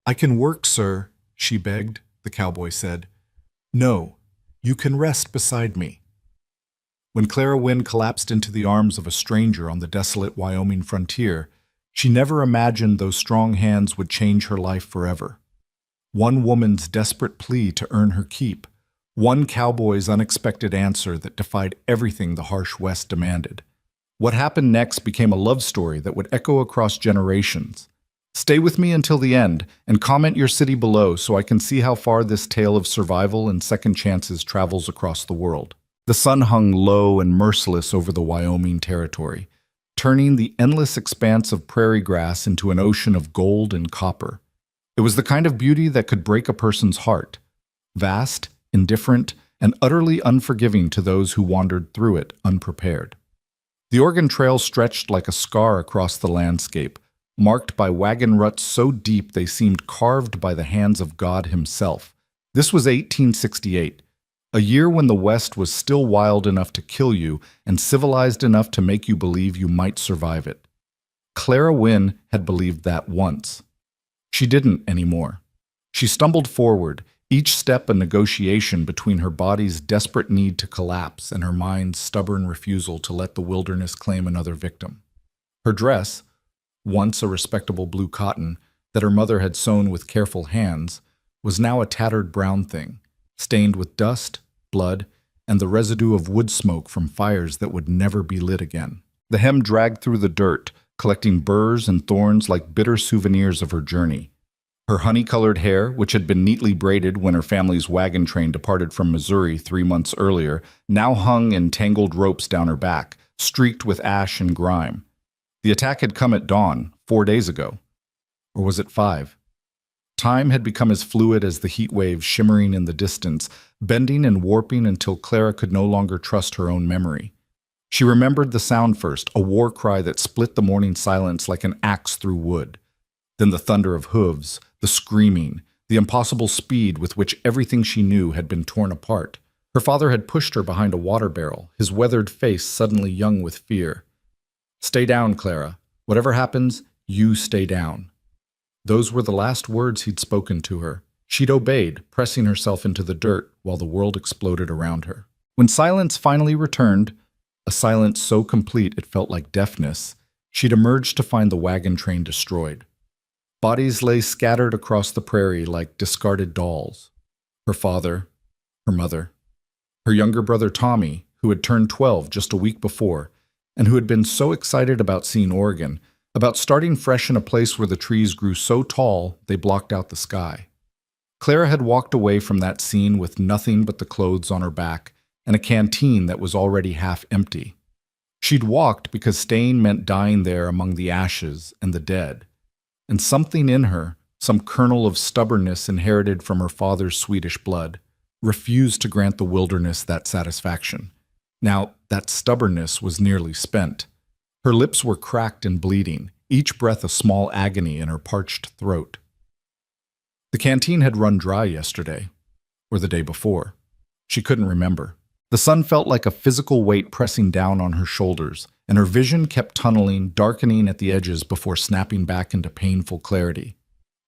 "I can work, sir," she begged, the cowboy said. "No, you can rest beside me." When Clara Wynne collapsed into the arms of a stranger on the desolate Wyoming frontier, she never imagined those strong hands would change her life forever. One woman's desperate plea to earn her keep, one cowboy's unexpected answer that defied everything the harsh West demanded. What happened next became a love story that would echo across generations. Stay with me until the end and comment your city below so I can see how far this tale of survival and second chances travels across the world. The sun hung low and merciless over the Wyoming territory, turning the endless expanse of prairie grass into an ocean of gold and copper. It was the kind of beauty that could break a person's heart, vast, indifferent, and utterly unforgiving to those who wandered through it unprepared. The Oregon Trail stretched like a scar across the landscape, marked by wagon ruts so deep they seemed carved by the hands of God himself. This was 1868. A year when the West was still wild enough to kill you and civilized enough to make you believe you might survive it. Clara Wynne had believed that once. She didn't anymore. She stumbled forward, each step a negotiation between her body's desperate need to collapse and her mind's stubborn refusal to let the wilderness claim another victim. Her dress, once a respectable blue cotton that her mother had sewn with careful hands, was now a tattered brown thing, stained with dust, blood, and the residue of wood smoke from fires that would never be lit again. The hem dragged through the dirt, collecting burrs and thorns like bitter souvenirs of her journey. Her honey-colored hair, which had been neatly braided when her family's wagon train departed from Missouri 3 months earlier, now hung in tangled ropes down her back, streaked with ash and grime. The attack had come at dawn, 4 days ago. Or was it 5? Time had become as fluid as the heat waves shimmering in the distance, bending and warping until Clara could no longer trust her own memory. She remembered the sound first, a war cry that split the morning silence like an axe through wood. Then the thunder of hooves, the screaming, the impossible speed with which everything she knew had been torn apart. Her father had pushed her behind a water barrel, his weathered face suddenly young with fear. "Stay down, Clara. Whatever happens, you stay down." Those were the last words he'd spoken to her. She'd obeyed, pressing herself into the dirt while the world exploded around her. When silence finally returned, a silence so complete it felt like deafness, she'd emerged to find the wagon train destroyed. Bodies lay scattered across the prairie like discarded dolls. Her father, her mother, her younger brother Tommy, who had turned 12 just a week before, and who had been so excited about seeing Oregon, about starting fresh in a place where the trees grew so tall they blocked out the sky. Clara had walked away from that scene with nothing but the clothes on her back and a canteen that was already half empty. She'd walked because staying meant dying there among the ashes and the dead. And something in her, some kernel of stubbornness inherited from her father's Swedish blood, refused to grant the wilderness that satisfaction. Now, that stubbornness was nearly spent. Her lips were cracked and bleeding, each breath a small agony in her parched throat. The canteen had run dry yesterday, or the day before. She couldn't remember. The sun felt like a physical weight pressing down on her shoulders, and her vision kept tunneling, darkening at the edges before snapping back into painful clarity.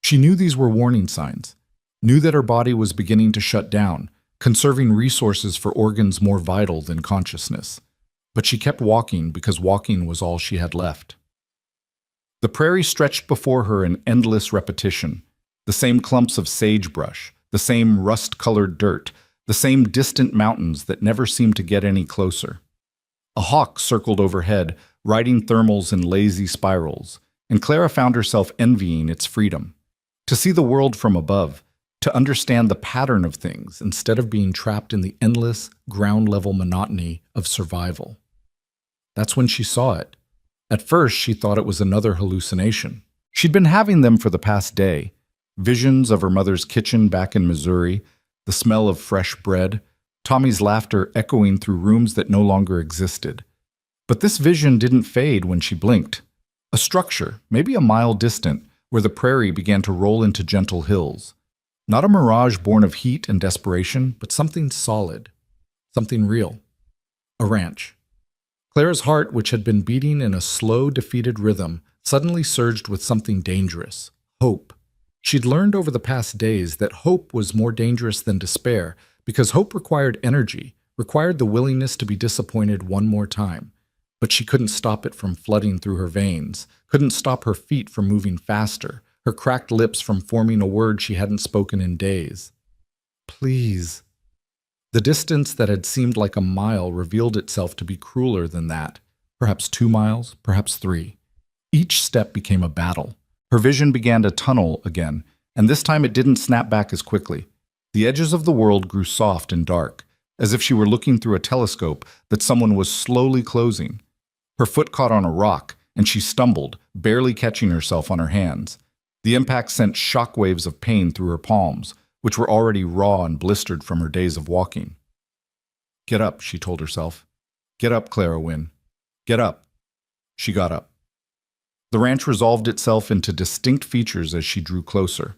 She knew these were warning signs, knew that her body was beginning to shut down, conserving resources for organs more vital than consciousness. But she kept walking because walking was all she had left. The prairie stretched before her in endless repetition, the same clumps of sagebrush, the same rust-colored dirt, the same distant mountains that never seemed to get any closer. A hawk circled overhead, riding thermals in lazy spirals, and Clara found herself envying its freedom. To see the world from above, to understand the pattern of things instead of being trapped in the endless, ground-level monotony of survival. That's when she saw it. At first, she thought it was another hallucination. She'd been having them for the past day. Visions of her mother's kitchen back in Missouri, the smell of fresh bread, Tommy's laughter echoing through rooms that no longer existed. But this vision didn't fade when she blinked. A structure, maybe a mile distant, where the prairie began to roll into gentle hills. Not a mirage born of heat and desperation, but something solid, something real. A ranch. Clara's heart, which had been beating in a slow, defeated rhythm, suddenly surged with something dangerous, hope. She'd learned over the past days that hope was more dangerous than despair because hope required energy, required the willingness to be disappointed one more time. But she couldn't stop it from flooding through her veins, couldn't stop her feet from moving faster, her cracked lips from forming a word she hadn't spoken in days. Please. The distance that had seemed like a mile revealed itself to be crueler than that. Perhaps 2 miles, perhaps 3. Each step became a battle. Her vision began to tunnel again, and this time it didn't snap back as quickly. The edges of the world grew soft and dark, as if she were looking through a telescope that someone was slowly closing. Her foot caught on a rock, and she stumbled, barely catching herself on her hands. The impact sent shockwaves of pain through her palms, which were already raw and blistered from her days of walking. Get up, she told herself. Get up, Clara Wynne. Get up. She got up. The ranch resolved itself into distinct features as she drew closer.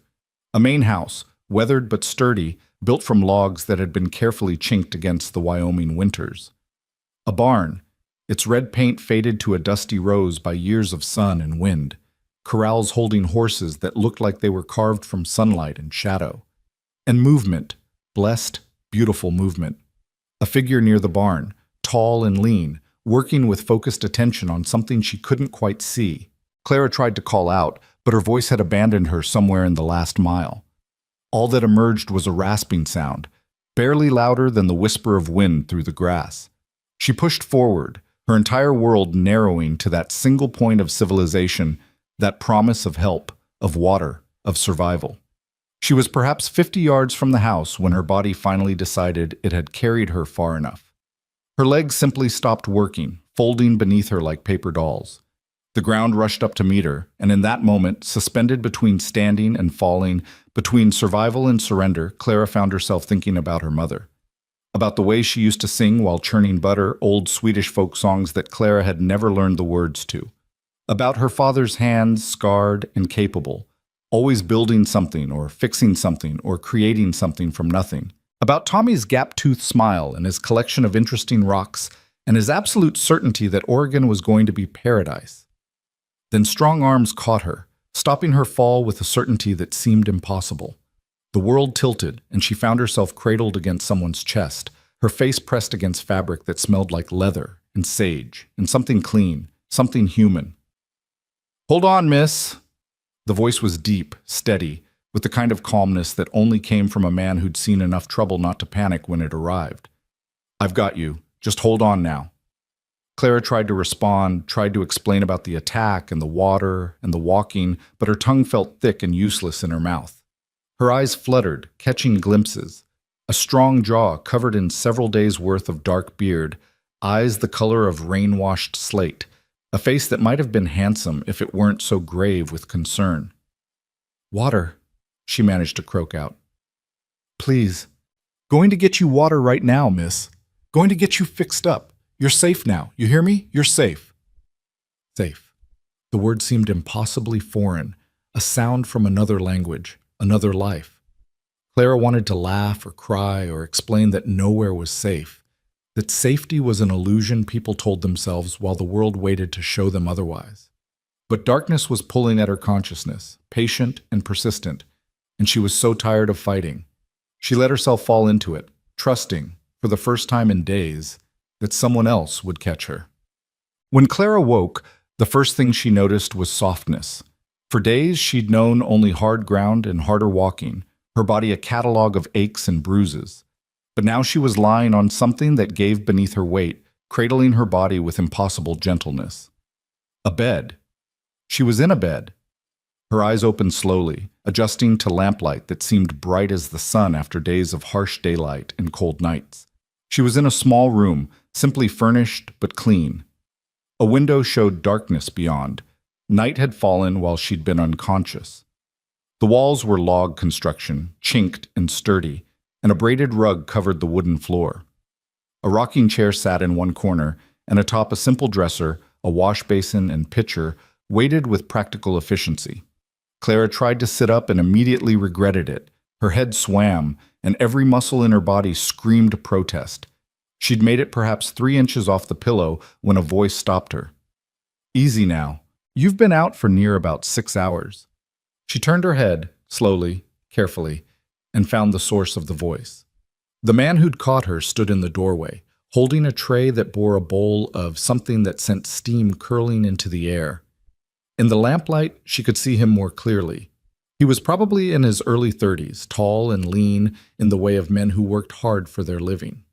A main house, weathered but sturdy, built from logs that had been carefully chinked against the Wyoming winters. A barn, its red paint faded to a dusty rose by years of sun and wind. Corrals holding horses that looked like they were carved from sunlight and shadow. And movement, blessed, beautiful movement. A figure near the barn, tall and lean, working with focused attention on something she couldn't quite see. Clara tried to call out, but her voice had abandoned her somewhere in the last mile. All that emerged was a rasping sound, barely louder than the whisper of wind through the grass. She pushed forward, her entire world narrowing to that single point of civilization, that promise of help, of water, of survival. She was perhaps 50 yards from the house when her body finally decided it had carried her far enough. Her legs simply stopped working, folding beneath her like paper dolls. The ground rushed up to meet her, and in that moment, suspended between standing and falling, between survival and surrender, Clara found herself thinking about her mother. About the way she used to sing while churning butter, old Swedish folk songs that Clara had never learned the words to. About her father's hands, scarred and capable, always building something or fixing something or creating something from nothing. About Tommy's gap-toothed smile and his collection of interesting rocks and his absolute certainty that Oregon was going to be paradise. Then strong arms caught her, stopping her fall with a certainty that seemed impossible. The world tilted, and she found herself cradled against someone's chest, her face pressed against fabric that smelled like leather and sage and something clean, something human. "Hold on, miss." The voice was deep, steady, with the kind of calmness that only came from a man who'd seen enough trouble not to panic when it arrived. "I've got you. Just hold on now." Clara tried to respond, tried to explain about the attack and the water and the walking, but her tongue felt thick and useless in her mouth. Her eyes fluttered, catching glimpses. A strong jaw covered in several days' worth of dark beard, eyes the color of rain-washed slate, a face that might have been handsome if it weren't so grave with concern. "Water," she managed to croak out. "Please. Going to get you water right now, miss. Going to get you fixed up. You're safe now. You hear me? You're safe." Safe. The word seemed impossibly foreign, a sound from another language, another life. Clara wanted to laugh or cry or explain that nowhere was safe, that safety was an illusion people told themselves while the world waited to show them otherwise. But darkness was pulling at her consciousness, patient and persistent, and she was so tired of fighting. She let herself fall into it, trusting, for the first time in days, that someone else would catch her. When Clara woke, the first thing she noticed was softness. For days, she'd known only hard ground and harder walking, her body a catalog of aches and bruises. But now she was lying on something that gave beneath her weight, cradling her body with impossible gentleness. A bed. She was in a bed. Her eyes opened slowly, adjusting to lamplight that seemed bright as the sun after days of harsh daylight and cold nights. She was in a small room, simply furnished but clean. A window showed darkness beyond. Night had fallen while she'd been unconscious. The walls were log construction, chinked and sturdy, and a braided rug covered the wooden floor. A rocking chair sat in one corner, and atop a simple dresser, a wash basin and pitcher waited with practical efficiency. Clara tried to sit up and immediately regretted it. Her head swam, and every muscle in her body screamed protest. She'd made it perhaps 3 inches off the pillow when a voice stopped her. "Easy now. You've been out for near about 6 hours." She turned her head, slowly, carefully, and found the source of the voice. The man who'd caught her stood in the doorway, holding a tray that bore a bowl of something that sent steam curling into the air. In the lamplight, she could see him more clearly. He was probably in his early 30s, tall and lean in the way of men who worked hard for their living.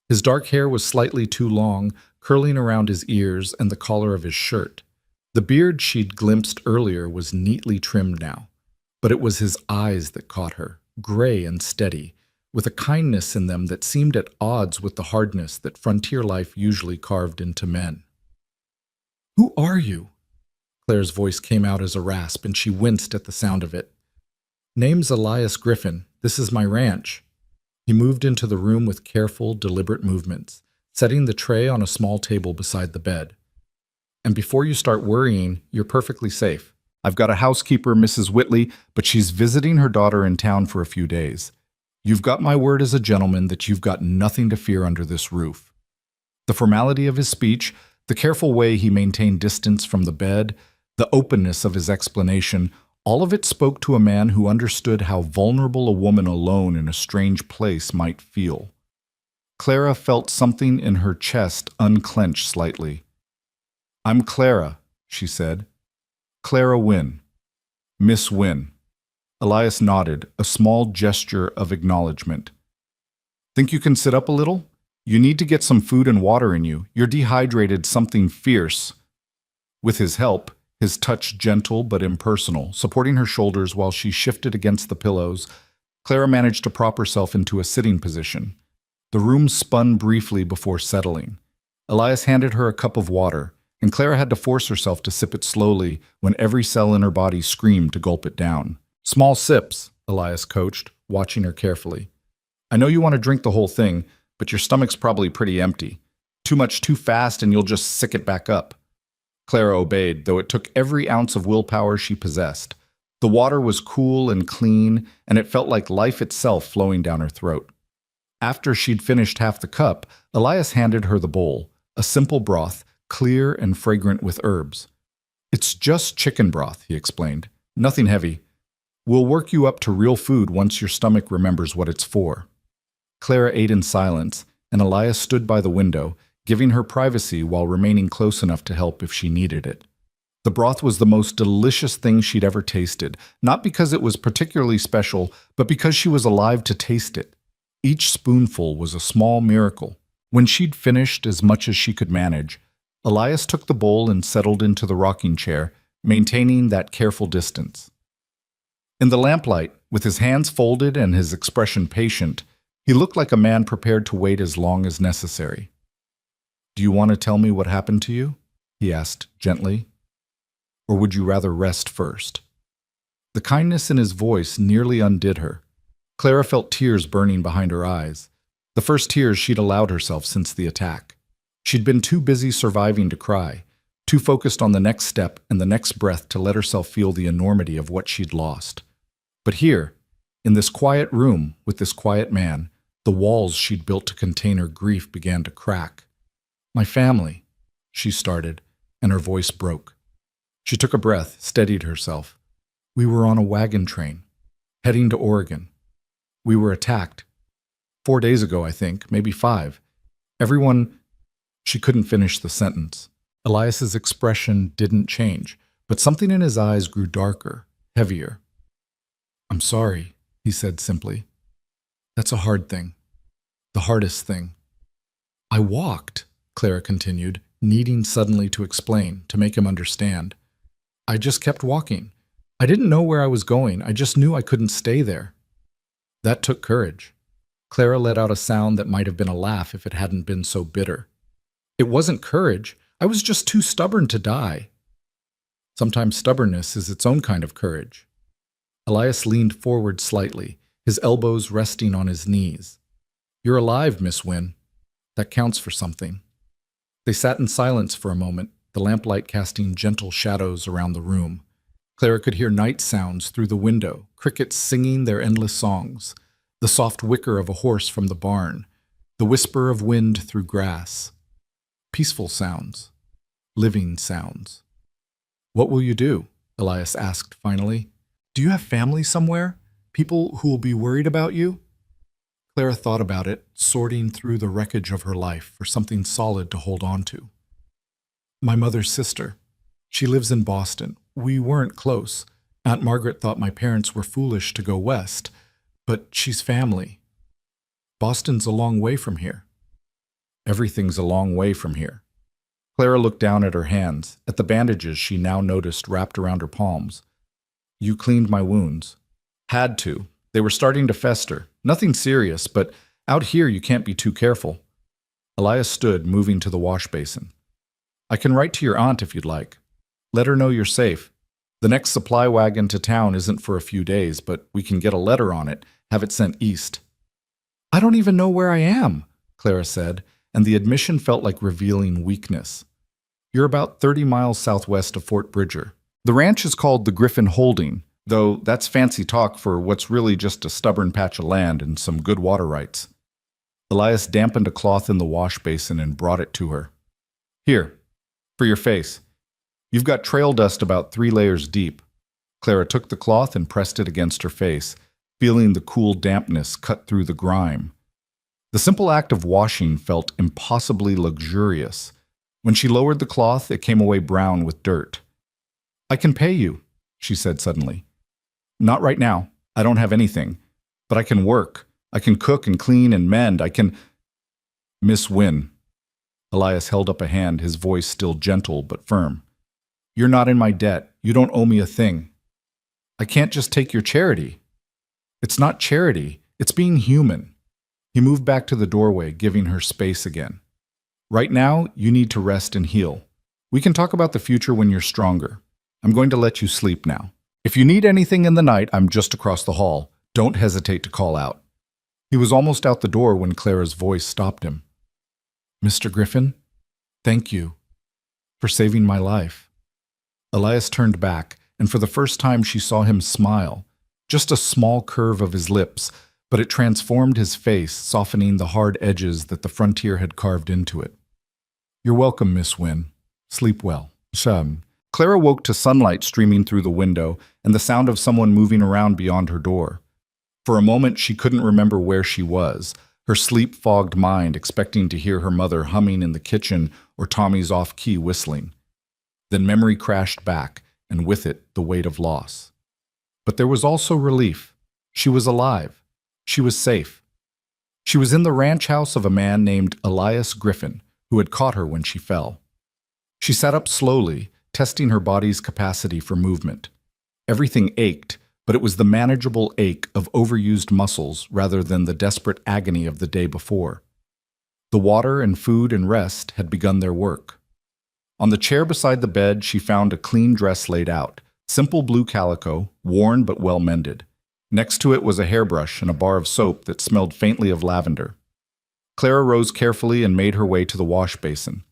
His dark hair was slightly too long, curling around his ears and the collar of his shirt. The beard she'd glimpsed earlier was neatly trimmed now, but it was his eyes that caught her, gray and steady, with a kindness in them that seemed at odds with the hardness that frontier life usually carved into men. "Who are you?" Claire's voice came out as a rasp, and she winced at the sound of it. "Name's Elias Griffin. This is my ranch." He moved into the room with careful, deliberate movements, setting the tray on a small table beside the bed. "And before you start worrying, you're perfectly safe. I've got a housekeeper, Mrs. Whitley, but she's visiting her daughter in town for a few days. You've got my word as a gentleman that you've got nothing to fear under this roof." The formality of his speech, the careful way he maintained distance from the bed, the openness of his explanation, all of it spoke to a man who understood how vulnerable a woman alone in a strange place might feel. Clara felt something in her chest unclench slightly. "I'm Clara," she said. "Clara Wynne. Miss Wynne." Elias nodded, a small gesture of acknowledgement. "Think you can sit up a little? You need to get some food and water in you. You're dehydrated something fierce." With his help, his touch gentle but impersonal, supporting her shoulders while she shifted against the pillows, Clara managed to prop herself into a sitting position. The room spun briefly before settling. Elias handed her a cup of water, and Clara had to force herself to sip it slowly when every cell in her body screamed to gulp it down. "Small sips," Elias coached, watching her carefully. "I know you want to drink the whole thing, but your stomach's probably pretty empty. Too much too fast and you'll just sick it back up." Clara obeyed, though it took every ounce of willpower she possessed. The water was cool and clean, and it felt like life itself flowing down her throat. After she'd finished half the cup, Elias handed her the bowl, a simple broth, clear and fragrant with herbs. "It's just chicken broth," he explained. "Nothing heavy. We'll work you up to real food once your stomach remembers what it's for." Clara ate in silence, and Elias stood by the window, giving her privacy while remaining close enough to help if she needed it. The broth was the most delicious thing she'd ever tasted, not because it was particularly special, but because she was alive to taste it. Each spoonful was a small miracle. When she'd finished as much as she could manage, Elias took the bowl and settled into the rocking chair, maintaining that careful distance. In the lamplight, with his hands folded and his expression patient, he looked like a man prepared to wait as long as necessary. "Do you want to tell me what happened to you?" he asked gently. "Or would you rather rest first?" The kindness in his voice nearly undid her. Clara felt tears burning behind her eyes, the first tears she'd allowed herself since the attack. She'd been too busy surviving to cry, too focused on the next step and the next breath to let herself feel the enormity of what she'd lost. But here, in this quiet room with this quiet man, the walls she'd built to contain her grief began to crack. "My family," she started, and her voice broke. She took a breath, steadied herself. "We were on a wagon train, heading to Oregon. We were attacked. 4 days ago, I think, maybe 5. Everyone—" She couldn't finish the sentence. Elias's expression didn't change, but something in his eyes grew darker, heavier. "I'm sorry," he said simply. "That's a hard thing. The hardest thing." "I walked," Clara continued, needing suddenly to explain, to make him understand. "I just kept walking. I didn't know where I was going. I just knew I couldn't stay there." That took courage. Clara let out a sound that might have been a laugh if it hadn't been so bitter. "It wasn't courage. I was just too stubborn to die." Sometimes stubbornness is its own kind of courage. Elias leaned forward slightly, his elbows resting on his knees. "You're alive, Miss Wynne. That counts for something." They sat in silence for a moment, the lamplight casting gentle shadows around the room. Clara could hear night sounds through the window, crickets singing their endless songs, the soft whicker of a horse from the barn, the whisper of wind through grass. Peaceful sounds, living sounds. "What will you do?" Elias asked finally. Do you have family somewhere? People who will be worried about you? Clara thought about it, sorting through the wreckage of her life for something solid to hold on to. My mother's sister. She lives in Boston. We weren't close. Aunt Margaret thought my parents were foolish to go west, but she's family. Boston's a long way from here. Everything's a long way from here. Clara looked down at her hands, at the bandages she now noticed wrapped around her palms. You cleaned my wounds. Had to. They were starting to fester. Nothing serious, but out here you can't be too careful. Elias stood, moving to the wash basin. I can write to your aunt if you'd like. Let her know you're safe. The next supply wagon to town isn't for a few days, but we can get a letter on it, have it sent east. I don't even know where I am, Clara said, and the admission felt like revealing weakness. You're about 30 miles southwest of Fort Bridger. The ranch is called the Griffin Holding, though that's fancy talk for what's really just a stubborn patch of land and some good water rights. Elias dampened a cloth in the wash basin and brought it to her. Here, for your face. You've got trail dust about 3 layers deep. Clara took the cloth and pressed it against her face, feeling the cool dampness cut through the grime. The simple act of washing felt impossibly luxurious. When she lowered the cloth, it came away brown with dirt. I can pay you, she said suddenly. Not right now. I don't have anything. But I can work. I can cook and clean and mend. I can... Miss Wynne. Elias held up a hand, his voice still gentle but firm. You're not in my debt. You don't owe me a thing. I can't just take your charity. It's not charity. It's being human. He moved back to the doorway, giving her space again. Right now, you need to rest and heal. We can talk about the future when you're stronger. I'm going to let you sleep now. If you need anything in the night, I'm just across the hall. Don't hesitate to call out. He was almost out the door when Clara's voice stopped him. Mr. Griffin, thank you for saving my life. Elias turned back, and for the first time she saw him smile. Just a small curve of his lips, but it transformed his face, softening the hard edges that the frontier had carved into it. You're welcome, Miss Wynne. Sleep well. Clara woke to sunlight streaming through the window and the sound of someone moving around beyond her door. For a moment she couldn't remember where she was, her sleep-fogged mind expecting to hear her mother humming in the kitchen or Tommy's off-key whistling. Then memory crashed back, and with it the weight of loss. But there was also relief. She was alive. She was safe. She was in the ranch house of a man named Elias Griffin, who had caught her when she fell. She sat up slowly, testing her body's capacity for movement. Everything ached, but it was the manageable ache of overused muscles rather than the desperate agony of the day before. The water and food and rest had begun their work. On the chair beside the bed, she found a clean dress laid out, simple blue calico, worn but well mended. Next to it was a hairbrush and a bar of soap that smelled faintly of lavender. Clara rose carefully and made her way to the wash basin.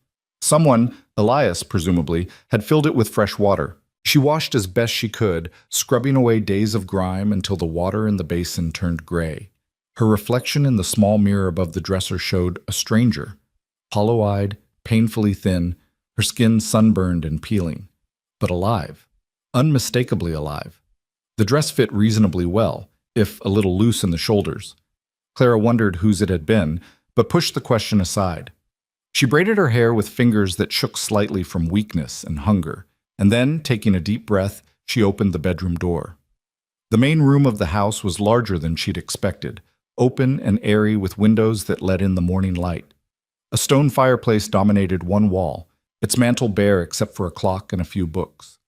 Someone, Elias presumably, had filled it with fresh water. She washed as best she could, scrubbing away days of grime until the water in the basin turned gray. Her reflection in the small mirror above the dresser showed a stranger, hollow-eyed, painfully thin, her skin sunburned and peeling, but alive, unmistakably alive. The dress fit reasonably well, if a little loose in the shoulders. Clara wondered whose it had been, but pushed the question aside. She braided her hair with fingers that shook slightly from weakness and hunger, and then, taking a deep breath, she opened the bedroom door. The main room of the house was larger than she'd expected, open and airy with windows that let in the morning light. A stone fireplace dominated one wall, its mantel bare except for a clock and a few books.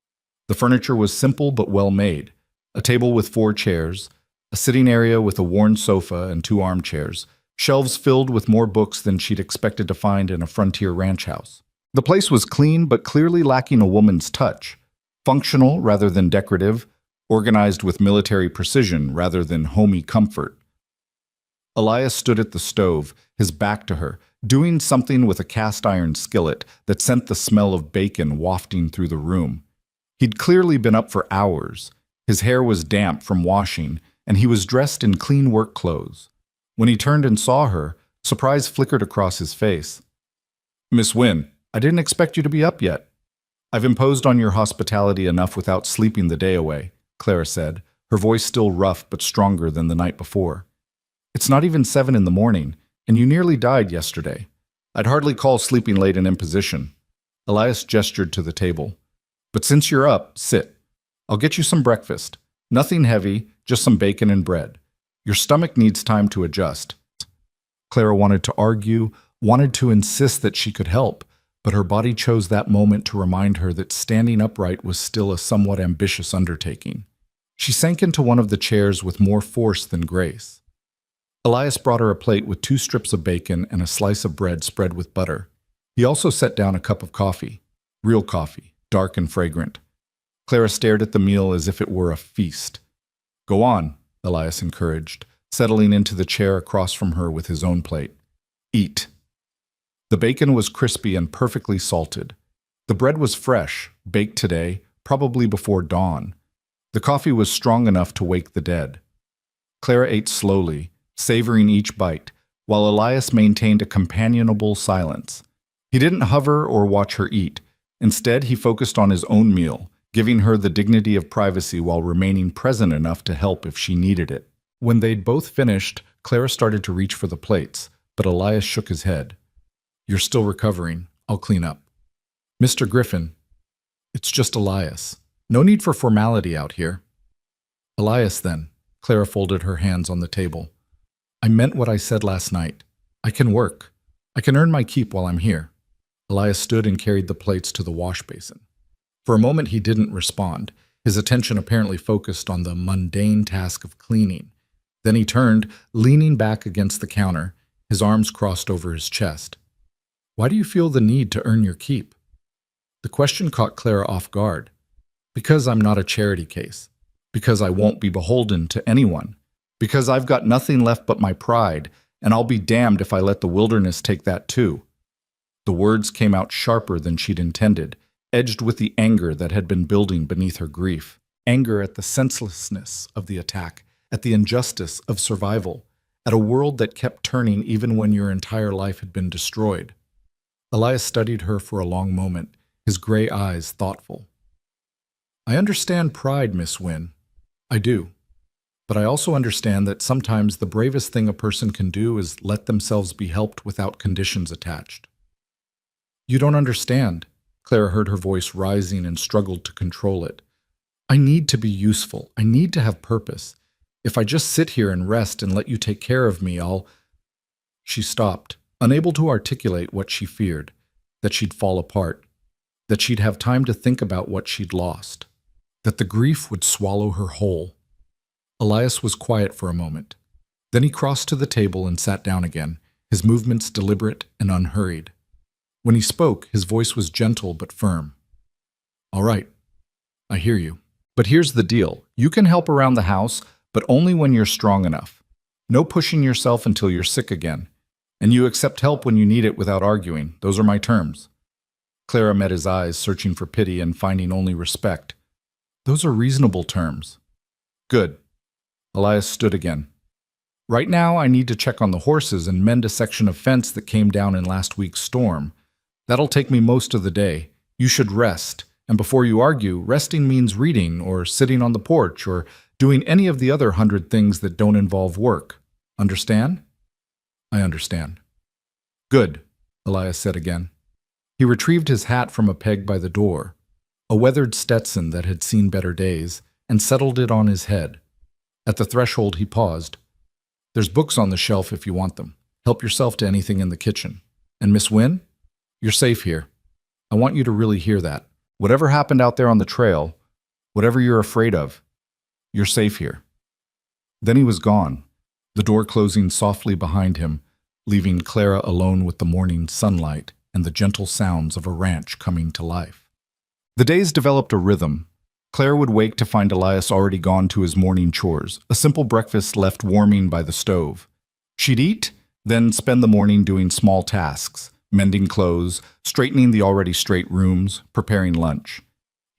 The furniture was simple but well made. A table with 4 chairs, a sitting area with a worn sofa and 2 armchairs, shelves filled with more books than she'd expected to find in a frontier ranch house. The place was clean but clearly lacking a woman's touch, functional rather than decorative, organized with military precision rather than homey comfort. Elias stood at the stove, his back to her, doing something with a cast-iron skillet that sent the smell of bacon wafting through the room. He'd clearly been up for hours. His hair was damp from washing, and he was dressed in clean work clothes. When he turned and saw her, surprise flickered across his face. "Miss Wynne, I didn't expect you to be up yet." "I've imposed on your hospitality enough without sleeping the day away," Clara said, her voice still rough but stronger than the night before. "It's not even 7 in the morning, and you nearly died yesterday. I'd hardly call sleeping late an imposition." Elias gestured to the table. "But since you're up, sit. I'll get you some breakfast. Nothing heavy, just some bacon and bread. Your stomach needs time to adjust." Clara wanted to argue, wanted to insist that she could help, but her body chose that moment to remind her that standing upright was still a somewhat ambitious undertaking. She sank into one of the chairs with more force than grace. Elias brought her a plate with 2 strips of bacon and a slice of bread spread with butter. He also set down a cup of coffee. Real coffee, dark and fragrant. Clara stared at the meal as if it were a feast. "Go on," Elias encouraged, settling into the chair across from her with his own plate. "Eat." The bacon was crispy and perfectly salted. The bread was fresh, baked today, probably before dawn. The coffee was strong enough to wake the dead. Clara ate slowly, savoring each bite, while Elias maintained a companionable silence. He didn't hover or watch her eat. Instead, he focused on his own meal, giving her the dignity of privacy while remaining present enough to help if she needed it. When they'd both finished, Clara started to reach for the plates, but Elias shook his head. "You're still recovering. I'll clean up." "Mr. Griffin." "It's just Elias. No need for formality out here." "Elias, then." Clara folded her hands on the table. "I meant what I said last night. I can work. I can earn my keep while I'm here." Elias stood and carried the plates to the wash basin. For a moment he didn't respond, his attention apparently focused on the mundane task of cleaning. Then he turned, leaning back against the counter, his arms crossed over his chest. "Why do you feel the need to earn your keep?" The question caught Clara off guard. "Because I'm not a charity case. Because I won't be beholden to anyone. Because I've got nothing left but my pride, and I'll be damned if I let the wilderness take that too." The words came out sharper than she'd intended, edged with the anger that had been building beneath her grief. Anger at the senselessness of the attack, at the injustice of survival, at a world that kept turning even when your entire life had been destroyed. Elias studied her for a long moment, his gray eyes thoughtful. "I understand pride, Miss Wynne. I do. But I also understand that sometimes the bravest thing a person can do is let themselves be helped without conditions attached." "You don't understand." Clara heard her voice rising and struggled to control it. "I need to be useful. I need to have purpose. If I just sit here and rest and let you take care of me, I'll—" She stopped, unable to articulate what she feared, that she'd fall apart, that she'd have time to think about what she'd lost, that the grief would swallow her whole. Elias was quiet for a moment. Then he crossed to the table and sat down again, his movements deliberate and unhurried. When he spoke, his voice was gentle but firm. "All right, I hear you. But here's the deal. You can help around the house, but only when you're strong enough. No pushing yourself until you're sick again. And you accept help when you need it without arguing. Those are my terms." Clara met his eyes, searching for pity and finding only respect. "Those are reasonable terms." "Good." Elias stood again. "Right now I need to check on the horses and mend a section of fence that came down in last week's storm. That'll take me most of the day. You should rest. And before you argue, resting means reading or sitting on the porch or doing any of the other 100 things that don't involve work. Understand?" "I understand." "Good," Elias said again. He retrieved his hat from a peg by the door, a weathered Stetson that had seen better days, and settled it on his head. At the threshold he paused. "There's books on the shelf if you want them. Help yourself to anything in the kitchen. And Miss Wynne, you're safe here. I want you to really hear that. Whatever happened out there on the trail, whatever you're afraid of, you're safe here." Then he was gone, the door closing softly behind him, leaving Clara alone with the morning sunlight and the gentle sounds of a ranch coming to life. The days developed a rhythm. Clara would wake to find Elias already gone to his morning chores, a simple breakfast left warming by the stove. She'd eat, then spend the morning doing small tasks, mending clothes, straightening the already straight rooms, preparing lunch.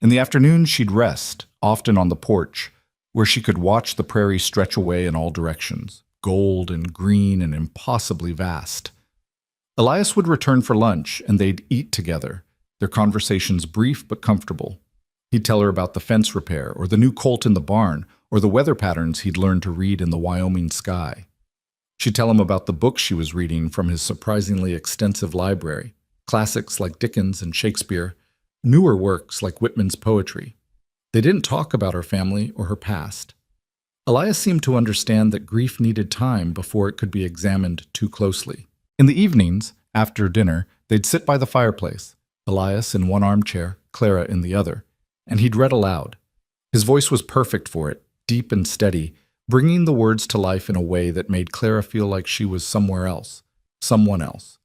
In the afternoon, she'd rest, often on the porch, where she could watch the prairie stretch away in all directions, gold and green and impossibly vast. Elias would return for lunch, and they'd eat together, their conversations brief but comfortable. He'd tell her about the fence repair, or the new colt in the barn, or the weather patterns he'd learned to read in the Wyoming sky. She'd tell him about the books she was reading from his surprisingly extensive library, classics like Dickens and Shakespeare, newer works like Whitman's poetry. They didn't talk about her family or her past. Elias seemed to understand that grief needed time before it could be examined too closely. In the evenings, after dinner, they'd sit by the fireplace, Elias in one armchair, Clara in the other, and he'd read aloud. His voice was perfect for it, deep and steady, bringing the words to life in a way that made Clara feel like she was somewhere else, someone else.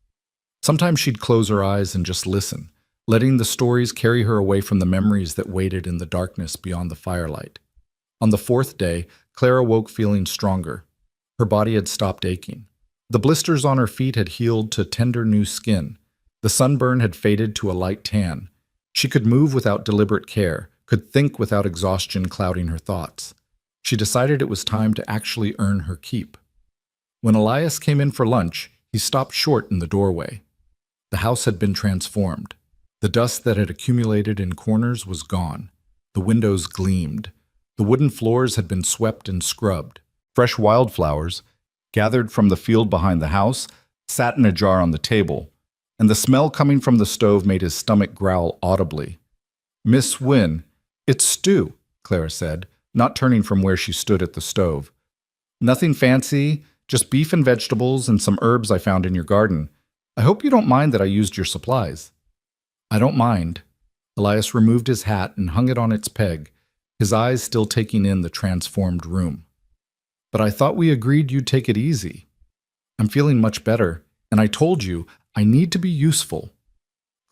Sometimes she'd close her eyes and just listen, letting the stories carry her away from the memories that waited in the darkness beyond the firelight. On the fourth day, Clara woke feeling stronger. Her body had stopped aching. The blisters on her feet had healed to tender new skin. The sunburn had faded to a light tan. She could move without deliberate care, could think without exhaustion clouding her thoughts. She decided it was time to actually earn her keep. When Elias came in for lunch, he stopped short in the doorway. The house had been transformed. The dust that had accumulated in corners was gone. The windows gleamed. The wooden floors had been swept and scrubbed. Fresh wildflowers, gathered from the field behind the house, sat in a jar on the table, and the smell coming from the stove made his stomach growl audibly. "Miss Wynne, it's stew," Clara said, not turning from where she stood at the stove. "Nothing fancy, just beef and vegetables and some herbs I found in your garden. I hope you don't mind that I used your supplies." "I don't mind." Elias removed his hat and hung it on its peg, his eyes still taking in the transformed room. "But I thought we agreed you'd take it easy. I'm feeling much better, and I told you I need to be useful."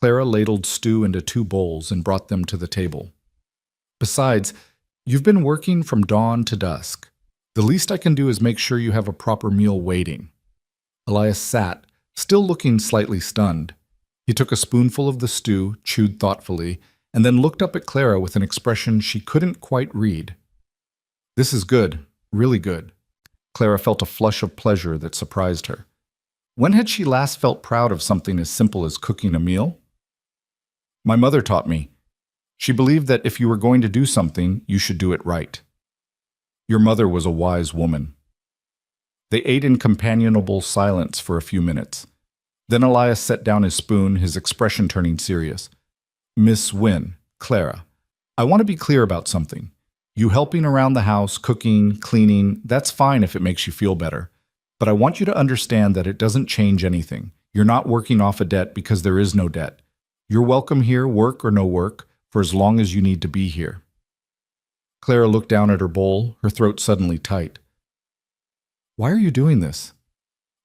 Clara ladled stew into 2 bowls and brought them to the table. "Besides, you've been working from dawn to dusk. The least I can do is make sure you have a proper meal waiting." Elias sat, still looking slightly stunned. He took a spoonful of the stew, chewed thoughtfully, and then looked up at Clara with an expression she couldn't quite read. "This is good, really good." Clara felt a flush of pleasure that surprised her. When had she last felt proud of something as simple as cooking a meal? "My mother taught me. She believed that if you were going to do something, you should do it right. Your mother was a wise woman." They ate in companionable silence for a few minutes. Then Elias set down his spoon, his expression turning serious. "Miss Wynne, Clara, I want to be clear about something. You helping around the house, cooking, cleaning, that's fine if it makes you feel better. But I want you to understand that it doesn't change anything. You're not working off a debt because there is no debt. You're welcome here, work or no work, for as long as you need to be here." Clara looked down at her bowl, her throat suddenly tight. "Why are you doing this?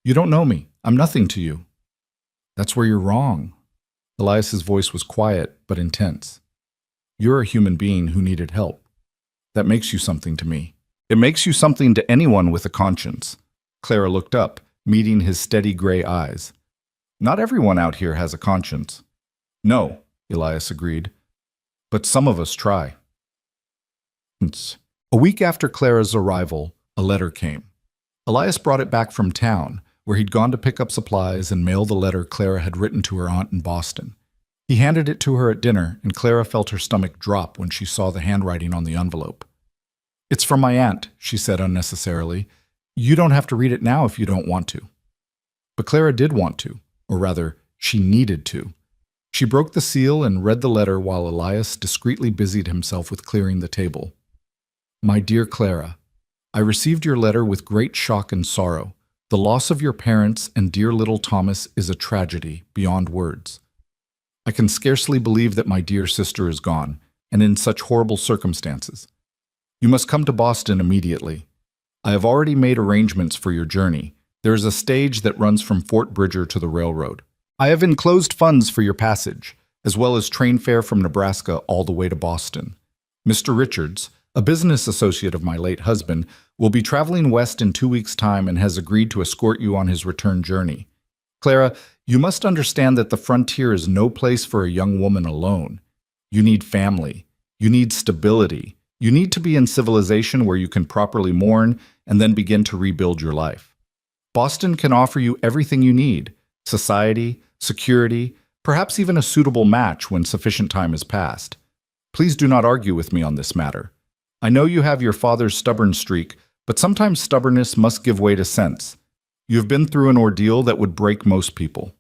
You don't know me. I'm nothing to you." "That's where you're wrong." Elias's voice was quiet but intense. "You're a human being who needed help. That makes you something to me. It makes you something to anyone with a conscience." Clara looked up, meeting his steady gray eyes. "Not everyone out here has a conscience." "No," Elias agreed. "But some of us try." A week after Clara's arrival, a letter came. Elias brought it back from town, where he'd gone to pick up supplies and mail the letter Clara had written to her aunt in Boston. He handed it to her at dinner, and Clara felt her stomach drop when she saw the handwriting on the envelope. "It's from my aunt," she said unnecessarily. "You don't have to read it now if you don't want to." But Clara did want to, or rather, she needed to. She broke the seal and read the letter while Elias discreetly busied himself with clearing the table. "My dear Clara, I received your letter with great shock and sorrow. The loss of your parents and dear little Thomas is a tragedy beyond words. I can scarcely believe that my dear sister is gone, and in such horrible circumstances. You must come to Boston immediately. I have already made arrangements for your journey. There is a stage that runs from Fort Bridger to the railroad. I have enclosed funds for your passage, as well as train fare from Nebraska all the way to Boston. Mr. Richards, a business associate of my late husband, will be traveling west in 2 weeks' time and has agreed to escort you on his return journey. Clara, you must understand that the frontier is no place for a young woman alone. You need family. You need stability. You need to be in civilization where you can properly mourn and then begin to rebuild your life. Boston can offer you everything you need: society, security, perhaps even a suitable match when sufficient time has passed. Please do not argue with me on this matter. I know you have your father's stubborn streak, but sometimes stubbornness must give way to sense. You have been through an ordeal that would break most people.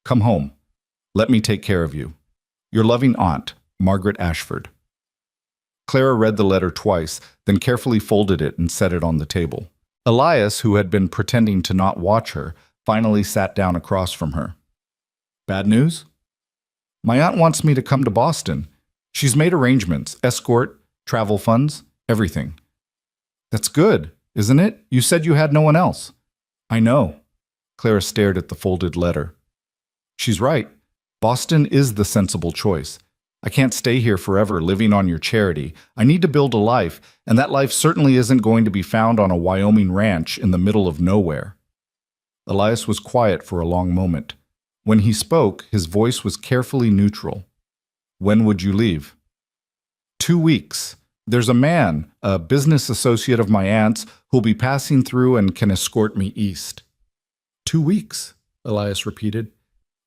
Come home. Let me take care of you. Your loving aunt, Margaret Ashford. Clara read the letter twice, then carefully folded it and set it on the table. Elias, who had been pretending to not watch her, finally sat down across from her. Bad news? My aunt wants me to come to Boston. She's made arrangements, escort, travel funds, everything. That's good, isn't it? You said you had no one else. I know. Clara stared at the folded letter. She's right. Boston is the sensible choice. I can't stay here forever living on your charity. I need to build a life, and that life certainly isn't going to be found on a Wyoming ranch in the middle of nowhere. Elias was quiet for a long moment. When he spoke, his voice was carefully neutral. When would you leave? 2 weeks. There's a man, a business associate of my aunt's, who'll be passing through and can escort me east. 2 weeks, Elias repeated.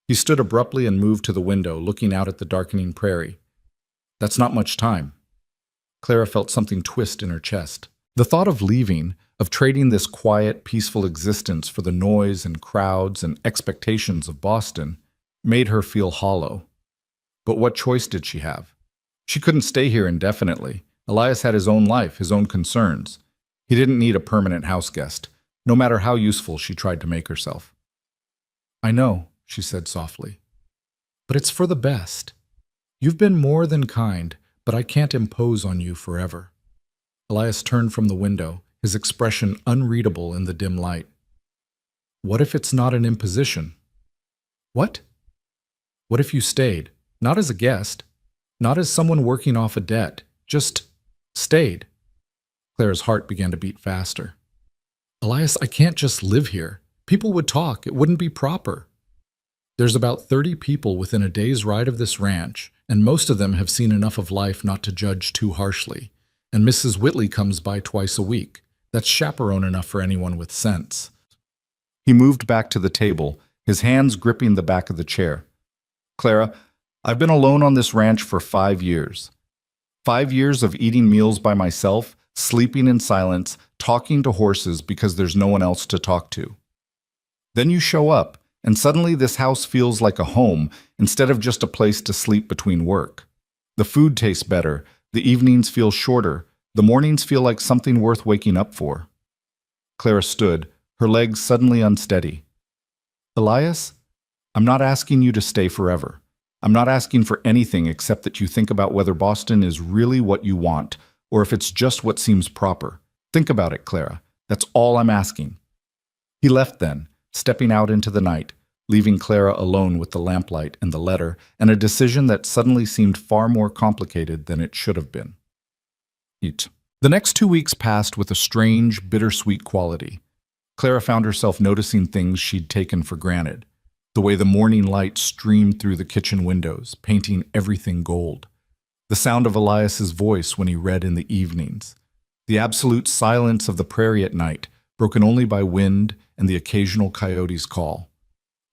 He stood abruptly and moved to the window, looking out at the darkening prairie. That's not much time. Clara felt something twist in her chest. The thought of leaving, of trading this quiet, peaceful existence for the noise and crowds and expectations of Boston, made her feel hollow. But what choice did she have? She couldn't stay here indefinitely. Elias had his own life, his own concerns. He didn't need a permanent house guest, no matter how useful she tried to make herself. I know, she said softly, but it's for the best. You've been more than kind, but I can't impose on you forever. Elias turned from the window, his expression unreadable in the dim light. What if it's not an imposition? What? What if you stayed, not as a guest, not as someone working off a debt, just stayed? Clara's heart began to beat faster. Elias, I can't just live here. People would talk. It wouldn't be proper. There's about 30 people within a day's ride of this ranch, and most of them have seen enough of life not to judge too harshly. And Mrs. Whitley comes by twice a week. That's chaperone enough for anyone with sense. He moved back to the table, his hands gripping the back of the chair. Clara, I've been alone on this ranch for 5 years. 5 years of eating meals by myself, sleeping in silence, talking to horses because there's no one else to talk to. Then you show up, and suddenly this house feels like a home instead of just a place to sleep between work. The food tastes better, the evenings feel shorter, the mornings feel like something worth waking up for. Clara stood, her legs suddenly unsteady. Elias, I'm not asking you to stay forever. I'm not asking for anything except that you think about whether Boston is really what you want, or if it's just what seems proper. Think about it, Clara. That's all I'm asking. He left then, stepping out into the night, leaving Clara alone with the lamplight and the letter, and a decision that suddenly seemed far more complicated than it should have been. The next 2 weeks passed with a strange, bittersweet quality. Clara found herself noticing things she'd taken for granted. The way the morning light streamed through the kitchen windows, painting everything gold. The sound of Elias's voice when he read in the evenings. The absolute silence of the prairie at night, broken only by wind and the occasional coyote's call.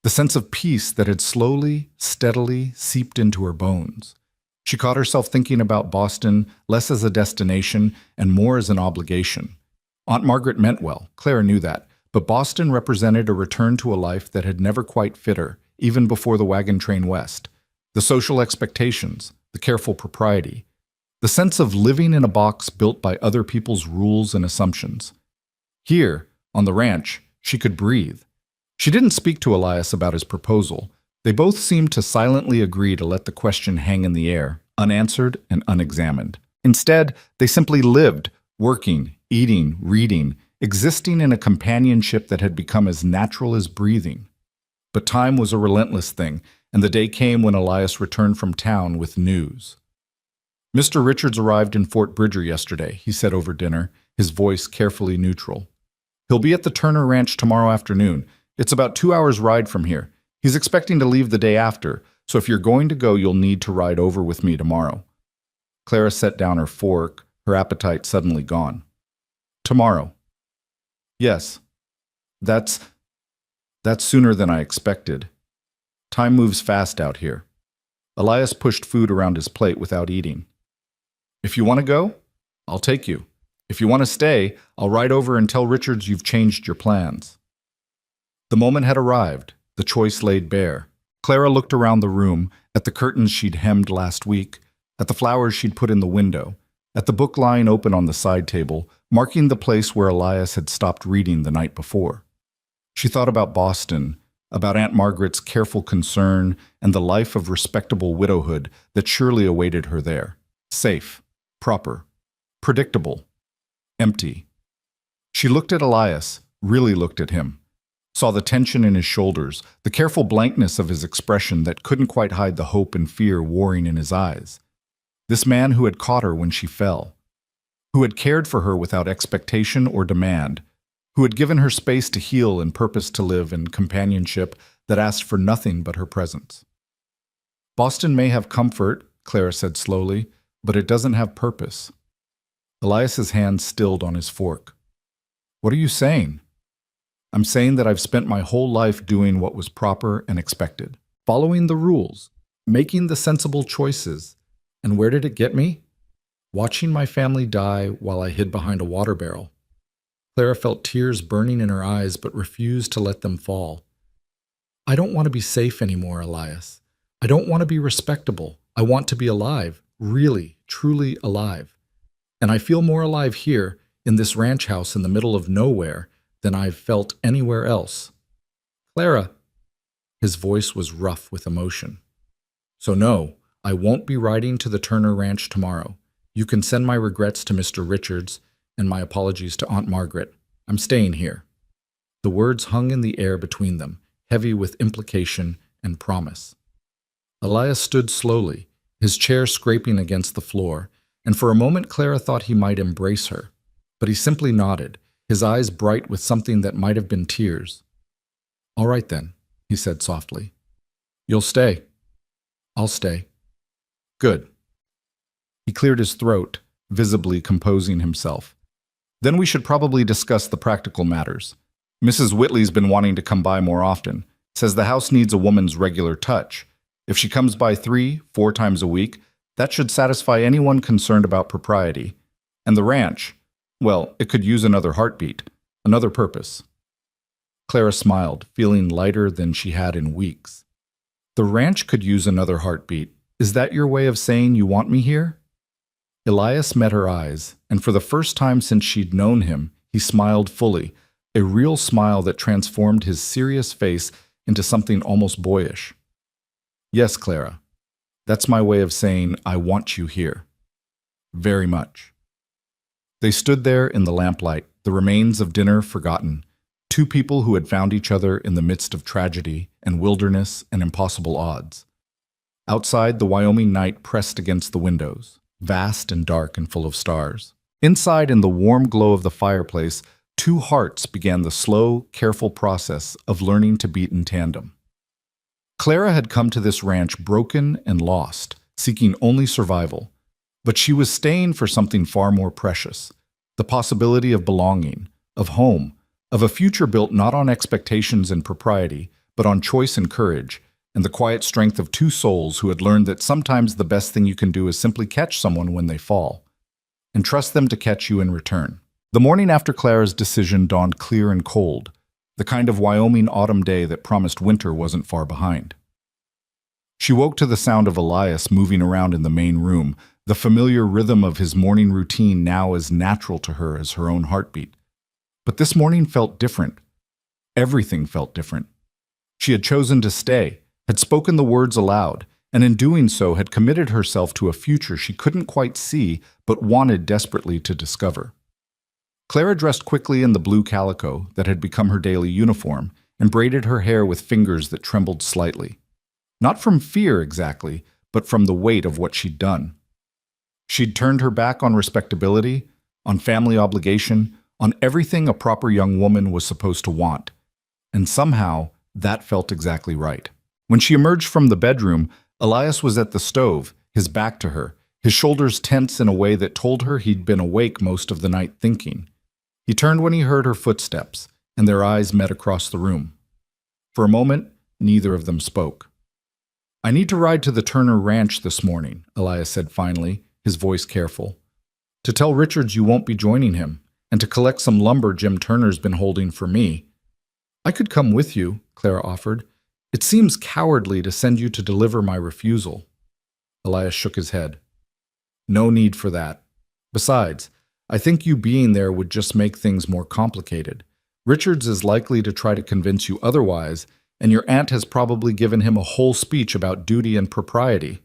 The sense of peace that had slowly, steadily seeped into her bones. She caught herself thinking about Boston less as a destination and more as an obligation. Aunt Margaret meant well, Clara knew that, but Boston represented a return to a life that had never quite fit her, even before the wagon train west. The social expectations, the careful propriety, the sense of living in a box built by other people's rules and assumptions. Here, on the ranch, she could breathe. She didn't speak to Elias about his proposal. They both seemed to silently agree to let the question hang in the air, unanswered and unexamined. Instead, they simply lived, working, eating, reading, existing in a companionship that had become as natural as breathing. But time was a relentless thing, and the day came when Elias returned from town with news. Mr. Richards arrived in Fort Bridger yesterday, he said over dinner, his voice carefully neutral. He'll be at the Turner Ranch tomorrow afternoon. It's about 2 hours' ride from here. He's expecting to leave the day after, so if you're going to go, you'll need to ride over with me tomorrow. Clara set down her fork, her appetite suddenly gone. Tomorrow. Yes. That's sooner than I expected. Time moves fast out here. Elias pushed food around his plate without eating. If you want to go, I'll take you. If you want to stay, I'll ride over and tell Richards you've changed your plans. The moment had arrived, the choice laid bare. Clara looked around the room, at the curtains she'd hemmed last week, at the flowers she'd put in the window, at the book lying open on the side table, marking the place where Elias had stopped reading the night before. She thought about Boston, about Aunt Margaret's careful concern and the life of respectable widowhood that surely awaited her there. Safe, proper, predictable, empty. She looked at Elias, really looked at him, saw the tension in his shoulders, the careful blankness of his expression that couldn't quite hide the hope and fear warring in his eyes. This man who had caught her when she fell, who had cared for her without expectation or demand, who had given her space to heal and purpose to live in companionship that asked for nothing but her presence. Boston may have comfort, Clara said slowly, but it doesn't have purpose. Elias's hand stilled on his fork. What are you saying? I'm saying that I've spent my whole life doing what was proper and expected, following the rules, making the sensible choices. And where did it get me? Watching my family die while I hid behind a water barrel. Clara felt tears burning in her eyes but refused to let them fall. I don't want to be safe anymore, Elias. I don't want to be respectable. I want to be alive, really, truly alive. And I feel more alive here, in this ranch house in the middle of nowhere, than I've felt anywhere else. Clara. His voice was rough with emotion. So no, I won't be riding to the Turner Ranch tomorrow. You can send my regrets to Mr. Richards and my apologies to Aunt Margaret. I'm staying here. The words hung in the air between them, heavy with implication and promise. Elias stood slowly, his chair scraping against the floor, and for a moment Clara thought he might embrace her. But he simply nodded, his eyes bright with something that might have been tears. All right then, he said softly. You'll stay. I'll stay. Good. He cleared his throat, visibly composing himself. Then we should probably discuss the practical matters. Mrs. Whitley's been wanting to come by more often, says the house needs a woman's regular touch. If she comes by 3-4 times a week, that should satisfy anyone concerned about propriety. And the ranch, well, it could use another heartbeat, another purpose. Clara smiled, feeling lighter than she had in weeks. The ranch could use another heartbeat. Is that your way of saying you want me here? Elias met her eyes, and for the first time since she'd known him, he smiled fully, a real smile that transformed his serious face into something almost boyish. Yes, Clara. That's my way of saying I want you here. Very much. They stood there in the lamplight, the remains of dinner forgotten, two people who had found each other in the midst of tragedy and wilderness and impossible odds. Outside, the Wyoming night pressed against the windows, vast and dark and full of stars. Inside, in the warm glow of the fireplace, two hearts began the slow, careful process of learning to beat in tandem. Clara had come to this ranch broken and lost, seeking only survival. But she was staying for something far more precious, the possibility of belonging, of home, of a future built not on expectations and propriety, but on choice and courage, and the quiet strength of two souls who had learned that sometimes the best thing you can do is simply catch someone when they fall, and trust them to catch you in return. The morning after Clara's decision dawned clear and cold, the kind of Wyoming autumn day that promised winter wasn't far behind. She woke to the sound of Elias moving around in the main room, the familiar rhythm of his morning routine now as natural to her as her own heartbeat. But this morning felt different. Everything felt different. She had chosen to stay, had spoken the words aloud, and in doing so had committed herself to a future she couldn't quite see but wanted desperately to discover. Clara dressed quickly in the blue calico that had become her daily uniform and braided her hair with fingers that trembled slightly. Not from fear exactly, but from the weight of what she'd done. She'd turned her back on respectability, on family obligation, on everything a proper young woman was supposed to want. And somehow, that felt exactly right. When she emerged from the bedroom, Elias was at the stove, his back to her, his shoulders tense in a way that told her he'd been awake most of the night thinking. He turned when he heard her footsteps, and their eyes met across the room. For a moment, neither of them spoke. I need to ride to the Turner Ranch this morning, Elias said finally, his voice careful. "To tell Richards you won't be joining him, and to collect some lumber Jim Turner's been holding for me." "I could come with you," Clara offered. "It seems cowardly to send you to deliver my refusal." Elias shook his head. "No need for that. Besides, I think you being there would just make things more complicated. Richards is likely to try to convince you otherwise, and your aunt has probably given him a whole speech about duty and propriety."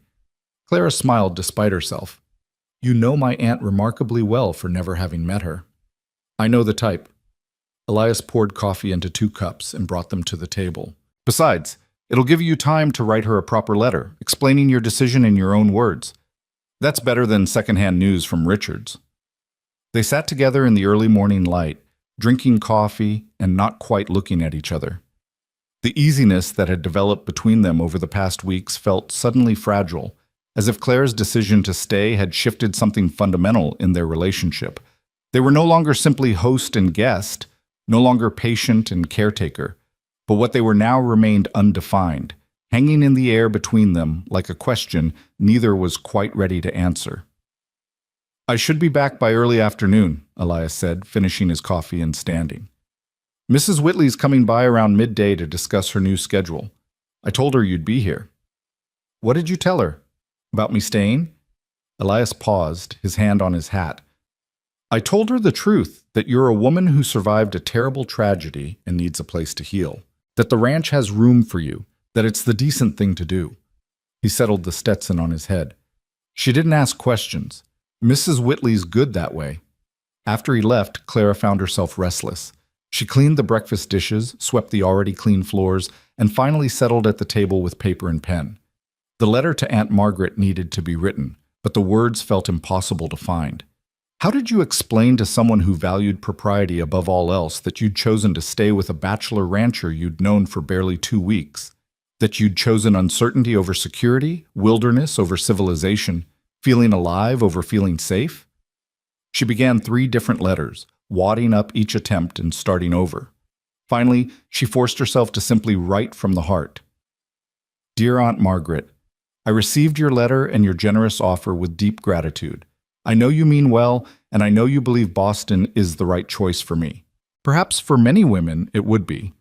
Clara smiled despite herself. "You know my aunt remarkably well for never having met her." "I know the type." Elias poured coffee into 2 cups and brought them to the table. "Besides, it'll give you time to write her a proper letter, explaining your decision in your own words. That's better than secondhand news from Richards." They sat together in the early morning light, drinking coffee and not quite looking at each other. The easiness that had developed between them over the past weeks felt suddenly fragile, as if Claire's decision to stay had shifted something fundamental in their relationship. They were no longer simply host and guest, no longer patient and caretaker, but what they were now remained undefined, hanging in the air between them like a question neither was quite ready to answer. "I should be back by early afternoon," Elias said, finishing his coffee and standing. "Mrs. Whitley's coming by around midday to discuss her new schedule. I told her you'd be here." "What did you tell her? About me staying?" Elias paused, his hand on his hat. "I told her the truth, that you're a woman who survived a terrible tragedy and needs a place to heal, that the ranch has room for you, that it's the decent thing to do." He settled the Stetson on his head. "She didn't ask questions. Mrs. Whitley's good that way." After he left, Clara found herself restless. She cleaned the breakfast dishes, swept the already clean floors, and finally settled at the table with paper and pen. The letter to Aunt Margaret needed to be written, but the words felt impossible to find. How did you explain to someone who valued propriety above all else that you'd chosen to stay with a bachelor rancher you'd known for barely 2 weeks? That you'd chosen uncertainty over security, wilderness over civilization, feeling alive over feeling safe? She began 3 different letters, wadding up each attempt and starting over. Finally, she forced herself to simply write from the heart. "Dear Aunt Margaret, I received your letter and your generous offer with deep gratitude. I know you mean well, and I know you believe Boston is the right choice for me. Perhaps for many women it would be.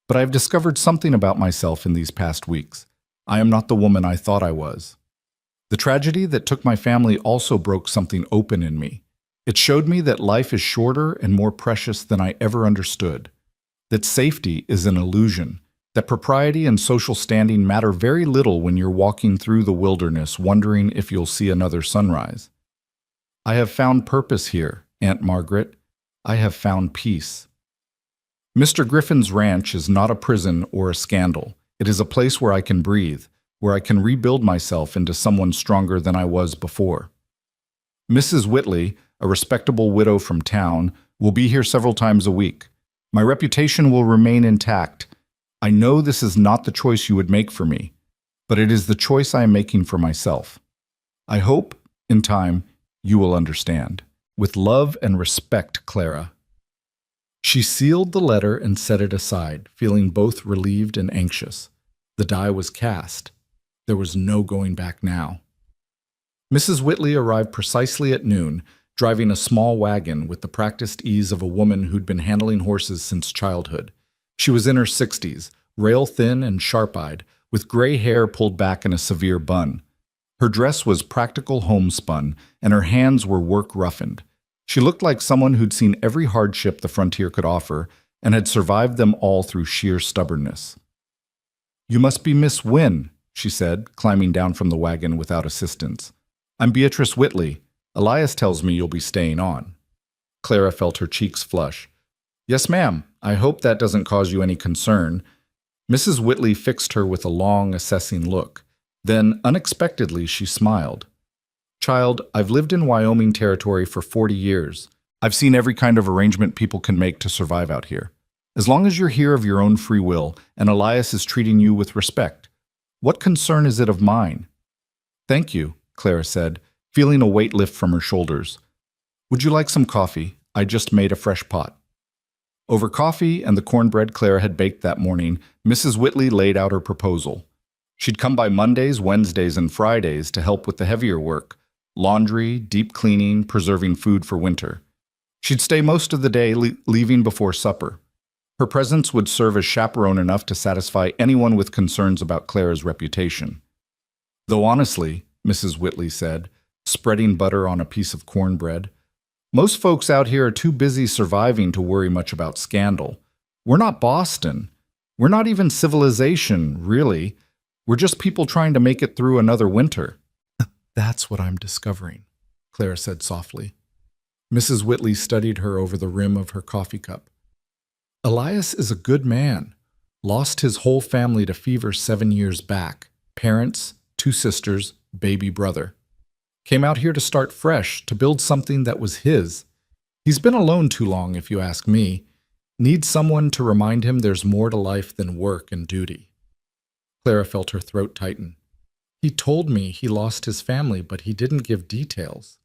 But I've discovered something about myself in these past weeks. I am not the woman I thought I was. The tragedy that took my family also broke something open in me. It showed me that life is shorter and more precious than I ever understood, that safety is an illusion, that propriety and social standing matter very little when you're walking through the wilderness wondering if you'll see another sunrise. I have found purpose here, Aunt Margaret. I have found peace. Mr. Griffin's ranch is not a prison or a scandal. It is a place where I can breathe, where I can rebuild myself into someone stronger than I was before. Mrs. Whitley, a respectable widow from town, will be here several times a week. My reputation will remain intact. I know this is not the choice you would make for me, but it is the choice I am making for myself. I hope, in time, you will understand. With love and respect, Clara." She sealed the letter and set it aside, feeling both relieved and anxious. The die was cast. There was no going back now. Mrs. Whitley arrived precisely at noon, driving a small wagon with the practiced ease of a woman who'd been handling horses since childhood. She was in her 60s, rail-thin and sharp-eyed, with gray hair pulled back in a severe bun. Her dress was practical homespun, and her hands were work-roughened. She looked like someone who'd seen every hardship the frontier could offer and had survived them all through sheer stubbornness. "You must be Miss Wynne," she said, climbing down from the wagon without assistance. "I'm Beatrice Whitley. Elias tells me you'll be staying on." Clara felt her cheeks flush. "Yes, ma'am. I hope that doesn't cause you any concern." Mrs. Whitley fixed her with a long, assessing look. Then, unexpectedly, she smiled. "Child, I've lived in Wyoming territory for 40 years. I've seen every kind of arrangement people can make to survive out here. As long as you're here of your own free will, and Elias is treating you with respect, what concern is it of mine?" "Thank you," Clara said, feeling a weight lift from her shoulders. "Would you like some coffee? I just made a fresh pot." Over coffee and the cornbread Clara had baked that morning, Mrs. Whitley laid out her proposal. She'd come by Mondays, Wednesdays, and Fridays to help with the heavier work, Laundry, deep cleaning, preserving food for winter. She'd stay most of the day, leaving before supper. Her presence would serve as chaperone enough to satisfy anyone with concerns about Clara's reputation. Though honestly, Mrs. Whitley said, spreading butter on a piece of cornbread, most folks out here are too busy surviving to worry much about scandal. We're not Boston. We're not even civilization, really. We're just people trying to make it through another winter. That's what I'm discovering, Clara said softly. Mrs. Whitley studied her over the rim of her coffee cup. Elias is a good man. Lost his whole family to fever 7 years back. Parents, 2 sisters, baby brother. Came out here to start fresh, to build something that was his. He's been alone too long, if you ask me. Needs someone to remind him there's more to life than work and duty. Clara felt her throat tighten. He told me he lost his family, but he didn't give details.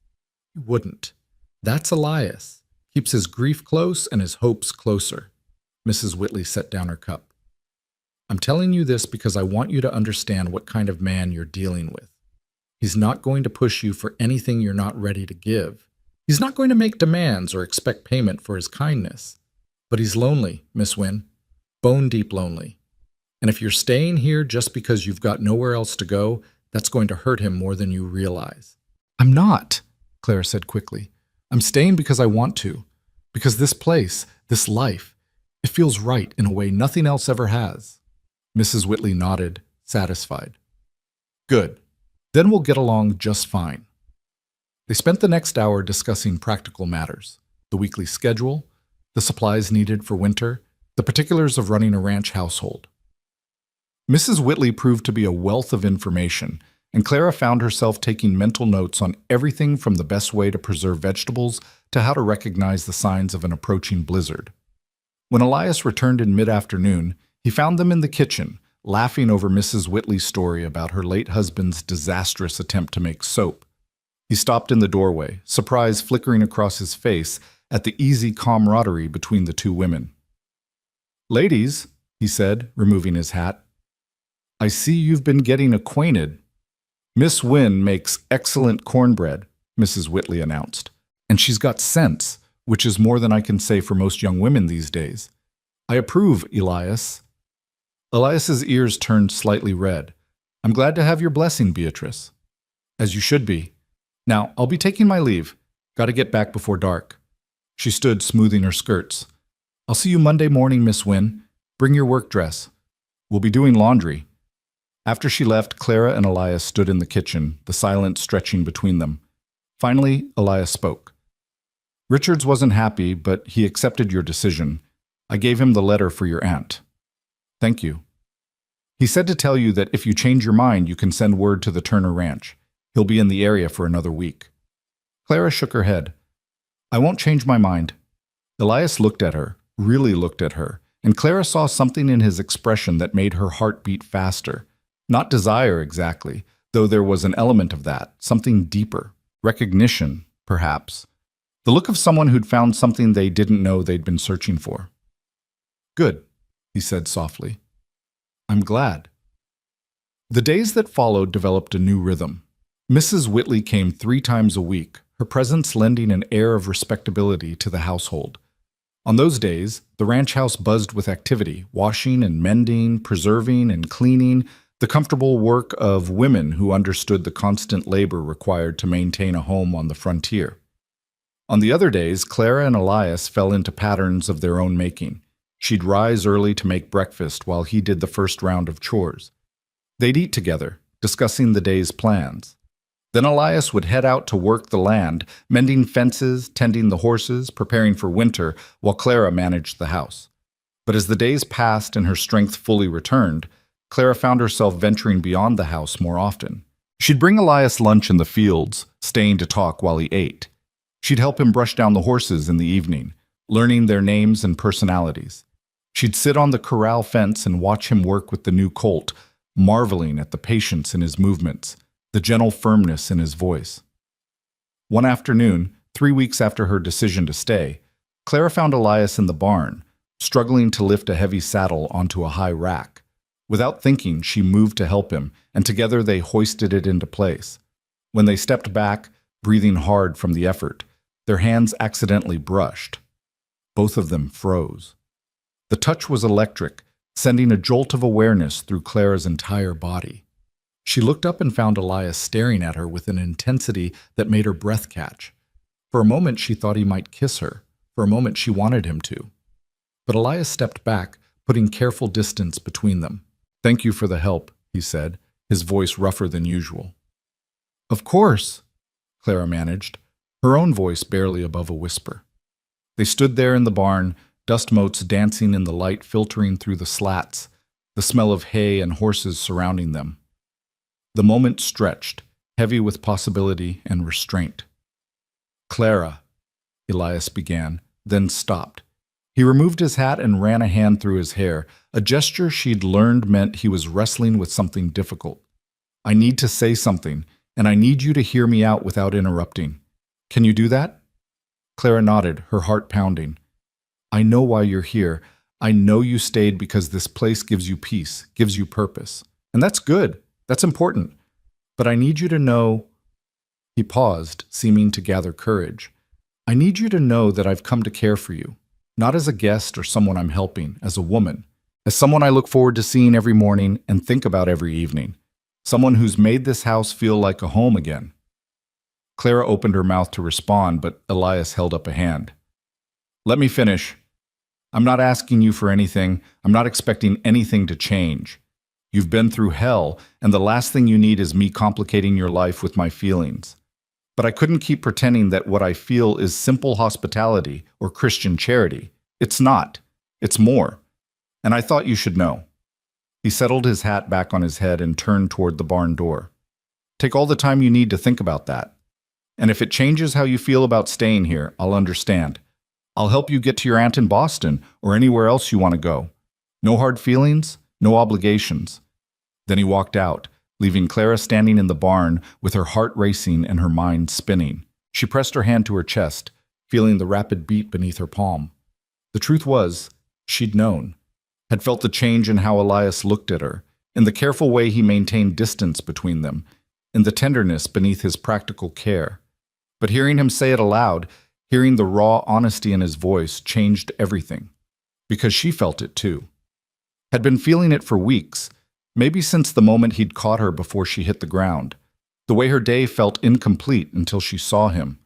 He wouldn't. That's Elias. Keeps his grief close and his hopes closer. Mrs. Whitley set down her cup. I'm telling you this because I want you to understand what kind of man you're dealing with. He's not going to push you for anything you're not ready to give. He's not going to make demands or expect payment for his kindness. But he's lonely, Miss Wynne. Bone-deep lonely. And if you're staying here just because you've got nowhere else to go, that's going to hurt him more than you realize. I'm not, Clara said quickly. I'm staying because I want to. Because this place, this life, it feels right in a way nothing else ever has. Mrs. Whitley nodded, satisfied. Good. Then we'll get along just fine. They spent the next hour discussing practical matters, the weekly schedule, the supplies needed for winter, the particulars of running a ranch household. Mrs. Whitley proved to be a wealth of information, and Clara found herself taking mental notes on everything from the best way to preserve vegetables to how to recognize the signs of an approaching blizzard. When Elias returned in mid-afternoon, he found them in the kitchen, laughing over Mrs. Whitley's story about her late husband's disastrous attempt to make soap. He stopped in the doorway, surprise flickering across his face at the easy camaraderie between the 2 women. Ladies, he said, removing his hat, I see you've been getting acquainted. Miss Wynne makes excellent cornbread, Mrs. Whitley announced. And she's got sense, which is more than I can say for most young women these days. I approve, Elias. Elias's ears turned slightly red. I'm glad to have your blessing, Beatrice. As you should be. Now, I'll be taking my leave. Got to get back before dark. She stood smoothing her skirts. I'll see you Monday morning, Miss Wynne. Bring your work dress. We'll be doing laundry. After she left, Clara and Elias stood in the kitchen, the silence stretching between them. Finally, Elias spoke. Richards wasn't happy, but he accepted your decision. I gave him the letter for your aunt. Thank you. He said to tell you that if you change your mind, you can send word to the Turner Ranch. He'll be in the area for another week. Clara shook her head. I won't change my mind. Elias looked at her, really looked at her, and Clara saw something in his expression that made her heart beat faster. Not desire exactly, though there was an element of that, something deeper. Recognition, perhaps. The look of someone who'd found something they didn't know they'd been searching for. Good, he said softly. I'm glad. The days that followed developed a new rhythm. Mrs. Whitley came 3 times a week, her presence lending an air of respectability to the household. On those days, the ranch house buzzed with activity, washing and mending, preserving and cleaning, the comfortable work of women who understood the constant labor required to maintain a home on the frontier. On the other days, Clara and Elias fell into patterns of their own making. She'd rise early to make breakfast while he did the first round of chores. They'd eat together, discussing the day's plans. Then Elias would head out to work the land, mending fences, tending the horses, preparing for winter, while Clara managed the house. But as the days passed and her strength fully returned, Clara found herself venturing beyond the house more often. She'd bring Elias lunch in the fields, staying to talk while he ate. She'd help him brush down the horses in the evening, learning their names and personalities. She'd sit on the corral fence and watch him work with the new colt, marveling at the patience in his movements, the gentle firmness in his voice. One afternoon, 3 weeks after her decision to stay, Clara found Elias in the barn, struggling to lift a heavy saddle onto a high rack. Without thinking, she moved to help him, and together they hoisted it into place. When they stepped back, breathing hard from the effort. Their hands accidentally brushed. Both of them froze. The touch was electric, sending a jolt of awareness through Clara's entire body. She looked up and found Elias staring at her with an intensity that made her breath catch. For a moment she thought he might kiss her. For a moment she wanted him to. But Elias stepped back, putting careful distance between them. "Thank you for the help," he said, his voice rougher than usual. "Of course," Clara managed, her own voice barely above a whisper. They stood there in the barn, dust motes dancing in the light filtering through the slats, the smell of hay and horses surrounding them. The moment stretched, heavy with possibility and restraint. "Clara," Elias began, then stopped. He removed his hat and ran a hand through his hair, a gesture she'd learned meant he was wrestling with something difficult. "I need to say something, and I need you to hear me out without interrupting. Can you do that?" Clara nodded, her heart pounding. "I know why you're here. I know you stayed because this place gives you peace, gives you purpose. And that's good. That's important. But I need you to know—" He paused, seeming to gather courage. "I need you to know that I've come to care for you. Not as a guest or someone I'm helping, as a woman. As someone I look forward to seeing every morning and think about every evening. Someone who's made this house feel like a home again." Clara opened her mouth to respond, but Elias held up a hand. "Let me finish. I'm not asking you for anything. I'm not expecting anything to change. You've been through hell, and the last thing you need is me complicating your life with my feelings. But I couldn't keep pretending that what I feel is simple hospitality or Christian charity. It's not. It's more. And I thought you should know." He settled his hat back on his head and turned toward the barn door. "Take all the time you need to think about that. And if it changes how you feel about staying here, I'll understand. I'll help you get to your aunt in Boston or anywhere else you want to go. No hard feelings, no obligations." Then he walked out, leaving Clara standing in the barn with her heart racing and her mind spinning. She pressed her hand to her chest, feeling the rapid beat beneath her palm. The truth was, she'd known, had felt the change in how Elias looked at her, in the careful way he maintained distance between them, in the tenderness beneath his practical care. But hearing him say it aloud, hearing the raw honesty in his voice changed everything. Because she felt it too. Had been feeling it for weeks, maybe since the moment he'd caught her before she hit the ground. The way her day felt incomplete until she saw him.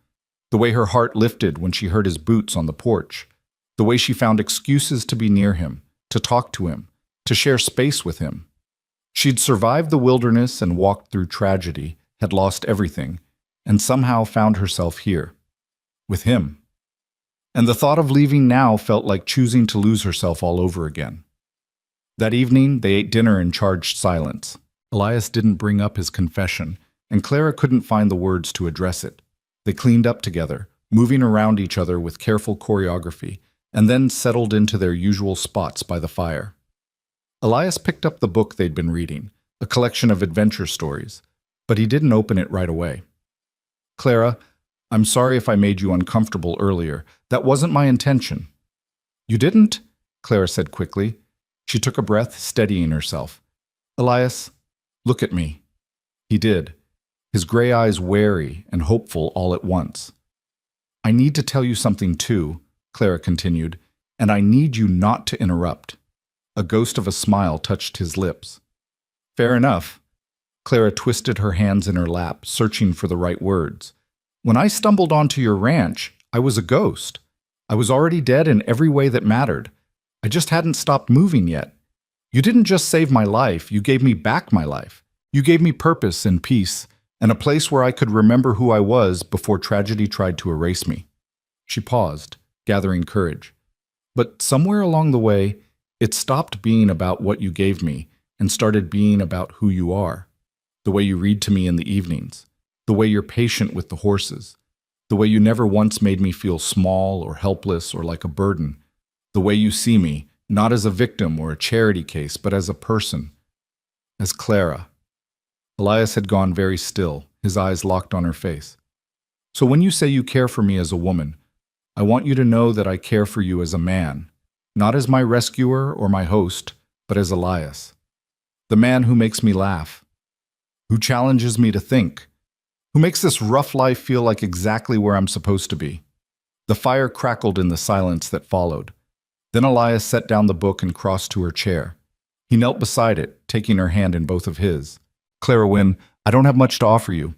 The way her heart lifted when she heard his boots on the porch. The way she found excuses to be near him, to talk to him, to share space with him. She'd survived the wilderness and walked through tragedy, had lost everything, and somehow found herself here. With him. And the thought of leaving now felt like choosing to lose herself all over again. That evening, they ate dinner in charged silence. Elias didn't bring up his confession, and Clara couldn't find the words to address it. They cleaned up together, moving around each other with careful choreography, and then settled into their usual spots by the fire. Elias picked up the book they'd been reading, a collection of adventure stories, but he didn't open it right away. "Clara, I'm sorry if I made you uncomfortable earlier. That wasn't my intention." "You didn't?" Clara said quickly. She took a breath, steadying herself. "Elias, look at me." He did, his gray eyes wary and hopeful all at once. "I need to tell you something too," Clara continued, "and I need you not to interrupt." A ghost of a smile touched his lips. "Fair enough." Clara twisted her hands in her lap, searching for the right words. "When I stumbled onto your ranch, I was a ghost. I was already dead in every way that mattered. I just hadn't stopped moving yet. You didn't just save my life, you gave me back my life. You gave me purpose and peace, and a place where I could remember who I was before tragedy tried to erase me." She paused, gathering courage. "But somewhere along the way, it stopped being about what you gave me and started being about who you are. The way you read to me in the evenings, the way you're patient with the horses, the way you never once made me feel small or helpless or like a burden, the way you see me, not as a victim or a charity case, but as a person, as Clara." Elias had gone very still, his eyes locked on her face. "So when you say you care for me as a woman, I want you to know that I care for you as a man, not as my rescuer or my host, but as Elias. The man who makes me laugh, who challenges me to think, Who makes this rough life feel like exactly where I'm supposed to be. The fire crackled in the silence that followed. Then Elias set down the book and crossed to her chair. He knelt beside it, taking her hand in both of his. Clara Wynne, I don't have much to offer you.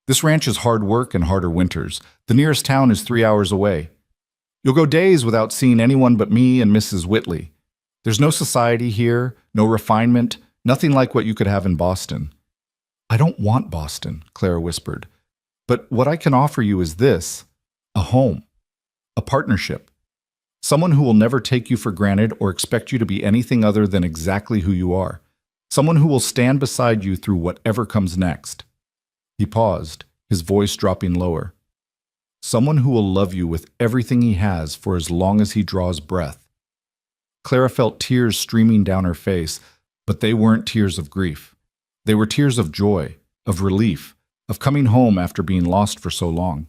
This ranch is hard work and harder winters. The nearest town is 3 hours away. You'll go days without seeing anyone but me and Mrs. Whitley. There's no society here, no refinement, nothing like what you could have in Boston. I don't want Boston, Clara whispered. But what I can offer you is this, a home, a partnership. Someone who will never take you for granted or expect you to be anything other than exactly who you are. Someone who will stand beside you through whatever comes next. He paused, his voice dropping lower. Someone who will love you with everything he has for as long as he draws breath. Clara felt tears streaming down her face, but they weren't tears of grief. They were tears of joy, of relief, of coming home after being lost for so long.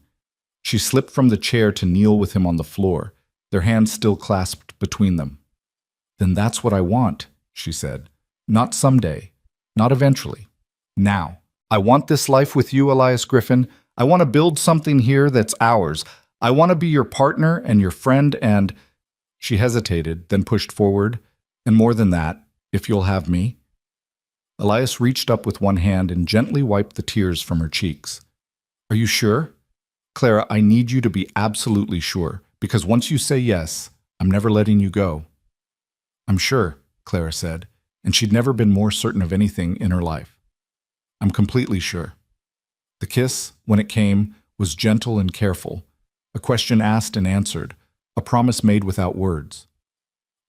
She slipped from the chair to kneel with him on the floor, their hands still clasped between them. Then that's what I want, she said. Not someday, not eventually. Now. I want this life with you, Elias Griffin. I want to build something here that's ours. I want to be your partner and your friend and... She hesitated, then pushed forward. And more than that, if you'll have me. Elias reached up with one hand and gently wiped the tears from her cheeks. Are you sure? Clara, I need you to be absolutely sure, because once you say yes, I'm never letting you go. I'm sure, Clara said, and she'd never been more certain of anything in her life. I'm completely sure. The kiss, when it came, was gentle and careful, a question asked and answered, a promise made without words.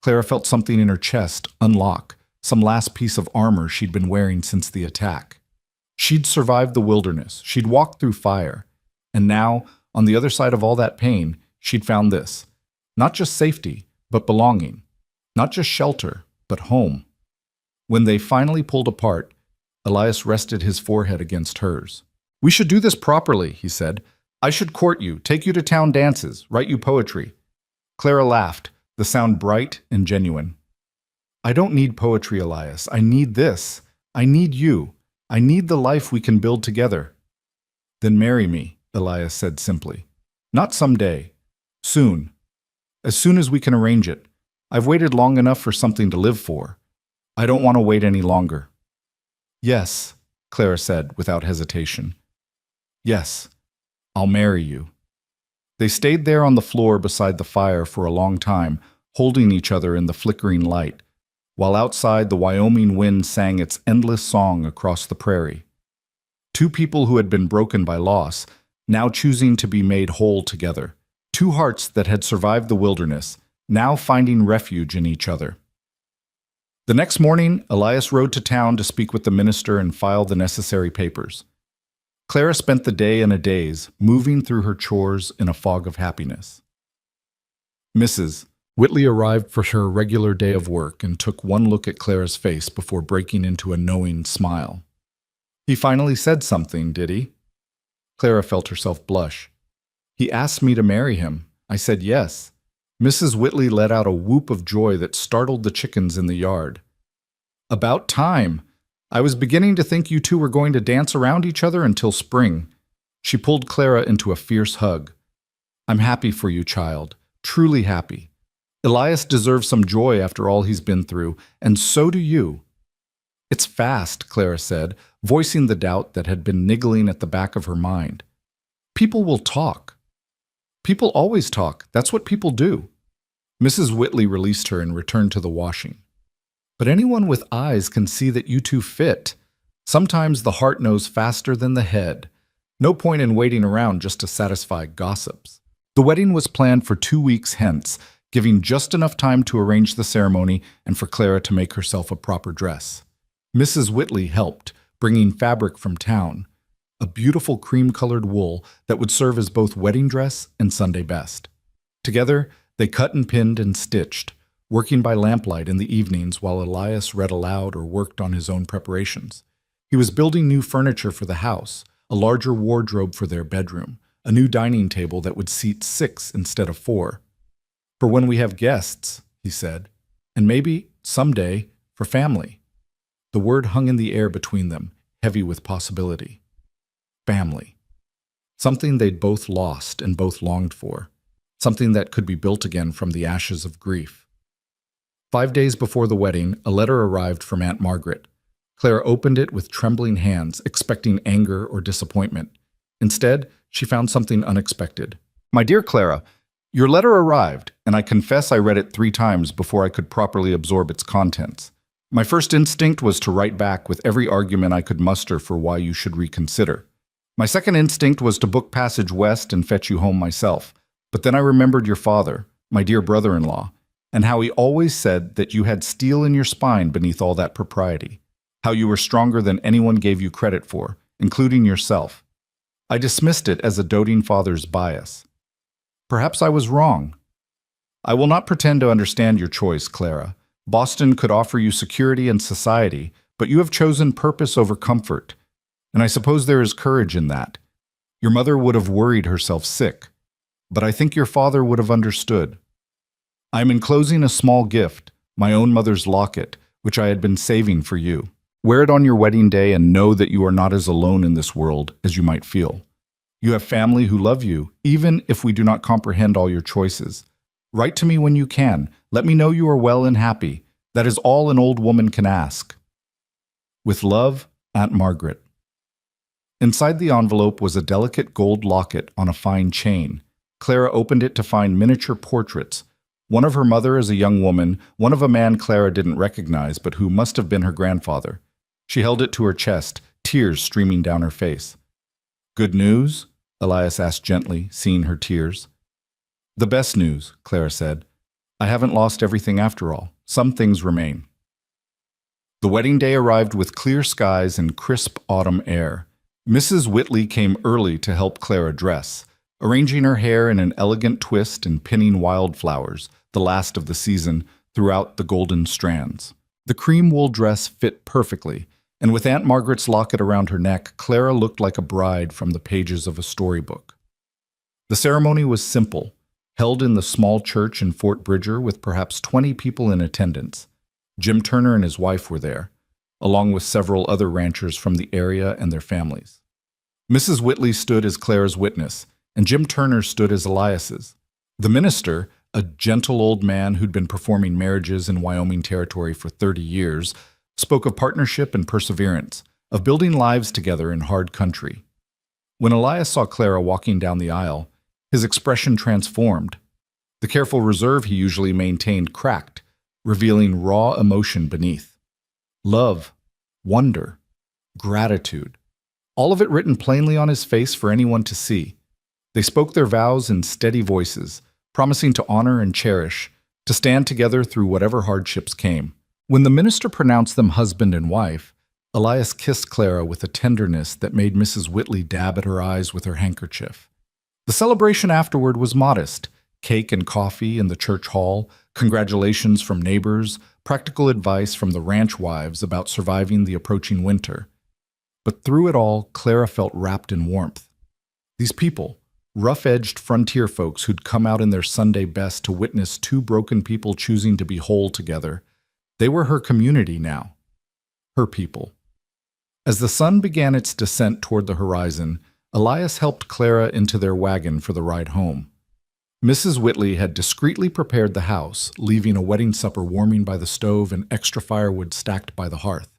Clara felt something in her chest unlock, some last piece of armor she'd been wearing since the attack. She'd survived the wilderness, she'd walked through fire, and now, on the other side of all that pain, she'd found this. Not just safety, but belonging. Not just shelter, but home. When they finally pulled apart, Elias rested his forehead against hers. We should do this properly, he said. I should court you, take you to town dances, write you poetry. Clara laughed, the sound bright and genuine. I don't need poetry, Elias. I need this. I need you. I need the life we can build together. Then marry me, Elias said simply. Not someday. Soon. As soon as we can arrange it. I've waited long enough for something to live for. I don't want to wait any longer. Yes, Clara said without hesitation. Yes, I'll marry you. They stayed there on the floor beside the fire for a long time, holding each other in the flickering light, while outside the Wyoming wind sang its endless song across the prairie. Two people who had been broken by loss, now choosing to be made whole together. Two hearts that had survived the wilderness, now finding refuge in each other. The next morning, Elias rode to town to speak with the minister and file the necessary papers. Clara spent the day and a daze, moving through her chores in a fog of happiness. Mrs. Whitley arrived for her regular day of work and took one look at Clara's face before breaking into a knowing smile. He finally said something, did he? Clara felt herself blush. He asked me to marry him. I said yes. Mrs. Whitley let out a whoop of joy that startled the chickens in the yard. About time! I was beginning to think you two were going to dance around each other until spring. She pulled Clara into a fierce hug. I'm happy for you, child. Truly happy. Elias deserves some joy after all he's been through, and so do you. It's fast, Clara said, voicing the doubt that had been niggling at the back of her mind. People will talk. People always talk. That's what people do. Mrs. Whitley released her and returned to the washing. But anyone with eyes can see that you two fit. Sometimes the heart knows faster than the head. No point in waiting around just to satisfy gossips. The wedding was planned for 2 weeks hence, giving just enough time to arrange the ceremony and for Clara to make herself a proper dress. Mrs. Whitley helped, bringing fabric from town, a beautiful cream-colored wool that would serve as both wedding dress and Sunday best. Together, they cut and pinned and stitched, working by lamplight in the evenings while Elias read aloud or worked on his own preparations. He was building new furniture for the house, a larger wardrobe for their bedroom, a new dining table that would seat 6 instead of 4. For when we have guests, he said, and maybe, someday, for family. The word hung in the air between them, heavy with possibility. Family. something they'd both lost and both longed for, something that could be built again from the ashes of grief. 5 days before the wedding, a letter arrived from Aunt Margaret. Clara opened it with trembling hands, expecting anger or disappointment. Instead, she found something unexpected. "My dear Clara, your letter arrived, and I confess I read it 3 times before I could properly absorb its contents. My first instinct was to write back with every argument I could muster for why you should reconsider. My second instinct was to book passage west and fetch you home myself. But then I remembered your father, my dear brother-in-law, and how he always said that you had steel in your spine beneath all that propriety, how you were stronger than anyone gave you credit for, including yourself. I dismissed it as a doting father's bias. Perhaps I was wrong. I will not pretend to understand your choice, Clara. Boston could offer you security and society, but you have chosen purpose over comfort, and I suppose there is courage in that. Your mother would have worried herself sick, but I think your father would have understood. I am enclosing a small gift, my own mother's locket, which I had been saving for you. Wear it on your wedding day and know that you are not as alone in this world as you might feel. You have family who love you, even if we do not comprehend all your choices. Write to me when you can. Let me know you are well and happy. That is all an old woman can ask. With love, Aunt Margaret." Inside the envelope was a delicate gold locket on a fine chain. Clara opened it to find miniature portraits, one of her mother as a young woman, one of a man Clara didn't recognize but who must have been her grandfather. She held it to her chest, tears streaming down her face. "Good news?" Elias asked gently, seeing her tears. "The best news," Clara said. "I haven't lost everything after all. Some things remain." The wedding day arrived with clear skies and crisp autumn air. Mrs. Whitley came early to help Clara dress, arranging her hair in an elegant twist and pinning wildflowers, the last of the season, throughout the golden strands. The cream wool dress fit perfectly, and with Aunt Margaret's locket around her neck, Clara looked like a bride from the pages of a storybook. The ceremony was simple, held in the small church in Fort Bridger with perhaps 20 people in attendance. Jim Turner and his wife were there, along with several other ranchers from the area and their families. Mrs. Whitley stood as Clara's witness, and Jim Turner stood as Elias's. The minister, a gentle old man who'd been performing marriages in Wyoming territory for 30 years, spoke of partnership and perseverance, of building lives together in hard country. When Elias saw Clara walking down the aisle, his expression transformed. The careful reserve he usually maintained cracked, revealing raw emotion beneath. Love, wonder, gratitude, all of it written plainly on his face for anyone to see. They spoke their vows in steady voices, promising to honor and cherish, to stand together through whatever hardships came. When the minister pronounced them husband and wife, Elias kissed Clara with a tenderness that made Mrs. Whitley dab at her eyes with her handkerchief. The celebration afterward was modest: cake and coffee in the church hall, congratulations from neighbors, practical advice from the ranch wives about surviving the approaching winter. But through it all, Clara felt wrapped in warmth. These people, rough-edged frontier folks who'd come out in their Sunday best to witness 2 broken people choosing to be whole together, they were her community now, her people. As the sun began its descent toward the horizon, Elias helped Clara into their wagon for the ride home. Mrs. Whitley had discreetly prepared the house, leaving a wedding supper warming by the stove and extra firewood stacked by the hearth.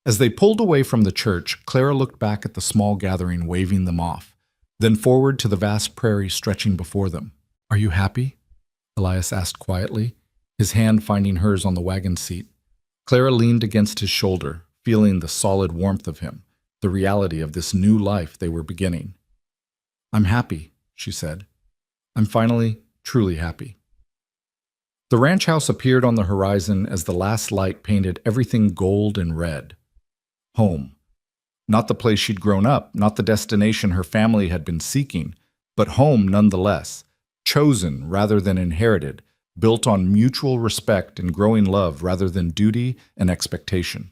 As they pulled away from the church, Clara looked back at the small gathering, waving them off, then forward to the vast prairie stretching before them. "Are you happy?" Elias asked quietly, his hand finding hers on the wagon seat. Clara leaned against his shoulder, feeling the solid warmth of him, the reality of this new life they were beginning. "I'm happy," she said. "I'm finally, truly happy." The ranch house appeared on the horizon as the last light painted everything gold and red. Home. Not the place she'd grown up, not the destination her family had been seeking, but home nonetheless, chosen rather than inherited, built on mutual respect and growing love rather than duty and expectation.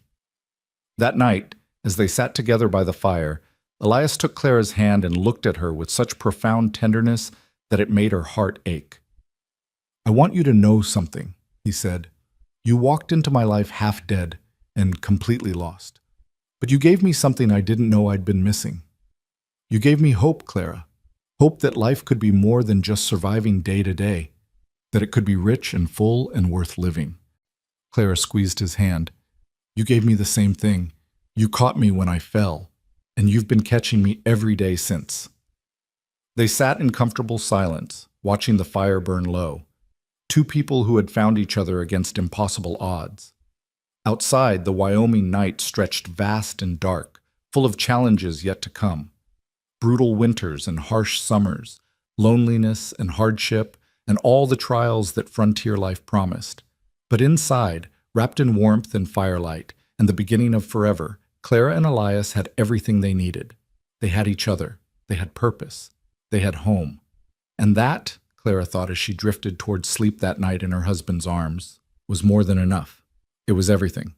That night, as they sat together by the fire, Elias took Clara's hand and looked at her with such profound tenderness that it made her heart ache. "I want you to know something," he said. "You walked into my life half dead and completely lost. But you gave me something I didn't know I'd been missing. You gave me hope, Clara. Hope that life could be more than just surviving day to day, that it could be rich and full and worth living. Clara squeezed his hand. You gave me the same thing. You caught me when I fell, and you've been catching me every day since. They sat in comfortable silence, watching the fire burn low. Two people who had found each other against impossible odds. Outside, the Wyoming night stretched vast and dark, full of challenges yet to come. Brutal winters and harsh summers, loneliness and hardship, and all the trials that frontier life promised. But inside, wrapped in warmth and firelight, and the beginning of forever, Clara and Elias had everything they needed. They had each other. They had purpose. They had home. And that, Clara thought as she drifted towards sleep that night in her husband's arms, was more than enough. It was everything.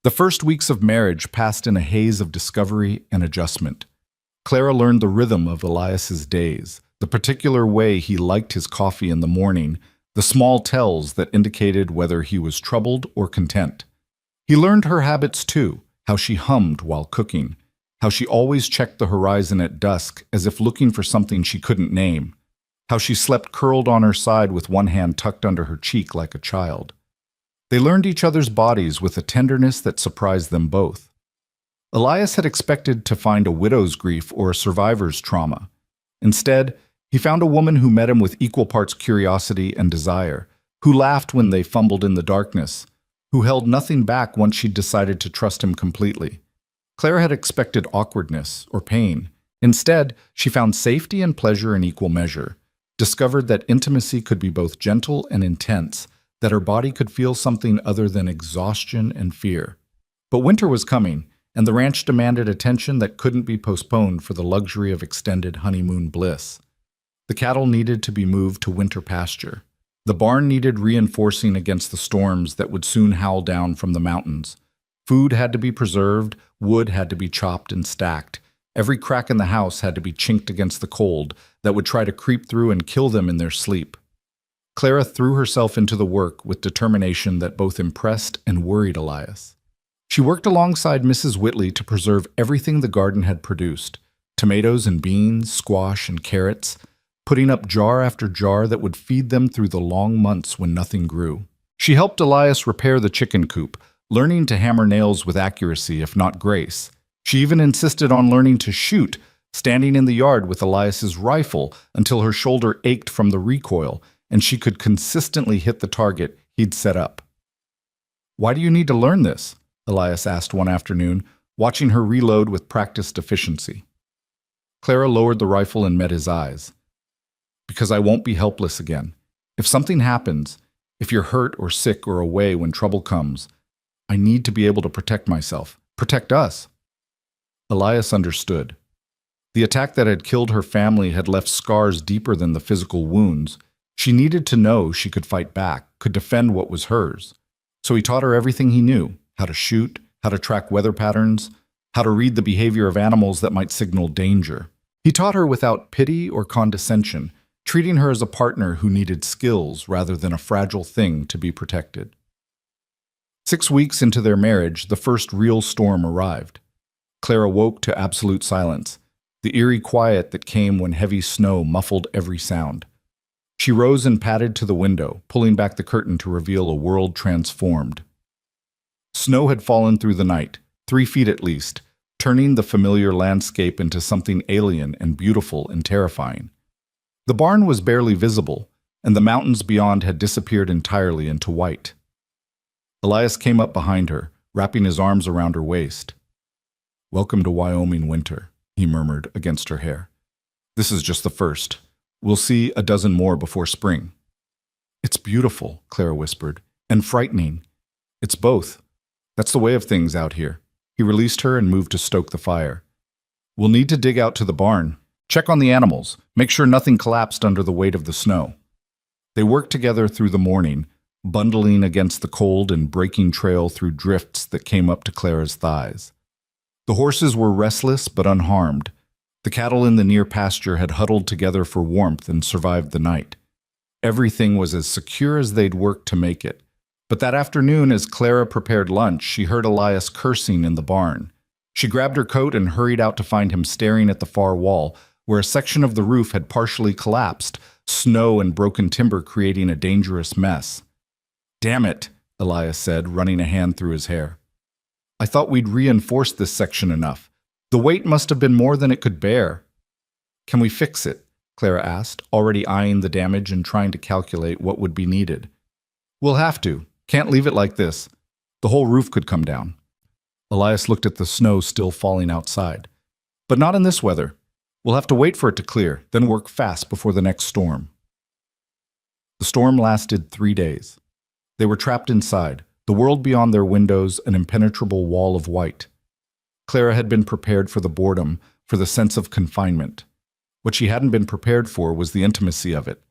The first weeks of marriage passed in a haze of discovery and adjustment. Clara learned the rhythm of Elias's days, the particular way he liked his coffee in the morning, the small tells that indicated whether he was troubled or content. He learned her habits too, how she hummed while cooking, how she always checked the horizon at dusk as if looking for something she couldn't name, how she slept curled on her side with one hand tucked under her cheek like a child. They learned each other's bodies with a tenderness that surprised them both. Elias had expected to find a widow's grief or a survivor's trauma. Instead, he found a woman who met him with equal parts curiosity and desire, who laughed when they fumbled in the darkness, who held nothing back once she'd decided to trust him completely. Clara had expected awkwardness or pain. Instead, she found safety and pleasure in equal measure, discovered that intimacy could be both gentle and intense, that her body could feel something other than exhaustion and fear. But winter was coming, and the ranch demanded attention that couldn't be postponed for the luxury of extended honeymoon bliss. The cattle needed to be moved to winter pasture. The barn needed reinforcing against the storms that would soon howl down from the mountains. Food had to be preserved, wood had to be chopped and stacked. Every crack in the house had to be chinked against the cold that would try to creep through and kill them in their sleep. Clara threw herself into the work with determination that both impressed and worried Elias. She worked alongside Mrs. Whitley to preserve everything the garden had produced, tomatoes and beans, squash and carrots, putting up jar after jar that would feed them through the long months when nothing grew. She helped Elias repair the chicken coop, learning to hammer nails with accuracy, if not grace. She even insisted on learning to shoot, standing in the yard with Elias's rifle until her shoulder ached from the recoil, and she could consistently hit the target he'd set up. "Why do you need to learn this?" Elias asked one afternoon, watching her reload with practiced efficiency. Clara lowered the rifle and met his eyes. "Because I won't be helpless again. If something happens, if you're hurt or sick or away when trouble comes, I need to be able to protect myself, protect us." Elias understood. The attack that had killed her family had left scars deeper than the physical wounds. She needed to know she could fight back, could defend what was hers. So he taught her everything he knew: how to shoot, how to track weather patterns, how to read the behavior of animals that might signal danger. He taught her without pity or condescension, treating her as a partner who needed skills rather than a fragile thing to be protected. 6 weeks into their marriage, the first real storm arrived. Clara woke to absolute silence, the eerie quiet that came when heavy snow muffled every sound. She rose and padded to the window, pulling back the curtain to reveal a world transformed. Snow had fallen through the night, 3 feet at least, turning the familiar landscape into something alien and beautiful and terrifying. The barn was barely visible, and the mountains beyond had disappeared entirely into white. Elias came up behind her, wrapping his arms around her waist. "Welcome to Wyoming winter," he murmured against her hair. "This is just the first. We'll see a dozen more before spring." "It's beautiful," Clara whispered, "and frightening. It's both. That's the way of things out here." He released her and moved to stoke the fire. "We'll need to dig out to the barn. Check on the animals. Make sure nothing collapsed under the weight of the snow." They worked together through the morning, bundling against the cold and breaking trail through drifts that came up to Clara's thighs. The horses were restless but unharmed. The cattle in the near pasture had huddled together for warmth and survived the night. Everything was as secure as they'd worked to make it. But that afternoon, as Clara prepared lunch, she heard Elias cursing in the barn. She grabbed her coat and hurried out to find him staring at the far wall, where a section of the roof had partially collapsed, snow and broken timber creating a dangerous mess. "Damn it," Elias said, running a hand through his hair. "I thought we'd reinforced this section enough. The weight must have been more than it could bear." "Can we fix it?" Clara asked, already eyeing the damage and trying to calculate what would be needed. "We'll have to. Can't leave it like this. The whole roof could come down." Elias looked at the snow still falling outside. "But not in this weather. We'll have to wait for it to clear, then work fast before the next storm." The storm lasted 3 days. They were trapped inside, the world beyond their windows an impenetrable wall of white. Clara had been prepared for the boredom, for the sense of confinement. What she hadn't been prepared for was the intimacy of it.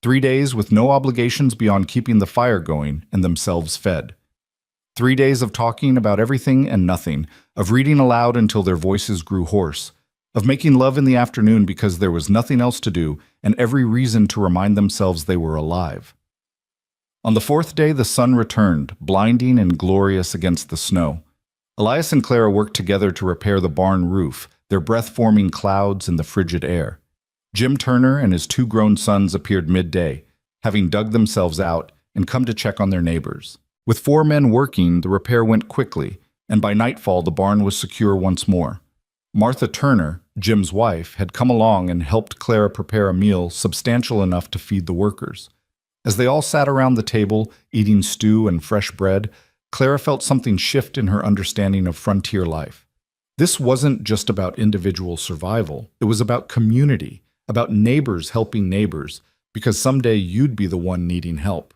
3 days with no obligations beyond keeping the fire going and themselves fed. 3 days of talking about everything and nothing, of reading aloud until their voices grew hoarse, of making love in the afternoon because there was nothing else to do and every reason to remind themselves they were alive. On the 4th day, the sun returned, blinding and glorious against the snow. Elias and Clara worked together to repair the barn roof, their breath-forming clouds in the frigid air. Jim Turner and his 2 grown sons appeared midday, having dug themselves out and come to check on their neighbors. With 4 men working, the repair went quickly, and by nightfall the barn was secure once more. Martha Turner, Jim's wife, had come along and helped Clara prepare a meal substantial enough to feed the workers. As they all sat around the table, eating stew and fresh bread, Clara felt something shift in her understanding of frontier life. This wasn't just about individual survival. It was about community, about neighbors helping neighbors, because someday you'd be the one needing help.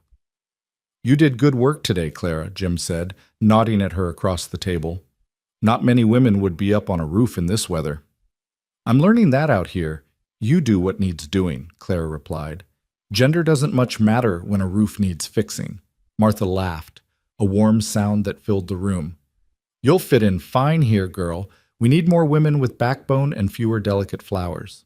"You did good work today, Clara," Jim said, nodding at her across the table. "Not many women would be up on a roof in this weather." "I'm learning that out here. You do what needs doing," Clara replied. "Gender doesn't much matter when a roof needs fixing." Martha laughed, a warm sound that filled the room. "You'll fit in fine here, girl. We need more women with backbone and fewer delicate flowers."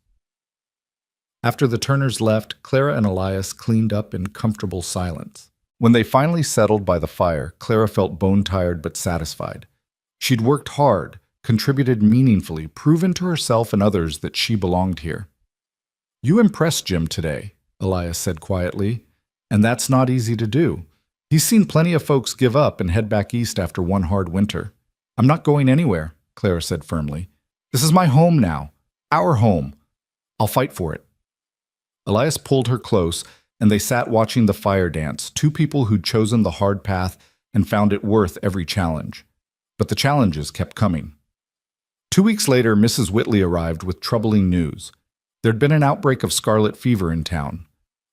After the Turners left, Clara and Elias cleaned up in comfortable silence. When they finally settled by the fire, Clara felt bone-tired but satisfied. She'd worked hard, contributed meaningfully, proven to herself and others that she belonged here. "You impressed Jim today," Elias said quietly, "and that's not easy to do. He's seen plenty of folks give up and head back east after one hard winter." "I'm not going anywhere," Clara said firmly. "This is my home now. Our home. I'll fight for it." Elias pulled her close, and they sat watching the fire dance, 2 people who'd chosen the hard path and found it worth every challenge. But the challenges kept coming. 2 weeks later, Mrs. Whitley arrived with troubling news. There'd been an outbreak of scarlet fever in town.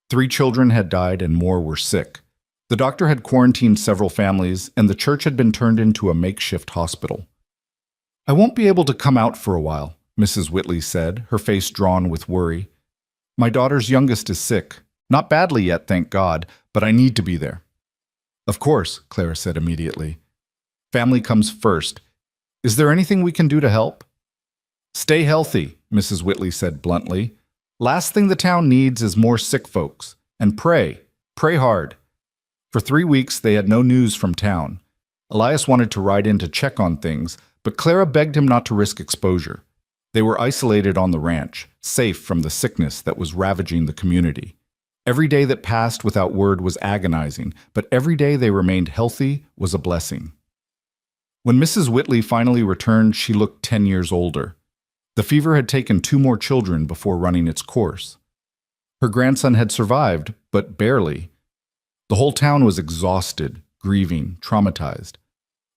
3 children had died and more were sick. The doctor had quarantined several families, and the church had been turned into a makeshift hospital. "I won't be able to come out for a while," Mrs. Whitley said, her face drawn with worry. "My daughter's youngest is sick. Not badly yet, thank God, but I need to be there." "Of course," Clara said immediately. "Family comes first. Is there anything we can do to help?" "Stay healthy," Mrs. Whitley said bluntly. "Last thing the town needs is more sick folks. And pray. Pray hard." For 3 weeks, they had no news from town. Elias wanted to ride in to check on things, but Clara begged him not to risk exposure. They were isolated on the ranch, safe from the sickness that was ravaging the community. Every day that passed without word was agonizing, but every day they remained healthy was a blessing. When Mrs. Whitley finally returned, she looked 10 years older. The fever had taken 2 more children before running its course. Her grandson had survived, but barely. The whole town was exhausted, grieving, traumatized.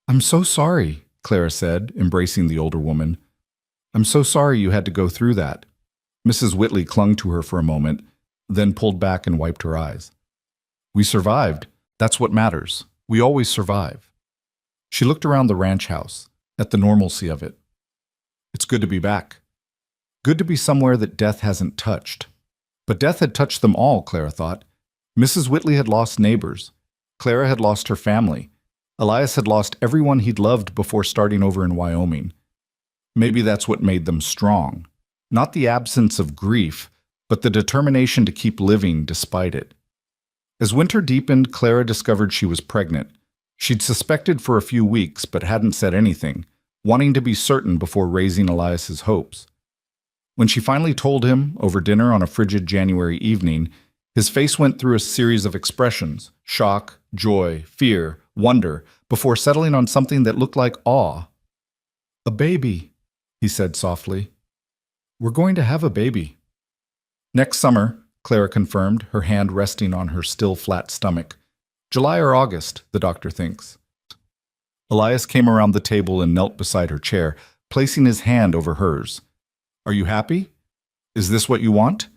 "I'm so sorry," Clara said, embracing the older woman. "I'm so sorry you had to go through that." Mrs. Whitley clung to her for a moment, then pulled back and wiped her eyes. "We survived. That's what matters. We always survive." She looked around the ranch house, at the normalcy of it. "It's good to be back. Good to be somewhere that death hasn't touched." But death had touched them all, Clara thought. Mrs. Whitley had lost neighbors. Clara had lost her family. Elias had lost everyone he'd loved before starting over in Wyoming. Maybe that's what made them strong. Not the absence of grief, but the determination to keep living despite it. As winter deepened, Clara discovered she was pregnant. She'd suspected for a few weeks, but hadn't said anything. wanting to be certain before raising Elias's hopes. When she finally told him, over dinner on a frigid January evening, his face went through a series of expressions: shock, joy, fear, wonder, before settling on something that looked like awe. "A baby," he said softly. "We're going to have a baby." "Next summer," Clara confirmed, her hand resting on her still flat stomach. "July or August, the doctor thinks." Elias came around the table and knelt beside her chair, placing his hand over hers. "Are you happy? Is this what you want?"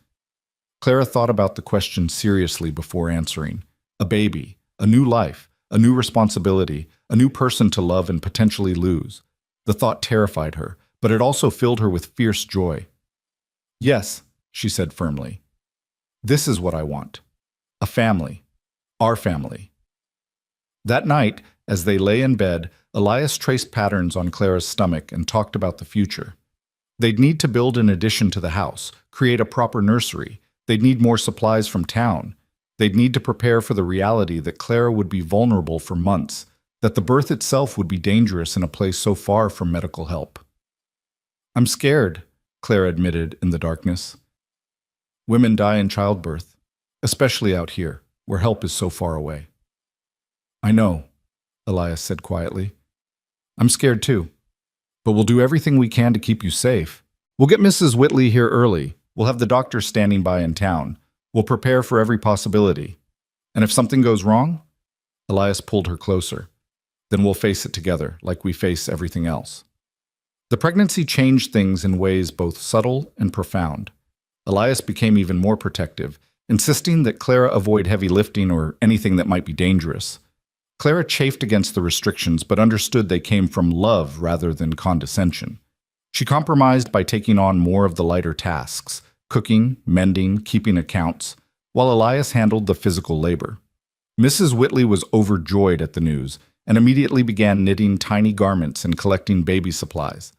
Clara thought about the question seriously before answering. A baby, a new life, a new responsibility, a new person to love and potentially lose. The thought terrified her, but it also filled her with fierce joy. "Yes," she said firmly. "This is what I want. A family. Our family." That night, as they lay in bed, Elias traced patterns on Clara's stomach and talked about the future. They'd need to build an addition to the house, create a proper nursery. They'd need more supplies from town. They'd need to prepare for the reality that Clara would be vulnerable for months, that the birth itself would be dangerous in a place so far from medical help. "I'm scared," Clara admitted in the darkness. "Women die in childbirth, especially out here, where help is so far away." "I know," Elias said quietly. "I'm scared too. But we'll do everything we can to keep you safe. We'll get Mrs. Whitley here early. We'll have the doctor standing by in town. We'll prepare for every possibility. And if something goes wrong," Elias pulled her closer, "then we'll face it together, like we face everything else." The pregnancy changed things in ways both subtle and profound. Elias became even more protective, insisting that Clara avoid heavy lifting or anything that might be dangerous. Clara chafed against the restrictions, but understood they came from love rather than condescension. She compromised by taking on more of the lighter tasks: cooking, mending, keeping accounts, while Elias handled the physical labor. Mrs. Whitley was overjoyed at the news and immediately began knitting tiny garments and collecting baby supplies.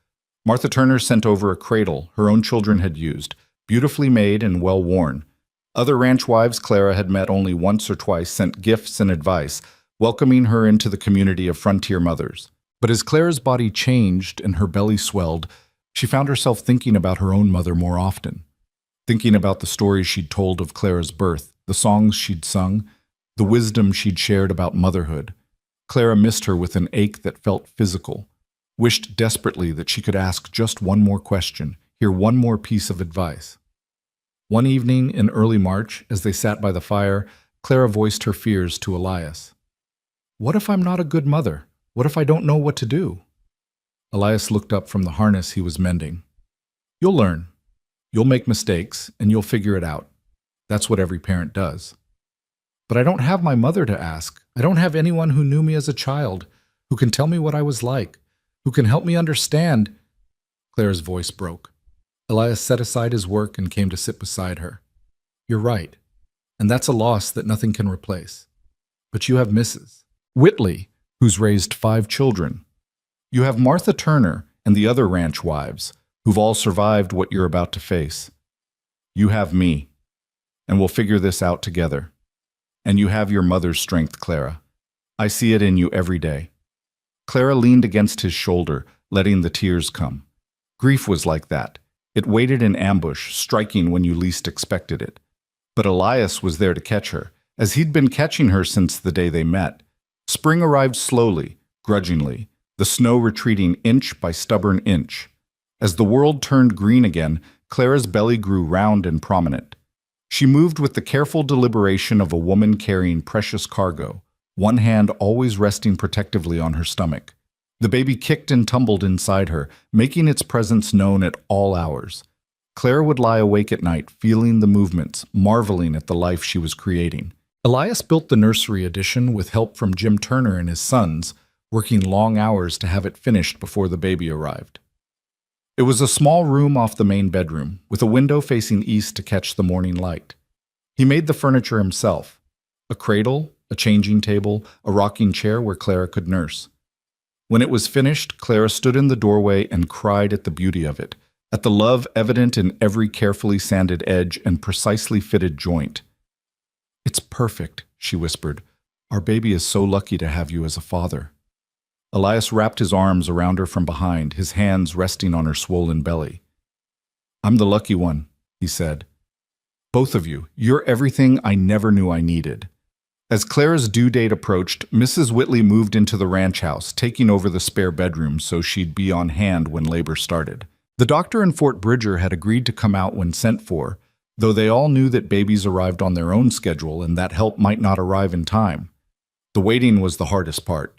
Martha Turner sent over a cradle her own children had used, beautifully made and well worn. Other ranch wives Clara had met only once or twice sent gifts and advice, welcoming her into the community of frontier mothers. But as Clara's body changed and her belly swelled, she found herself thinking about her own mother more often. Thinking about the stories she'd told of Clara's birth, the songs she'd sung, the wisdom she'd shared about motherhood. Clara missed her with an ache that felt physical, wished desperately that she could ask just one more question, hear one more piece of advice. One evening in early March, as they sat by the fire, Clara voiced her fears to Elias. "What if I'm not a good mother? What if I don't know what to do?" Elias looked up from the harness he was mending. "You'll learn. You'll make mistakes, and you'll figure it out. That's what every parent does." "But I don't have my mother to ask. I don't have anyone who knew me as a child, who can tell me what I was like, who can help me understand." Clara's voice broke. Elias set aside his work and came to sit beside her. "You're right, and that's a loss that nothing can replace. But you have Mrs. Whitley, who's raised 5 children. You have Martha Turner and the other ranch wives, who've all survived what you're about to face. You have me, and we'll figure this out together. And you have your mother's strength, Clara. I see it in you every day." Clara leaned against his shoulder, letting the tears come. Grief was like that. It waited in ambush, striking when you least expected it. But Elias was there to catch her, as he'd been catching her since the day they met. Spring arrived slowly, grudgingly, the snow retreating inch by stubborn inch. As the world turned green again, Clara's belly grew round and prominent. She moved with the careful deliberation of a woman carrying precious cargo, one hand always resting protectively on her stomach. The baby kicked and tumbled inside her, making its presence known at all hours. Clara would lie awake at night, feeling the movements, marveling at the life she was creating. Elias built the nursery addition with help from Jim Turner and his sons, working long hours to have it finished before the baby arrived. It was a small room off the main bedroom, with a window facing east to catch the morning light. He made the furniture himself: a cradle, a changing table, a rocking chair where Clara could nurse. When it was finished, Clara stood in the doorway and cried at the beauty of it, at the love evident in every carefully sanded edge and precisely fitted joint. "It's perfect," she whispered. "Our baby is so lucky to have you as a father." Elias wrapped his arms around her from behind, his hands resting on her swollen belly. "I'm the lucky one," he said. "Both of you, you're everything I never knew I needed." As Clara's due date approached, Mrs. Whitley moved into the ranch house, taking over the spare bedroom so she'd be on hand when labor started. The doctor in Fort Bridger had agreed to come out when sent for, though they all knew that babies arrived on their own schedule and that help might not arrive in time. The waiting was the hardest part.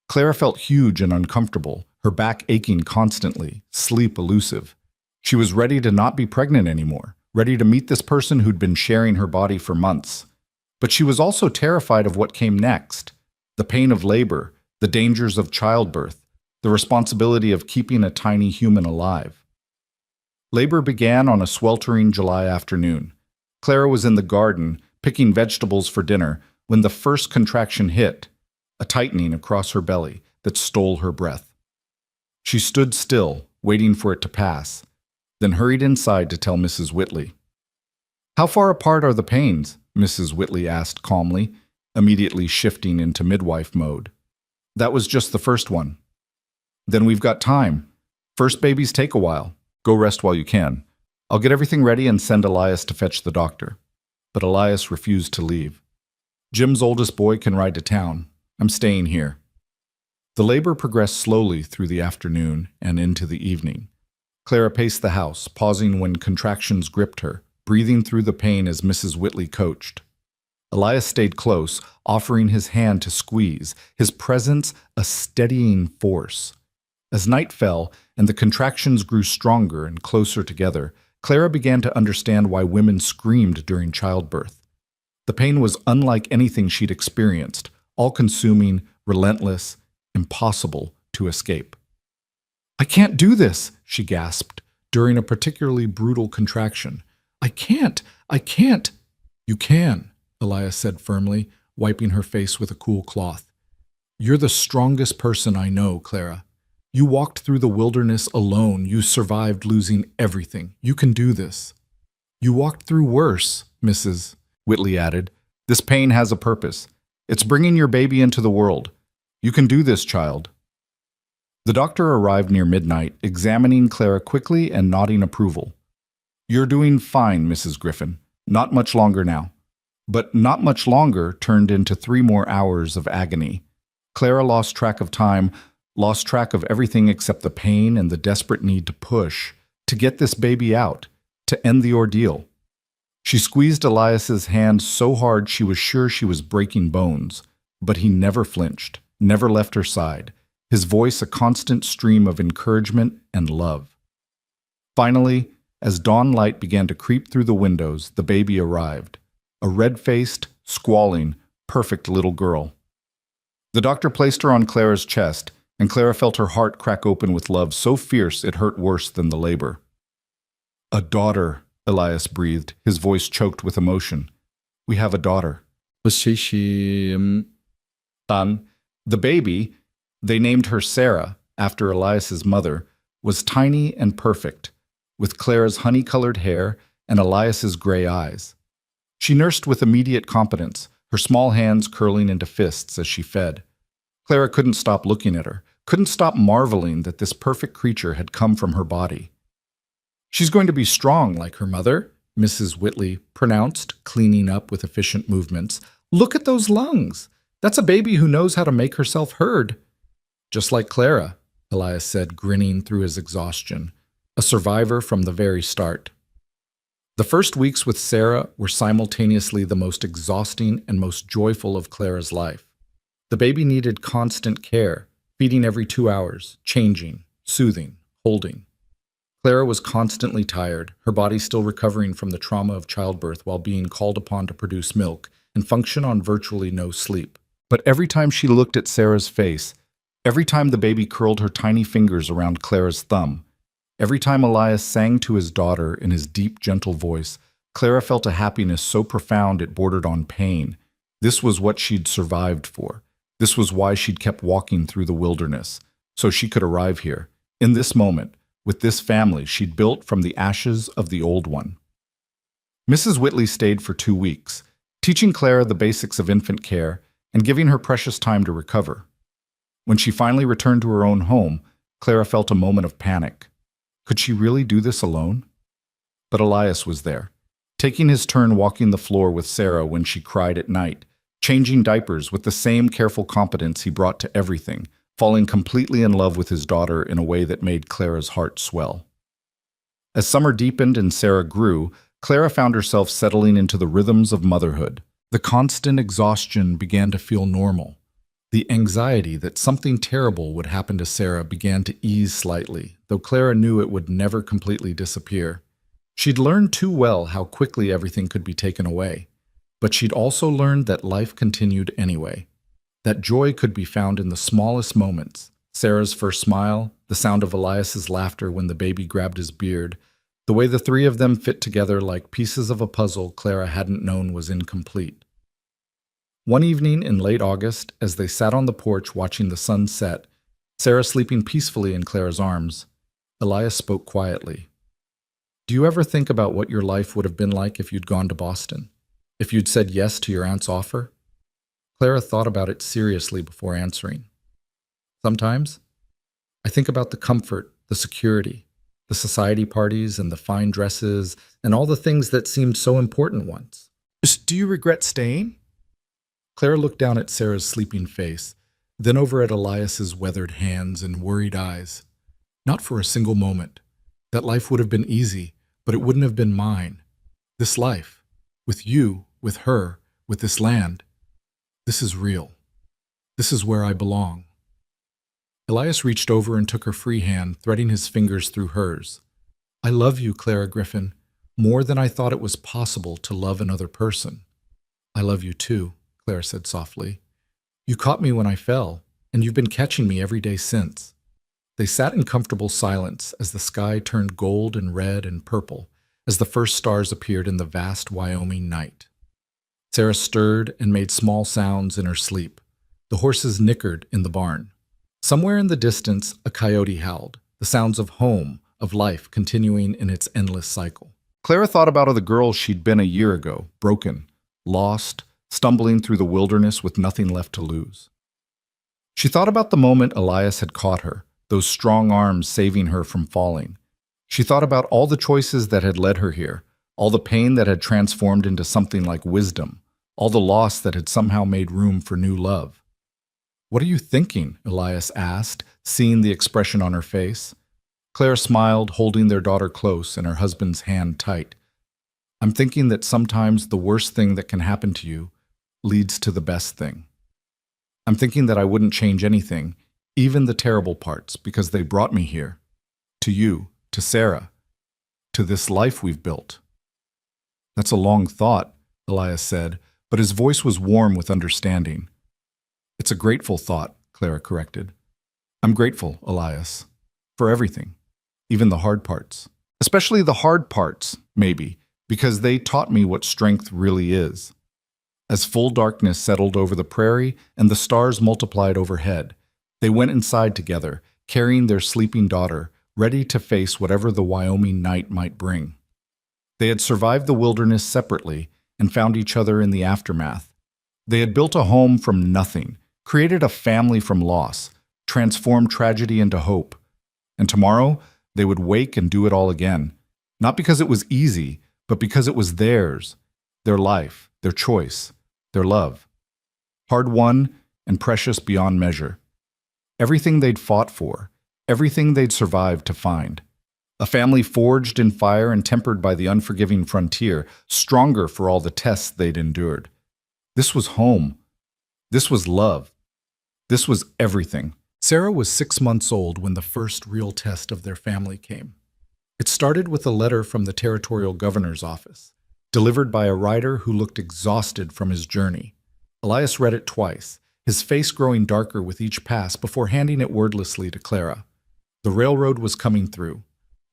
Clara felt huge and uncomfortable, her back aching constantly, sleep elusive. She was ready to not be pregnant anymore, ready to meet this person who'd been sharing her body for months. But she was also terrified of what came next: the pain of labor, the dangers of childbirth, the responsibility of keeping a tiny human alive. Labor began on a sweltering July afternoon. Clara was in the garden, picking vegetables for dinner, when the first contraction hit, a tightening across her belly that stole her breath. She stood still, waiting for it to pass, then hurried inside to tell Mrs. Whitley. "How far apart are the pains?" Mrs. Whitley asked calmly, immediately shifting into midwife mode. "That was just the first one." "Then we've got time. First babies take a while. Go rest while you can. I'll get everything ready and send Elias to fetch the doctor." But Elias refused to leave. "Jim's oldest boy can ride to town. I'm staying here." The labor progressed slowly through the afternoon and into the evening. Clara paced the house, pausing when contractions gripped her, breathing through the pain as Mrs. Whitley coached. Elias stayed close, offering his hand to squeeze, his presence a steadying force. As night fell and the contractions grew stronger and closer together, Clara began to understand why women screamed during childbirth. The pain was unlike anything she'd experienced, all-consuming, relentless, impossible to escape. "I can't do this," she gasped during a particularly brutal contraction. I can't. "You can," Elias said firmly, wiping her face with a cool cloth. "You're the strongest person I know, Clara. You walked through the wilderness alone. You survived losing everything. You can do this." "You walked through worse," Mrs. Whitley added. "This pain has a purpose. It's bringing your baby into the world. You can do this, child." The doctor arrived near midnight, examining Clara quickly and nodding approval. "You're doing fine, Mrs. Griffin. Not much longer now." But not much longer turned into 3 more hours of agony. Clara lost track of time, lost track of everything except the pain and the desperate need to push, to get this baby out, to end the ordeal. She squeezed Elias's hand so hard she was sure she was breaking bones, but he never flinched, never left her side, his voice a constant stream of encouragement and love. Finally, as dawn light began to creep through the windows, the baby arrived, a red-faced, squalling, perfect little girl. The doctor placed her on Clara's chest, and Clara felt her heart crack open with love so fierce it hurt worse than the labor. "A daughter," Elias breathed, his voice choked with emotion. "We have a daughter." Son. The baby, they named her Sarah, after Elias's mother, was tiny and perfect, with Clara's honey-colored hair and Elias's gray eyes. She nursed with immediate competence, her small hands curling into fists as she fed. Clara couldn't stop looking at her, couldn't stop marveling that this perfect creature had come from her body. "She's going to be strong like her mother," Mrs. Whitley pronounced, cleaning up with efficient movements. "Look at those lungs. That's a baby who knows how to make herself heard." "Just like Clara," Elias said, grinning through his exhaustion, a survivor from the very start. The first weeks with Sarah were simultaneously the most exhausting and most joyful of Clara's life. The baby needed constant care, feeding every 2 hours, changing, soothing, holding. Clara was constantly tired, her body still recovering from the trauma of childbirth while being called upon to produce milk and function on virtually no sleep. But every time she looked at Sarah's face, every time the baby curled her tiny fingers around Clara's thumb, every time Elias sang to his daughter in his deep, gentle voice, Clara felt a happiness so profound it bordered on pain. This was what she'd survived for. This was why she'd kept walking through the wilderness, so she could arrive here, in this moment, with this family she'd built from the ashes of the old one. Mrs. Whitley stayed for 2 weeks, teaching Clara the basics of infant care and giving her precious time to recover. When she finally returned to her own home, Clara felt a moment of panic. Could she really do this alone? But Elias was there, taking his turn walking the floor with Sarah when she cried at night, changing diapers with the same careful competence he brought to everything, falling completely in love with his daughter in a way that made Clara's heart swell. As summer deepened and Sarah grew, Clara found herself settling into the rhythms of motherhood. The constant exhaustion began to feel normal. The anxiety that something terrible would happen to Sarah began to ease slightly, though Clara knew it would never completely disappear. She'd learned too well how quickly everything could be taken away, but she'd also learned that life continued anyway. That joy could be found in the smallest moments. Sarah's first smile, the sound of Elias's laughter when the baby grabbed his beard, the way the three of them fit together like pieces of a puzzle Clara hadn't known was incomplete. One evening in late August, as they sat on the porch watching the sun set, Sarah sleeping peacefully in Clara's arms, Elias spoke quietly. "Do you ever think about what your life would have been like if you'd gone to Boston? If you'd said yes to your aunt's offer?" Clara thought about it seriously before answering. "Sometimes. I think about the comfort, the security, the society parties and the fine dresses, and all the things that seemed so important once." "Do you regret staying?" Clara looked down at Sarah's sleeping face, then over at Elias's weathered hands and worried eyes. "Not for a single moment. That life would have been easy, but it wouldn't have been mine. This life, with you, with her, with this land, this is real. This is where I belong." Elias reached over and took her free hand, threading his fingers through hers. "I love you, Clara Griffin, more than I thought it was possible to love another person." "I love you too," Clara said softly. "You caught me when I fell, and you've been catching me every day since." They sat in comfortable silence as the sky turned gold and red and purple as the first stars appeared in the vast Wyoming night. Sarah stirred and made small sounds in her sleep. The horses nickered in the barn. Somewhere in the distance, a coyote howled, the sounds of home, of life continuing in its endless cycle. Clara thought about the girl she'd been a year ago, broken, lost, stumbling through the wilderness with nothing left to lose. She thought about the moment Elias had caught her, those strong arms saving her from falling. She thought about all the choices that had led her here, all the pain that had transformed into something like wisdom, all the loss that had somehow made room for new love. "What are you thinking?" Elias asked, seeing the expression on her face. Clara smiled, holding their daughter close and her husband's hand tight. "I'm thinking that sometimes the worst thing that can happen to you leads to the best thing. I'm thinking that I wouldn't change anything, even the terrible parts, because they brought me here. To you, to Sarah, to this life we've built." "That's a long thought," Elias said, but his voice was warm with understanding. "It's a grateful thought," Clara corrected. "I'm grateful, Elias, for everything, even the hard parts. Especially the hard parts, maybe, because they taught me what strength really is." As full darkness settled over the prairie and the stars multiplied overhead, they went inside together, carrying their sleeping daughter, ready to face whatever the Wyoming night might bring. They had survived the wilderness separately and found each other in the aftermath. They had built a home from nothing, created a family from loss, transformed tragedy into hope. And tomorrow, they would wake and do it all again, not because it was easy, but because it was theirs, their life, their choice, their love. Hard-won and precious beyond measure. Everything they'd fought for, everything they'd survived to find. A family forged in fire and tempered by the unforgiving frontier, stronger for all the tests they'd endured. This was home. This was love. This was everything. Sarah was 6 months old when the first real test of their family came. It started with a letter from the territorial governor's office, delivered by a rider who looked exhausted from his journey. Elias read it twice, his face growing darker with each pass before handing it wordlessly to Clara. The railroad was coming through,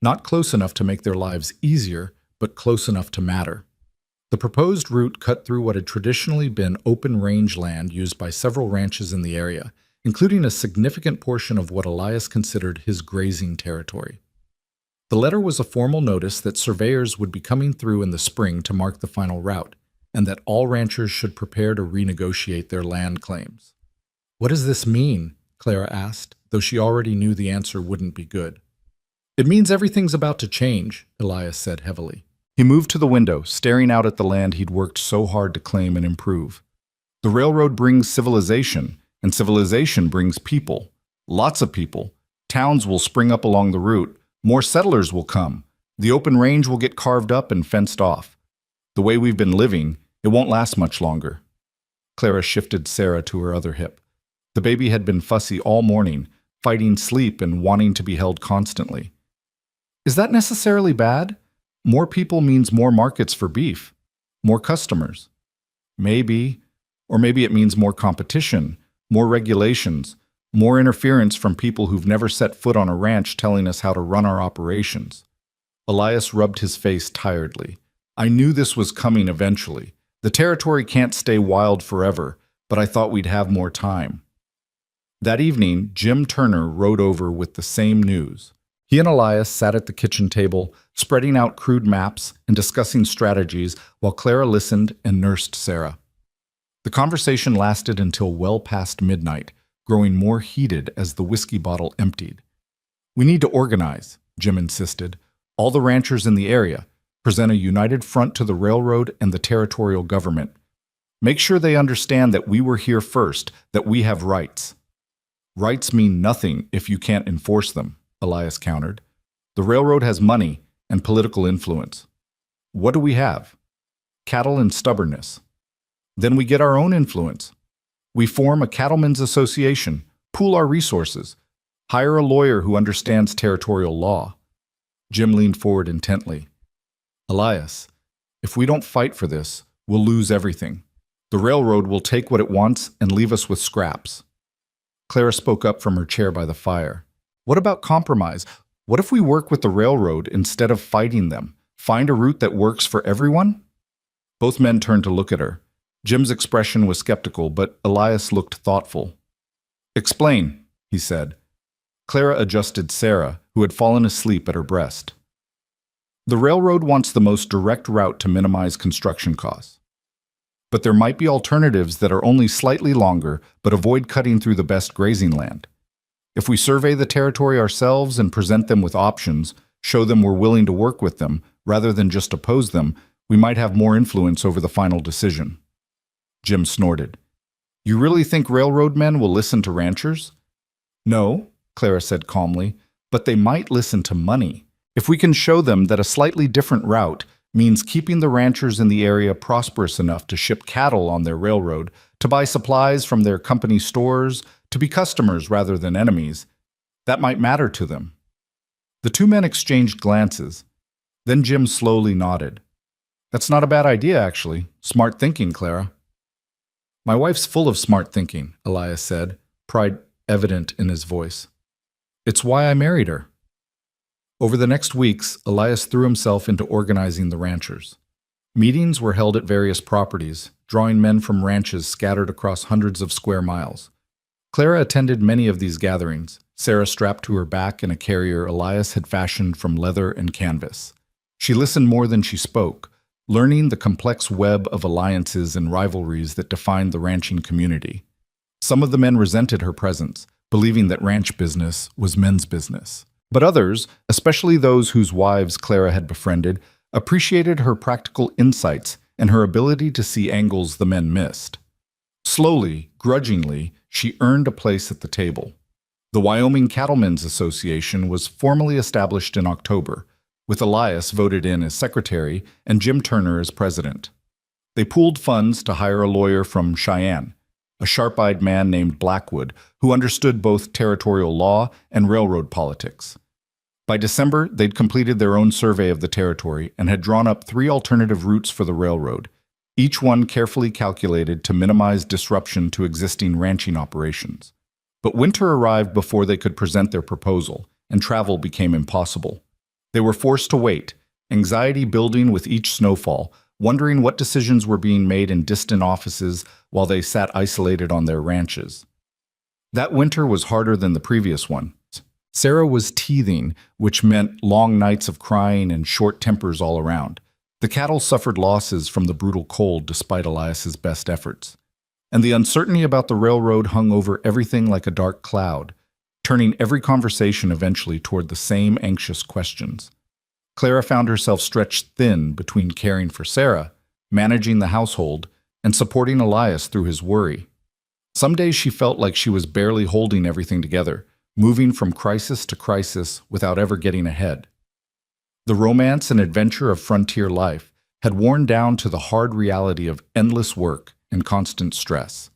not close enough to make their lives easier, but close enough to matter. The proposed route cut through what had traditionally been open range land used by several ranches in the area, including a significant portion of what Elias considered his grazing territory. The letter was a formal notice that surveyors would be coming through in the spring to mark the final route, and that all ranchers should prepare to renegotiate their land claims. "What does this mean?" Clara asked, though she already knew the answer wouldn't be good. It means everything's about to change, Elias said heavily. He moved to the window, staring out at the land he'd worked so hard to claim and improve. The railroad brings civilization, and civilization brings people. Lots of people. Towns will spring up along the route. More settlers will come. The open range will get carved up and fenced off. The way we've been living, it won't last much longer. Clara shifted Sarah to her other hip. The baby had been fussy all morning, fighting sleep and wanting to be held constantly. Is that necessarily bad? More people means more markets for beef, more customers. Maybe, or maybe it means more competition, more regulations, more interference from people who've never set foot on a ranch telling us how to run our operations. Elias rubbed his face tiredly. I knew this was coming eventually. The territory can't stay wild forever, but I thought we'd have more time. That evening, Jim Turner rode over with the same news. He and Elias sat at the kitchen table, spreading out crude maps and discussing strategies while Clara listened and nursed Sarah. The conversation lasted until well past midnight, growing more heated as the whiskey bottle emptied. We need to organize, Jim insisted. All the ranchers in the area, present a united front to the railroad and the territorial government. Make sure they understand that we were here first, that we have rights. Rights mean nothing if you can't enforce them, Elias countered. The railroad has money and political influence. What do we have? Cattle and stubbornness. Then we get our own influence. We form a cattlemen's association, pool our resources, hire a lawyer who understands territorial law. Jim leaned forward intently. Elias, if we don't fight for this, we'll lose everything. The railroad will take what it wants and leave us with scraps. Clara spoke up from her chair by the fire. What about compromise? What if we work with the railroad instead of fighting them? Find a route that works for everyone? Both men turned to look at her. Jim's expression was skeptical, but Elias looked thoughtful. Explain, he said. Clara adjusted Sarah, who had fallen asleep at her breast. The railroad wants the most direct route to minimize construction costs. But there might be alternatives that are only slightly longer but avoid cutting through the best grazing land. If we survey the territory ourselves and present them with options, show them we're willing to work with them, rather than just oppose them, we might have more influence over the final decision. Jim snorted. You really think railroad men will listen to ranchers? No, Clara said calmly, but they might listen to money. If we can show them that a slightly different route means keeping the ranchers in the area prosperous enough to ship cattle on their railroad, to buy supplies from their company stores, to be customers rather than enemies, that might matter to them. The two men exchanged glances. Then Jim slowly nodded. That's not a bad idea, actually. Smart thinking, Clara. My wife's full of smart thinking, Elias said, pride evident in his voice. It's why I married her. Over the next weeks, Elias threw himself into organizing the ranchers. Meetings were held at various properties, drawing men from ranches scattered across hundreds of square miles. Clara attended many of these gatherings, Sarah strapped to her back in a carrier Elias had fashioned from leather and canvas. She listened more than she spoke, learning the complex web of alliances and rivalries that defined the ranching community. Some of the men resented her presence, believing that ranch business was men's business. But others, especially those whose wives Clara had befriended, appreciated her practical insights and her ability to see angles the men missed. Slowly, grudgingly, she earned a place at the table. The Wyoming Cattlemen's Association was formally established in October, with Elias voted in as secretary and Jim Turner as president. They pooled funds to hire a lawyer from Cheyenne, a sharp-eyed man named Blackwood who understood both territorial law and railroad politics. By December, they'd completed their own survey of the territory and had drawn up 3 alternative routes for the railroad, each one carefully calculated to minimize disruption to existing ranching operations. But winter arrived before they could present their proposal, and travel became impossible. They were forced to wait, anxiety building with each snowfall, wondering what decisions were being made in distant offices while they sat isolated on their ranches. That winter was harder than the previous one. Sarah was teething, which meant long nights of crying and short tempers all around. The cattle suffered losses from the brutal cold despite Elias's best efforts. and the uncertainty about the railroad hung over everything like a dark cloud, turning every conversation eventually toward the same anxious questions. Clara found herself stretched thin between caring for Sarah, managing the household, and supporting Elias through his worry. Some days she felt like she was barely holding everything together, moving from crisis to crisis without ever getting ahead. The romance and adventure of frontier life had worn down to the hard reality of endless work and constant stress.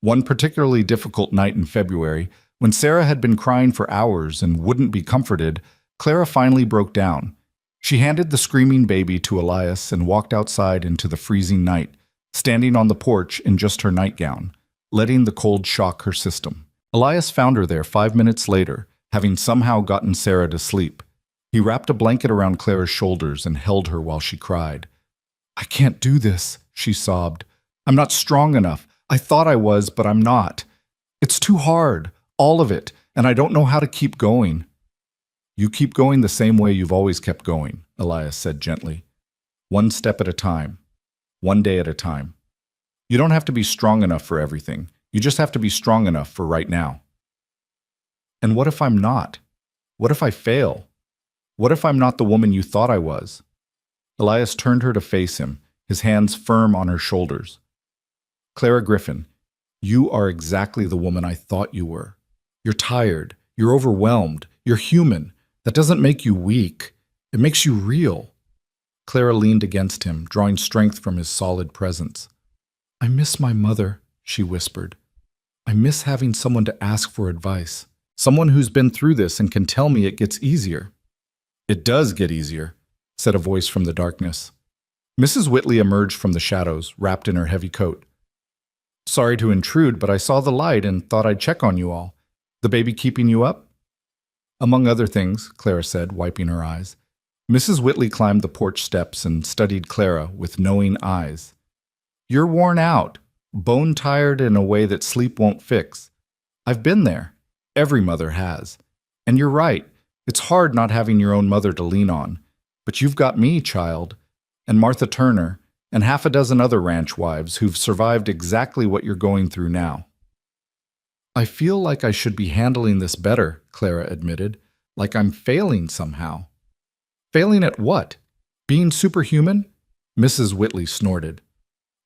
One particularly difficult night in February, when Sarah had been crying for hours and wouldn't be comforted, Clara finally broke down. She handed the screaming baby to Elias and walked outside into the freezing night, standing on the porch in just her nightgown, letting the cold shock her system. Elias found her there 5 minutes later, having somehow gotten Sarah to sleep. He wrapped a blanket around Clara's shoulders and held her while she cried. "I can't do this," she sobbed. "I'm not strong enough. I thought I was, but I'm not. It's too hard, all of it, and I don't know how to keep going." "You keep going the same way you've always kept going," Elias said gently. "One step at a time. One day at a time. You don't have to be strong enough for everything. You just have to be strong enough for right now." "And what if I'm not? What if I fail? What if I'm not the woman you thought I was?" Elias turned her to face him, his hands firm on her shoulders. "Clara Griffin, you are exactly the woman I thought you were. You're tired. You're overwhelmed. You're human. That doesn't make you weak. It makes you real." Clara leaned against him, drawing strength from his solid presence. "I miss my mother," she whispered. "I miss having someone to ask for advice. Someone who's been through this and can tell me it gets easier." "It does get easier," said a voice from the darkness. Mrs. Whitley emerged from the shadows, wrapped in her heavy coat. "Sorry to intrude, but I saw the light and thought I'd check on you all. The baby keeping you up?" "Among other things," Clara said, wiping her eyes. Mrs. Whitley climbed the porch steps and studied Clara with knowing eyes. "You're worn out, bone-tired in a way that sleep won't fix. I've been there. Every mother has. And you're right, it's hard not having your own mother to lean on. But you've got me, child, and Martha Turner, and half a dozen other ranch wives who've survived exactly what you're going through now." "I feel like I should be handling this better," Clara admitted, "like I'm failing somehow." "Failing at what? Being superhuman?" Mrs. Whitley snorted.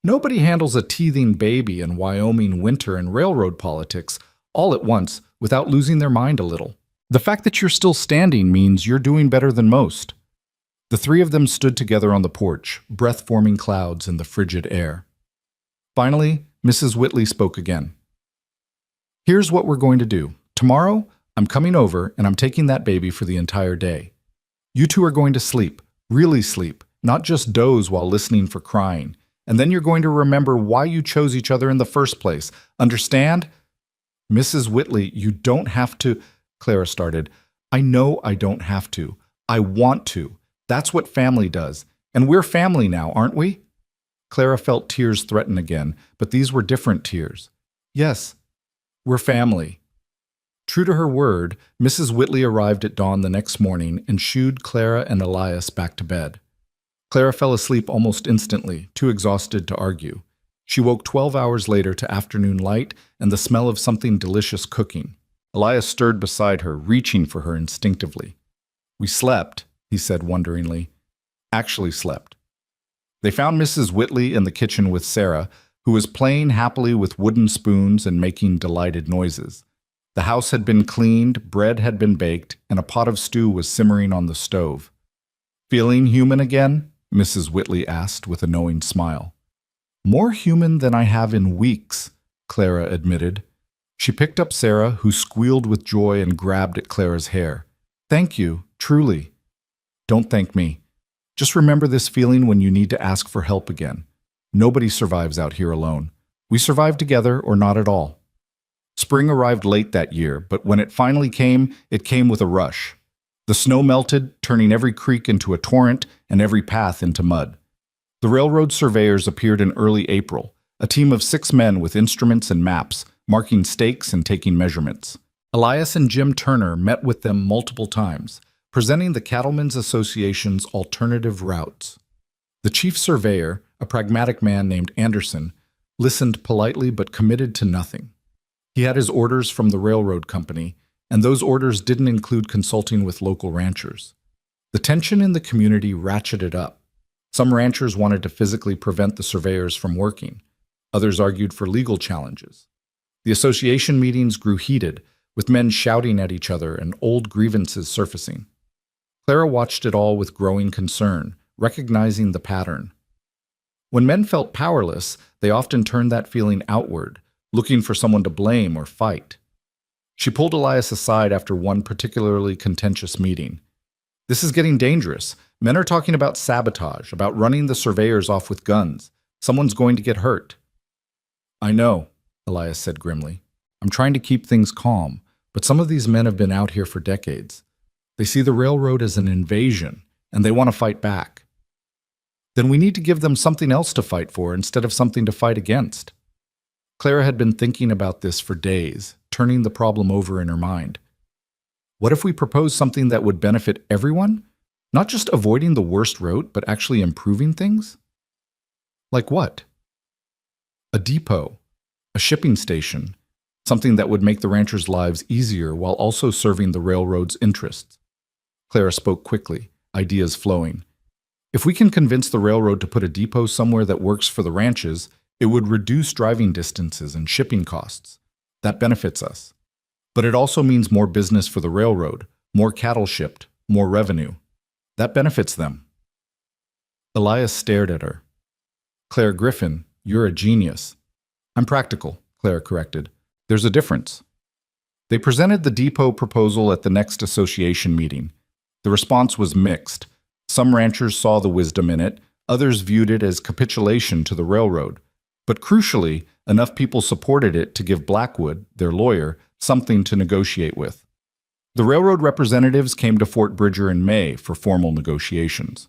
"Nobody handles a teething baby in Wyoming winter and railroad politics all at once without losing their mind a little. The fact that you're still standing means you're doing better than most." The three of them stood together on the porch, breath-forming clouds in the frigid air. Finally, Mrs. Whitley spoke again. "Here's what we're going to do. Tomorrow, I'm coming over and I'm taking that baby for the entire day. You two are going to sleep, really sleep, not just doze while listening for crying. And then you're going to remember why you chose each other in the first place. Understand?" "Mrs. Whitley, you don't have to," Clara started. "I know I don't have to. I want to. That's what family does. And we're family now, aren't we?" Clara felt tears threaten again, but these were different tears. "Yes, we're family." True to her word, Mrs. Whitley arrived at dawn the next morning and shooed Clara and Elias back to bed. Clara fell asleep almost instantly, too exhausted to argue. She woke 12 hours later to afternoon light and the smell of something delicious cooking. Elias stirred beside her, reaching for her instinctively. "We slept," he said wonderingly. "Actually slept." They found Mrs. Whitley in the kitchen with Sarah, who was playing happily with wooden spoons and making delighted noises. The house had been cleaned, bread had been baked, and a pot of stew was simmering on the stove. "Feeling human again?" Mrs. Whitley asked with a knowing smile. "More human than I have in weeks," Clara admitted. She picked up Sarah, who squealed with joy and grabbed at Clara's hair. "Thank you, truly." "Don't thank me. Just remember this feeling when you need to ask for help again. Nobody survives out here alone. We survive together or not at all." Spring arrived late that year, but when it finally came, it came with a rush. The snow melted, turning every creek into a torrent and every path into mud. The railroad surveyors appeared in early April, a team of 6 men with instruments and maps, marking stakes and taking measurements. Elias and Jim Turner met with them multiple times, presenting the Cattlemen's Association's alternative routes. The chief surveyor, a pragmatic man named Anderson, listened politely but committed to nothing. He had his orders from the railroad company, and those orders didn't include consulting with local ranchers. The tension in the community ratcheted up. Some ranchers wanted to physically prevent the surveyors from working. Others argued for legal challenges. The association meetings grew heated, with men shouting at each other and old grievances surfacing. Clara watched it all with growing concern, recognizing the pattern. When men felt powerless, they often turned that feeling outward, looking for someone to blame or fight. She pulled Elias aside after one particularly contentious meeting. "This is getting dangerous. Men are talking about sabotage, about running the surveyors off with guns. Someone's going to get hurt." "I know," Elias said grimly. "I'm trying to keep things calm, but some of these men have been out here for decades. They see the railroad as an invasion, and they want to fight back. Then we need to give them something else to fight for instead of something to fight against." Clara had been thinking about this for days, turning the problem over in her mind. What if we propose something that would benefit everyone? Not just avoiding the worst route, but actually improving things? Like what? A depot, a shipping station, something that would make the ranchers' lives easier while also serving the railroad's interests. Clara spoke quickly, ideas flowing. If we can convince the railroad to put a depot somewhere that works for the ranches, it would reduce driving distances and shipping costs. That benefits us. But it also means more business for the railroad, more cattle shipped, more revenue. That benefits them. Elias stared at her. "Claire Griffin, you're a genius." "I'm practical," Claire corrected. "There's a difference." They presented the depot proposal at the next association meeting. The response was mixed. Some ranchers saw the wisdom in it, others viewed it as capitulation to the railroad. But crucially, enough people supported it to give Blackwood, their lawyer, something to negotiate with. The railroad representatives came to Fort Bridger in May for formal negotiations.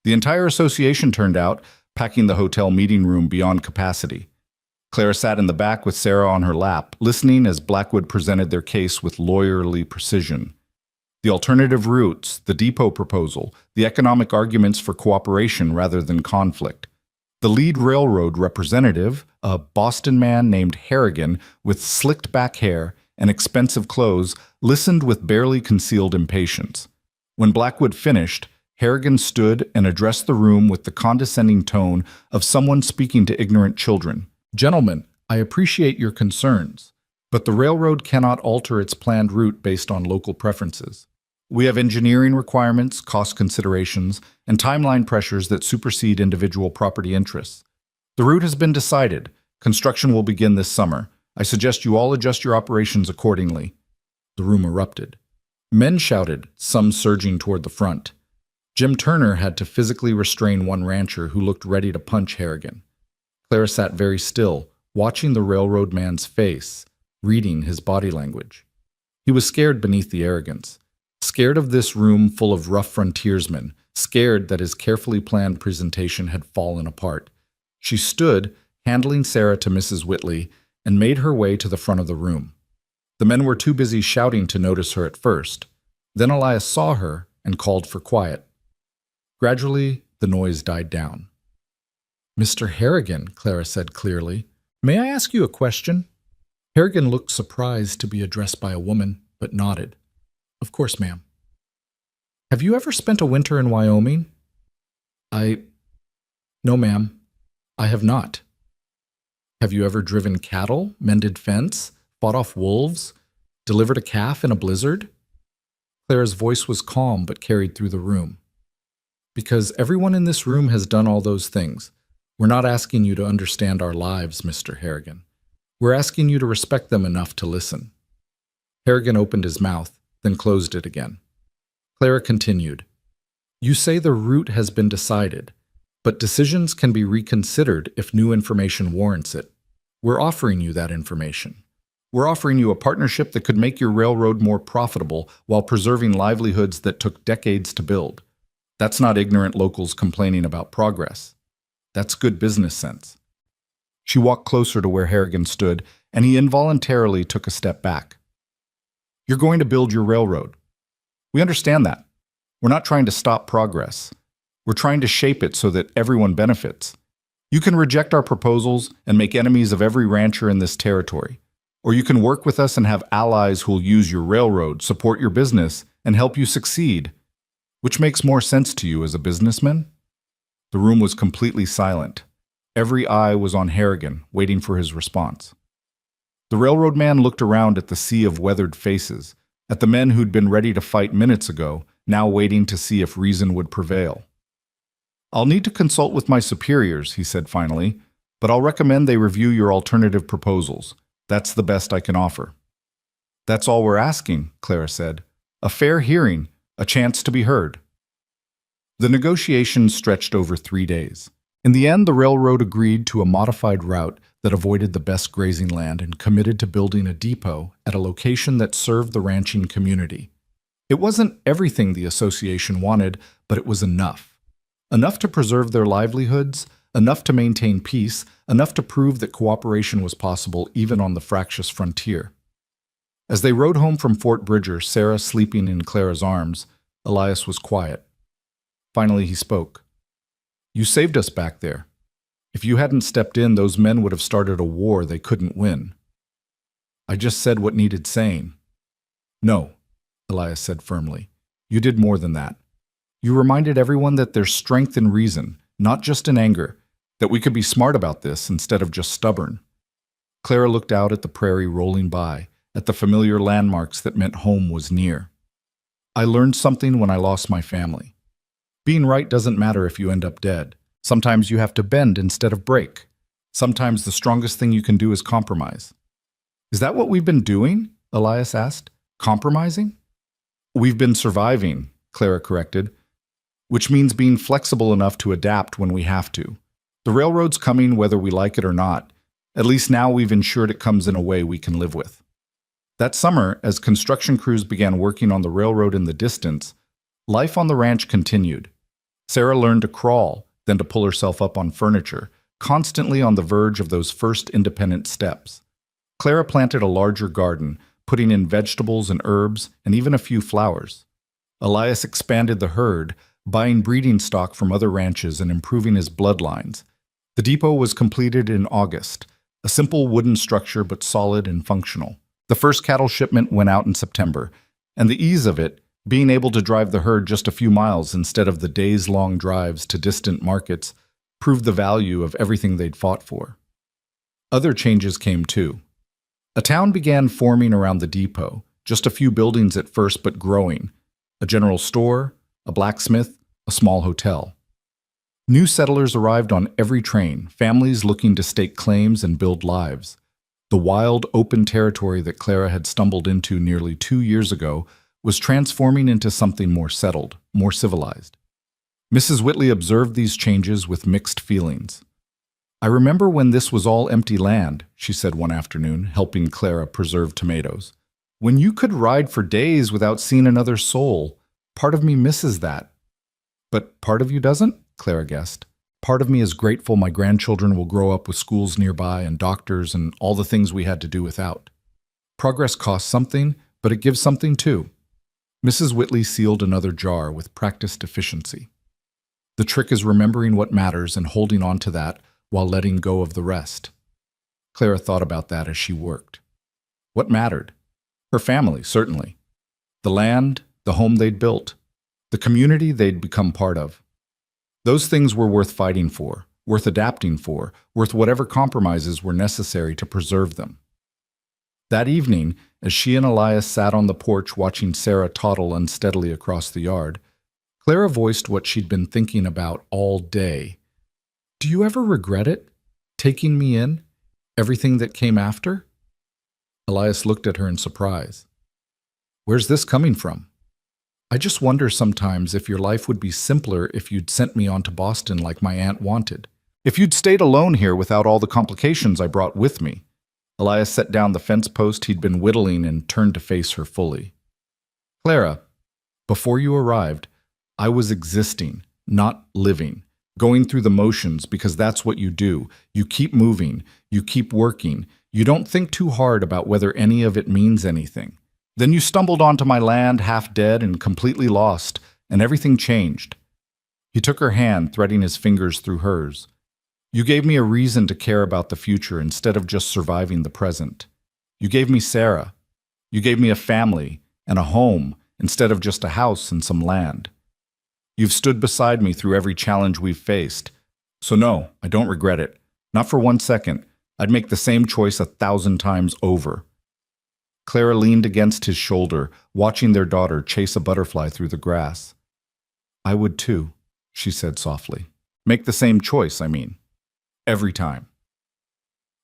The entire association turned out, packing the hotel meeting room beyond capacity. Clara sat in the back with Sarah on her lap, listening as Blackwood presented their case with lawyerly precision. The alternative routes, the depot proposal, the economic arguments for cooperation rather than conflict. The lead railroad representative, a Boston man named Harrigan with slicked back hair and expensive clothes, listened with barely concealed impatience. When Blackwood finished, Harrigan stood and addressed the room with the condescending tone of someone speaking to ignorant children. "Gentlemen, I appreciate your concerns, but the railroad cannot alter its planned route based on local preferences. We have engineering requirements, cost considerations, and timeline pressures that supersede individual property interests. The route has been decided. Construction will begin this summer. I suggest you all adjust your operations accordingly." The room erupted. Men shouted, some surging toward the front. Jim Turner had to physically restrain one rancher who looked ready to punch Harrigan. Clara sat very still, watching the railroad man's face, reading his body language. He was scared beneath the arrogance. Scared of this room full of rough frontiersmen, scared that his carefully planned presentation had fallen apart. She stood, handling Sarah to Mrs. Whitley, and made her way to the front of the room. The men were too busy shouting to notice her at first. Then Elias saw her and called for quiet. Gradually, the noise died down. "Mr. Harrigan," Clara said clearly, "may I ask you a question?" Harrigan looked surprised to be addressed by a woman, but nodded. "Of course, ma'am." "Have you ever spent a winter in Wyoming?" No, ma'am, I have not." "Have you ever driven cattle, mended fence, fought off wolves, delivered a calf in a blizzard?" Clara's voice was calm but carried through the room. "Because everyone in this room has done all those things. We're not asking you to understand our lives, Mr. Harrigan. We're asking you to respect them enough to listen." Harrigan opened his mouth, then closed it again. Clara continued, "You say the route has been decided, but decisions can be reconsidered if new information warrants it. We're offering you that information. We're offering you a partnership that could make your railroad more profitable while preserving livelihoods that took decades to build. That's not ignorant locals complaining about progress. That's good business sense." She walked closer to where Harrigan stood, and he involuntarily took a step back. "You're going to build your railroad. We understand that. We're not trying to stop progress. We're trying to shape it so that everyone benefits. You can reject our proposals and make enemies of every rancher in this territory. Or you can work with us and have allies who'll use your railroad, support your business, and help you succeed. Which makes more sense to you as a businessman? The room was completely silent. Every eye was on Harrigan, waiting for his response. The railroad man looked around at the sea of weathered faces, at the men who'd been ready to fight minutes ago, now waiting to see if reason would prevail. "I'll need to consult with my superiors," he said finally, "but I'll recommend they review your alternative proposals. That's the best I can offer." "That's all we're asking," Clara said. "A fair hearing, a chance to be heard." The negotiations stretched over 3 days. In the end, the railroad agreed to a modified route that avoided the best grazing land and committed to building a depot at a location that served the ranching community. It wasn't everything the association wanted, but it was enough. Enough to preserve their livelihoods, enough to maintain peace, enough to prove that cooperation was possible even on the fractious frontier. As they rode home from Fort Bridger, Sarah sleeping in Clara's arms, Elias was quiet. Finally he spoke. "You saved us back there. If you hadn't stepped in, those men would have started a war they couldn't win." "I just said what needed saying." "No," Elias said firmly. "You did more than that. You reminded everyone that there's strength in reason, not just in anger, that we could be smart about this instead of just stubborn." Clara looked out at the prairie rolling by, at the familiar landmarks that meant home was near. "I learned something when I lost my family. Being right doesn't matter if you end up dead. Sometimes you have to bend instead of break. Sometimes the strongest thing you can do is compromise." "Is that what we've been doing?" Elias asked. "Compromising?" "We've been surviving," Clara corrected, "which means being flexible enough to adapt when we have to. The railroad's coming whether we like it or not. At least now we've ensured it comes in a way we can live with." That summer, as construction crews began working on the railroad in the distance, life on the ranch continued. Sarah learned to crawl, then to pull herself up on furniture, constantly on the verge of those first independent steps. Clara planted a larger garden, putting in vegetables and herbs and even a few flowers. Elias expanded the herd, buying breeding stock from other ranches and improving his bloodlines. The depot was completed in August, a simple wooden structure but solid and functional. The first cattle shipment went out in September, and the ease of it, being able to drive the herd just a few miles instead of the days-long drives to distant markets, proved the value of everything they'd fought for. Other changes came too. A town began forming around the depot, just a few buildings at first but growing. A general store, a blacksmith, a small hotel. New settlers arrived on every train, families looking to stake claims and build lives. The wild, open territory that Clara had stumbled into nearly 2 years ago was transforming into something more settled, more civilized. Mrs. Whitley observed these changes with mixed feelings. "I remember when this was all empty land," she said one afternoon, helping Clara preserve tomatoes. "When you could ride for days without seeing another soul. Part of me misses that." "But part of you doesn't?" Clara guessed. "Part of me is grateful my grandchildren will grow up with schools nearby and doctors and all the things we had to do without. Progress costs something, but it gives something too." Mrs. Whitley sealed another jar with practiced efficiency. "The trick is remembering what matters and holding on to that while letting go of the rest." Clara thought about that as she worked. What mattered? Her family, certainly. The land, the home they'd built, the community they'd become part of. Those things were worth fighting for, worth adapting for, worth whatever compromises were necessary to preserve them. That evening, as she and Elias sat on the porch watching Sarah toddle unsteadily across the yard, Clara voiced what she'd been thinking about all day. "Do you ever regret it? Taking me in? Everything that came after?" Elias looked at her in surprise. "Where's this coming from?" "I just wonder sometimes if your life would be simpler if you'd sent me on to Boston like my aunt wanted. If you'd stayed alone here without all the complications I brought with me." Elias set down the fence post he'd been whittling and turned to face her fully. "Clara, before you arrived, I was existing, not living, going through the motions because that's what you do. You keep moving, you keep working, you don't think too hard about whether any of it means anything. Then you stumbled onto my land half dead and completely lost, and everything changed." He took her hand, threading his fingers through hers. You gave me a reason to care about the future instead of just surviving the present. You gave me Sarah. You gave me a family and a home instead of just a house and some land. You've stood beside me through every challenge we've faced. So no, I don't regret it. Not for 1 second. I'd make the same choice 1,000 times over. Clara leaned against his shoulder, watching their daughter chase a butterfly through the grass. I would too, she said softly. Make the same choice, I mean. Every time.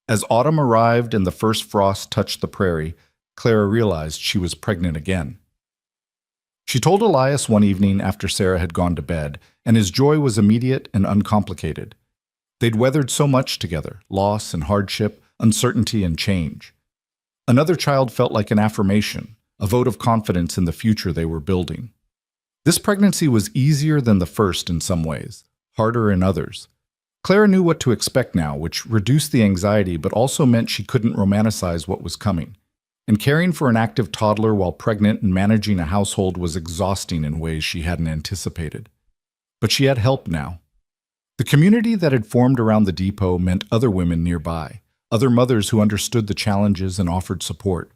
As autumn arrived and the first frost touched the prairie, Clara realized she was pregnant again. She told Elias one evening after Sarah had gone to bed, and his joy was immediate and uncomplicated. They'd weathered so much together, loss and hardship, uncertainty and change. Another child felt like an affirmation, a vote of confidence in the future they were building. This pregnancy was easier than the first in some ways, harder in others. Clara knew what to expect now, which reduced the anxiety but also meant she couldn't romanticize what was coming. And caring for an active toddler while pregnant and managing a household was exhausting in ways she hadn't anticipated. But she had help now. The community that had formed around the depot meant other women nearby, other mothers who understood the challenges and offered support.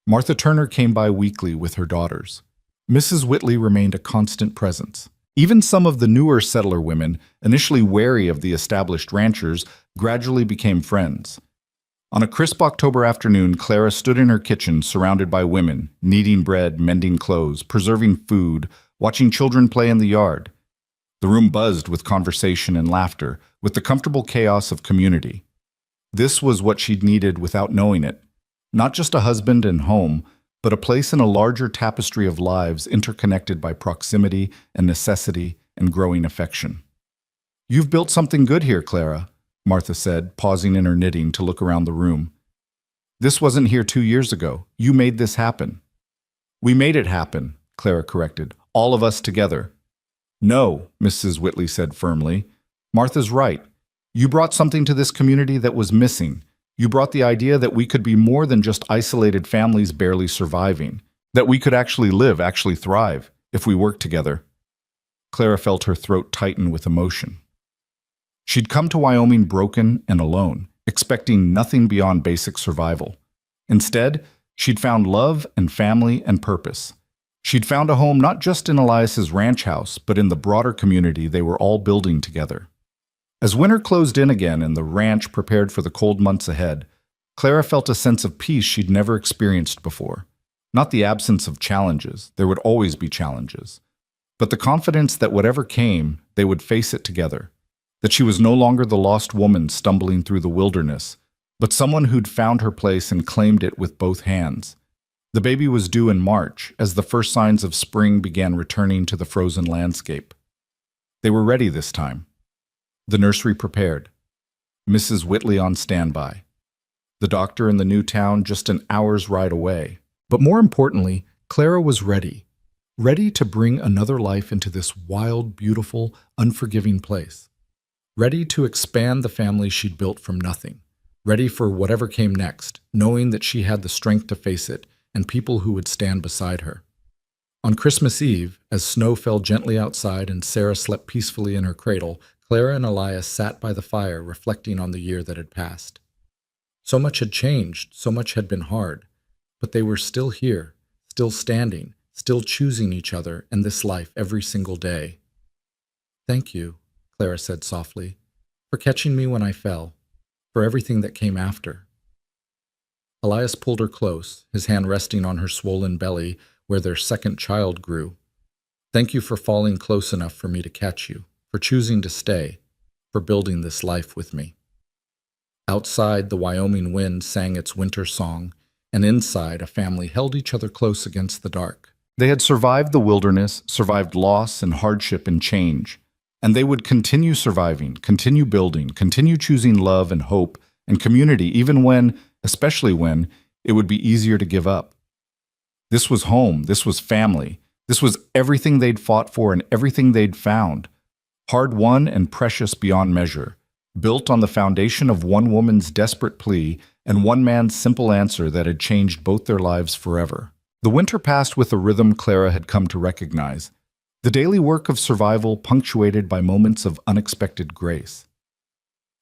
Martha Turner came by weekly with her daughters. Mrs. Whitley remained a constant presence. Even some of the newer settler women, initially wary of the established ranchers, gradually became friends. On a crisp October afternoon, Clara stood in her kitchen surrounded by women, kneading bread, mending clothes, preserving food, watching children play in the yard. The room buzzed with conversation and laughter, with the comfortable chaos of community. This was what she'd needed without knowing it. Not just a husband and home, but a place in a larger tapestry of lives interconnected by proximity and necessity and growing affection. You've built something good here, Clara, Martha said, pausing in her knitting to look around the room. This wasn't here 2 years ago. You made this happen. We made it happen, Clara corrected. All of us together. No, Mrs. Whitley said firmly. Martha's right. You brought something to this community that was missing. You brought the idea that we could be more than just isolated families barely surviving, that we could actually live, actually thrive, if we worked together. Clara felt her throat tighten with emotion. She'd come to Wyoming broken and alone, expecting nothing beyond basic survival. Instead, she'd found love and family and purpose. She'd found a home not just in Elias's ranch house, but in the broader community they were all building together. As winter closed in again and the ranch prepared for the cold months ahead, Clara felt a sense of peace she'd never experienced before. Not the absence of challenges, there would always be challenges, but the confidence that whatever came, they would face it together. That she was no longer the lost woman stumbling through the wilderness, but someone who'd found her place and claimed it with both hands. The baby was due in March, as the first signs of spring began returning to the frozen landscape. They were ready this time. The nursery prepared. Mrs. Whitley on standby. The doctor in the new town just an hour's ride away. But more importantly, Clara was ready. Ready to bring another life into this wild, beautiful, unforgiving place. Ready to expand the family she'd built from nothing. Ready for whatever came next, knowing that she had the strength to face it and people who would stand beside her. On Christmas Eve, as snow fell gently outside and Sarah slept peacefully in her cradle, Clara and Elias sat by the fire reflecting on the year that had passed. So much had changed, so much had been hard, but they were still here, still standing, still choosing each other and this life every single day. Thank you, Clara said softly, for catching me when I fell, for everything that came after. Elias pulled her close, his hand resting on her swollen belly where their second child grew. Thank you for falling close enough for me to catch you, for choosing to stay, for building this life with me. Outside, the Wyoming wind sang its winter song, and inside, a family held each other close against the dark. They had survived the wilderness, survived loss and hardship and change, and they would continue surviving, continue building, continue choosing love and hope and community even when, especially when, it would be easier to give up. This was home, this was family, this was everything they'd fought for and everything they'd found, hard-won and precious beyond measure, built on the foundation of one woman's desperate plea and one man's simple answer that had changed both their lives forever. The winter passed with a rhythm Clara had come to recognize, the daily work of survival punctuated by moments of unexpected grace.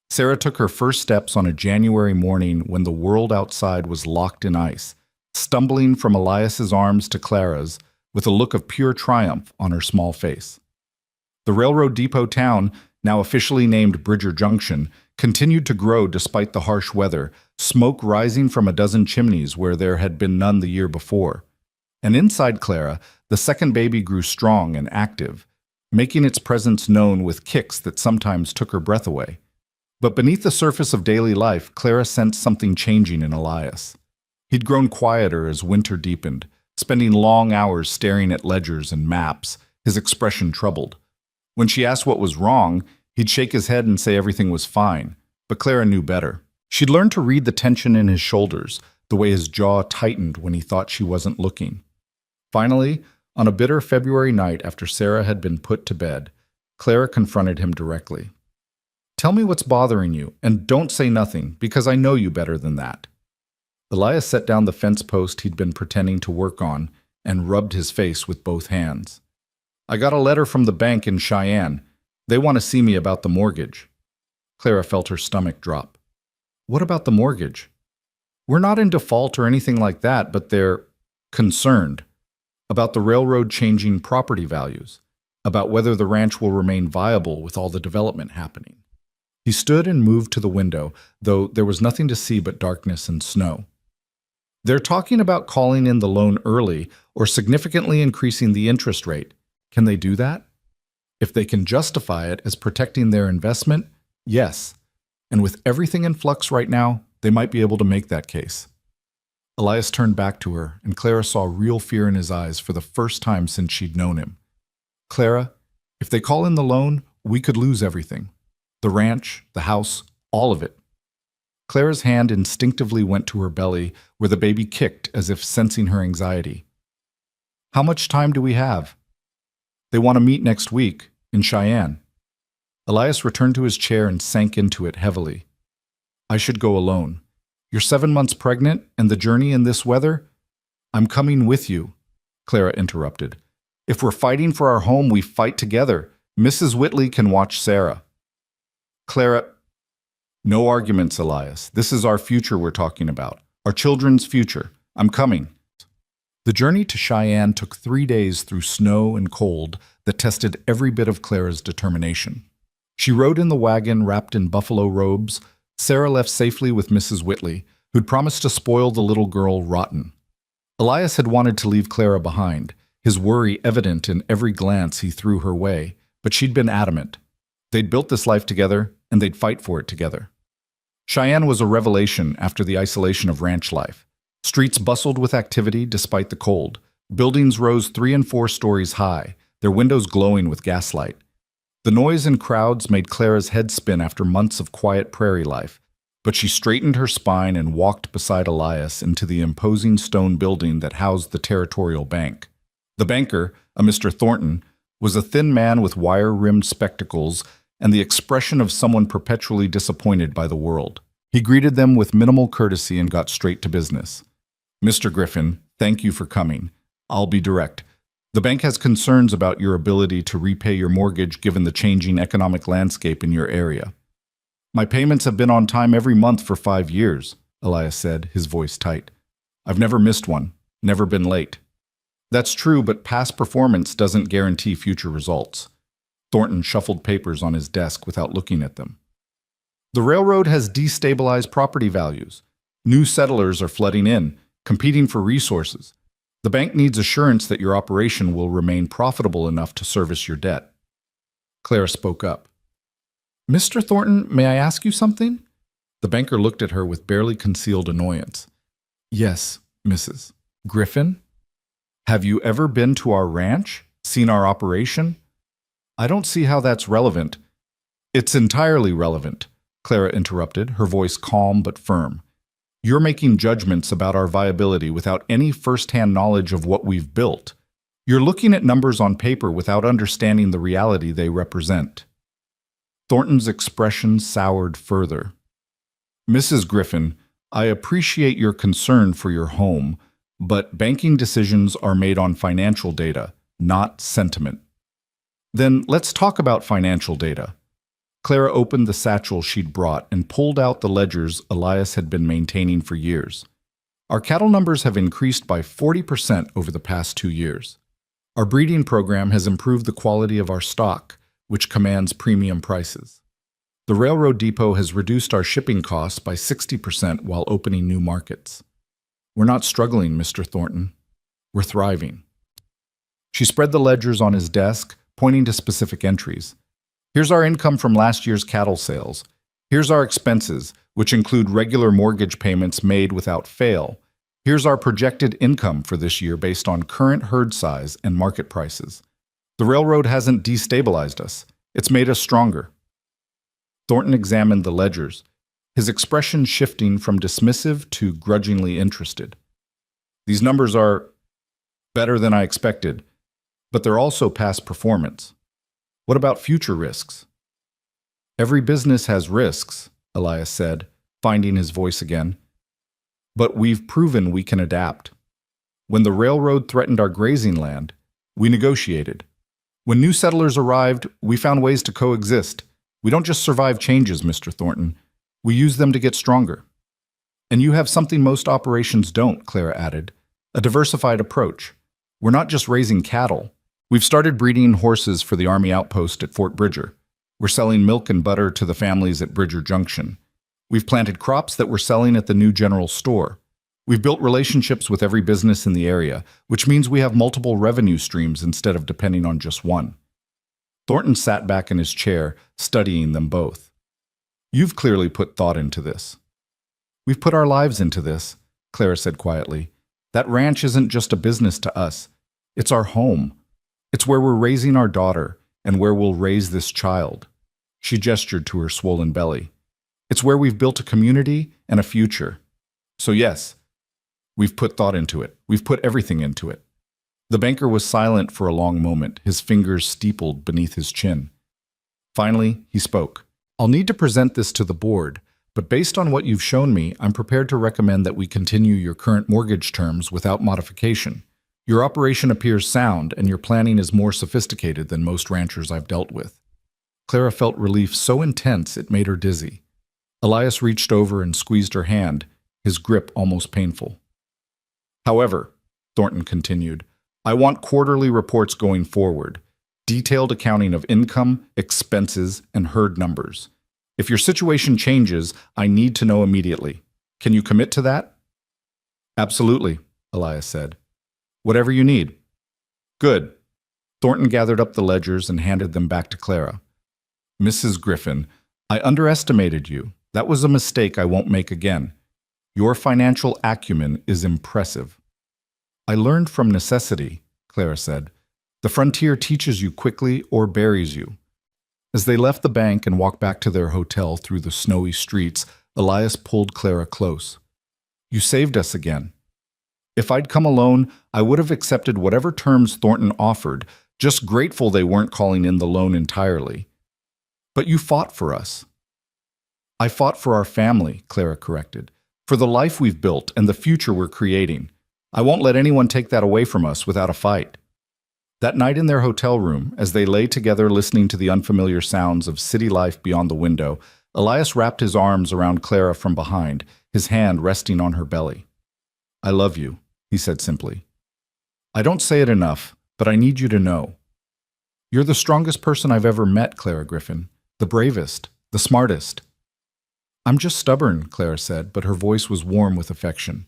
Sarah took her first steps on a January morning when the world outside was locked in ice, stumbling from Elias's arms to Clara's with a look of pure triumph on her small face. The railroad depot town, now officially named Bridger Junction, continued to grow despite the harsh weather, smoke rising from a dozen chimneys where there had been none the year before. And inside Clara, the second baby grew strong and active, making its presence known with kicks that sometimes took her breath away. But beneath the surface of daily life, Clara sensed something changing in Elias. He'd grown quieter as winter deepened, spending long hours staring at ledgers and maps, his expression troubled. When she asked what was wrong, he'd shake his head and say everything was fine, but Clara knew better. She'd learned to read the tension in his shoulders, the way his jaw tightened when he thought she wasn't looking. Finally, on a bitter February night after Sarah had been put to bed, Clara confronted him directly. "Tell me what's bothering you, and don't say nothing, because I know you better than that." Elias set down the fence post he'd been pretending to work on and rubbed his face with both hands. "I got a letter from the bank in Cheyenne. They want to see me about the mortgage." Clara felt her stomach drop. "What about the mortgage?" "We're not in default or anything like that, but they're concerned about the railroad changing property values, about whether the ranch will remain viable with all the development happening." He stood and moved to the window, though there was nothing to see but darkness and snow. "They're talking about calling in the loan early or significantly increasing the interest rate. Can they do that? If they can justify it as protecting their investment, yes. And with everything in flux right now, they might be able to make that case." Elias turned back to her, and Clara saw real fear in his eyes for the first time since she'd known him. "Clara, if they call in the loan, we could lose everything. The ranch, the house, all of it." Clara's hand instinctively went to her belly, where the baby kicked as if sensing her anxiety. "How much time do we have?" "They want to meet next week, in Cheyenne." Elias returned to his chair and sank into it heavily. "I should go alone. You're 7 months pregnant, and the journey in this weather?" "I'm coming with you," Clara interrupted. "If we're fighting for our home, we fight together. Mrs. Whitley can watch Sarah." Clara, "No arguments, Elias. This is our future we're talking about. Our children's future. I'm coming." The journey to Cheyenne took 3 days through snow and cold that tested every bit of Clara's determination. She rode in the wagon wrapped in buffalo robes. Sarah left safely with Mrs. Whitley, who'd promised to spoil the little girl rotten. Elias had wanted to leave Clara behind, his worry evident in every glance he threw her way, but she'd been adamant. They'd built this life together, and they'd fight for it together. Cheyenne was a revelation after the isolation of ranch life. Streets bustled with activity despite the cold. Buildings rose 3 and 4 stories high, their windows glowing with gaslight. The noise and crowds made Clara's head spin after months of quiet prairie life, but she straightened her spine and walked beside Elias into the imposing stone building that housed the Territorial Bank. The banker, a Mr. Thornton, was a thin man with wire-rimmed spectacles and the expression of someone perpetually disappointed by the world. He greeted them with minimal courtesy and got straight to business. "Mr. Griffin, thank you for coming. I'll be direct. The bank has concerns about your ability to repay your mortgage given the changing economic landscape in your area." "My payments have been on time every month for 5 years," Elias said, his voice tight. "I've never missed one, never been late." "That's true, but past performance doesn't guarantee future results." Thornton shuffled papers on his desk without looking at them. "The railroad has destabilized property values. New settlers are flooding in, competing for resources. The bank needs assurance that your operation will remain profitable enough to service your debt." Clara spoke up. "Mr. Thornton, may I ask you something?" The banker looked at her with barely concealed annoyance. "Yes, Mrs. Griffin? Have you ever been to our ranch? Seen our operation?" "I don't see how that's relevant." "It's entirely relevant," Clara interrupted, her voice calm but firm. "You're making judgments about our viability without any first-hand knowledge of what we've built. You're looking at numbers on paper without understanding the reality they represent." Thornton's expression soured further. "Mrs. Griffin, I appreciate your concern for your home, but banking decisions are made on financial data, not sentiment." "Then let's talk about financial data." Clara opened the satchel she'd brought and pulled out the ledgers Elias had been maintaining for years. Our cattle numbers have increased by 40% over the past 2 years. Our breeding program has improved the quality of our stock, which commands premium prices. The railroad depot has reduced our shipping costs by 60% while opening new markets. We're not struggling, Mr. Thornton. We're thriving. She spread the ledgers on his desk, pointing to specific entries. Here's our income from last year's cattle sales. Here's our expenses, which include regular mortgage payments made without fail. Here's our projected income for this year based on current herd size and market prices. The railroad hasn't destabilized us. It's made us stronger. Thornton examined the ledgers, his expression shifting from dismissive to grudgingly interested. These numbers are better than I expected, but they're also past performance. What about future risks? Every business has risks, Elias said, finding his voice again. But we've proven we can adapt. When the railroad threatened our grazing land, we negotiated. When new settlers arrived, we found ways to coexist. We don't just survive changes, Mr. Thornton. We use them to get stronger. And you have something most operations don't, Clara added, a diversified approach. We're not just raising cattle. We've started breeding horses for the Army outpost at Fort Bridger. We're selling milk and butter to the families at Bridger Junction. We've planted crops that we're selling at the new general store. We've built relationships with every business in the area, which means we have multiple revenue streams instead of depending on just one. Thornton sat back in his chair, studying them both. You've clearly put thought into this. We've put our lives into this, Clara said quietly. That ranch isn't just a business to us. It's our home. It's where we're raising our daughter and where we'll raise this child. She gestured to her swollen belly. It's where we've built a community and a future. So yes, we've put thought into it. We've put everything into it. The banker was silent for a long moment, his fingers steepled beneath his chin. Finally, he spoke. I'll need to present this to the board, but based on what you've shown me, I'm prepared to recommend that we continue your current mortgage terms without modification. Your operation appears sound, and your planning is more sophisticated than most ranchers I've dealt with. Clara felt relief so intense it made her dizzy. Elias reached over and squeezed her hand, his grip almost painful. However, Thornton continued, I want quarterly reports going forward, detailed accounting of income, expenses, and herd numbers. If your situation changes, I need to know immediately. Can you commit to that? Absolutely, Elias said. Whatever you need. Good. Thornton gathered up the ledgers and handed them back to Clara. Mrs. Griffin, I underestimated you. That was a mistake I won't make again. Your financial acumen is impressive. I learned from necessity, Clara said. The frontier teaches you quickly or buries you. As they left the bank and walked back to their hotel through the snowy streets, Elias pulled Clara close. You saved us again. If I'd come alone, I would have accepted whatever terms Thornton offered, just grateful they weren't calling in the loan entirely. But you fought for us. I fought for our family, Clara corrected, for the life we've built and the future we're creating. I won't let anyone take that away from us without a fight. That night in their hotel room, as they lay together listening to the unfamiliar sounds of city life beyond the window, Elias wrapped his arms around Clara from behind, his hand resting on her belly. I love you, he said simply. I don't say it enough, but I need you to know. You're the strongest person I've ever met, Clara Griffin, the bravest, the smartest. I'm just stubborn, Clara said, but her voice was warm with affection.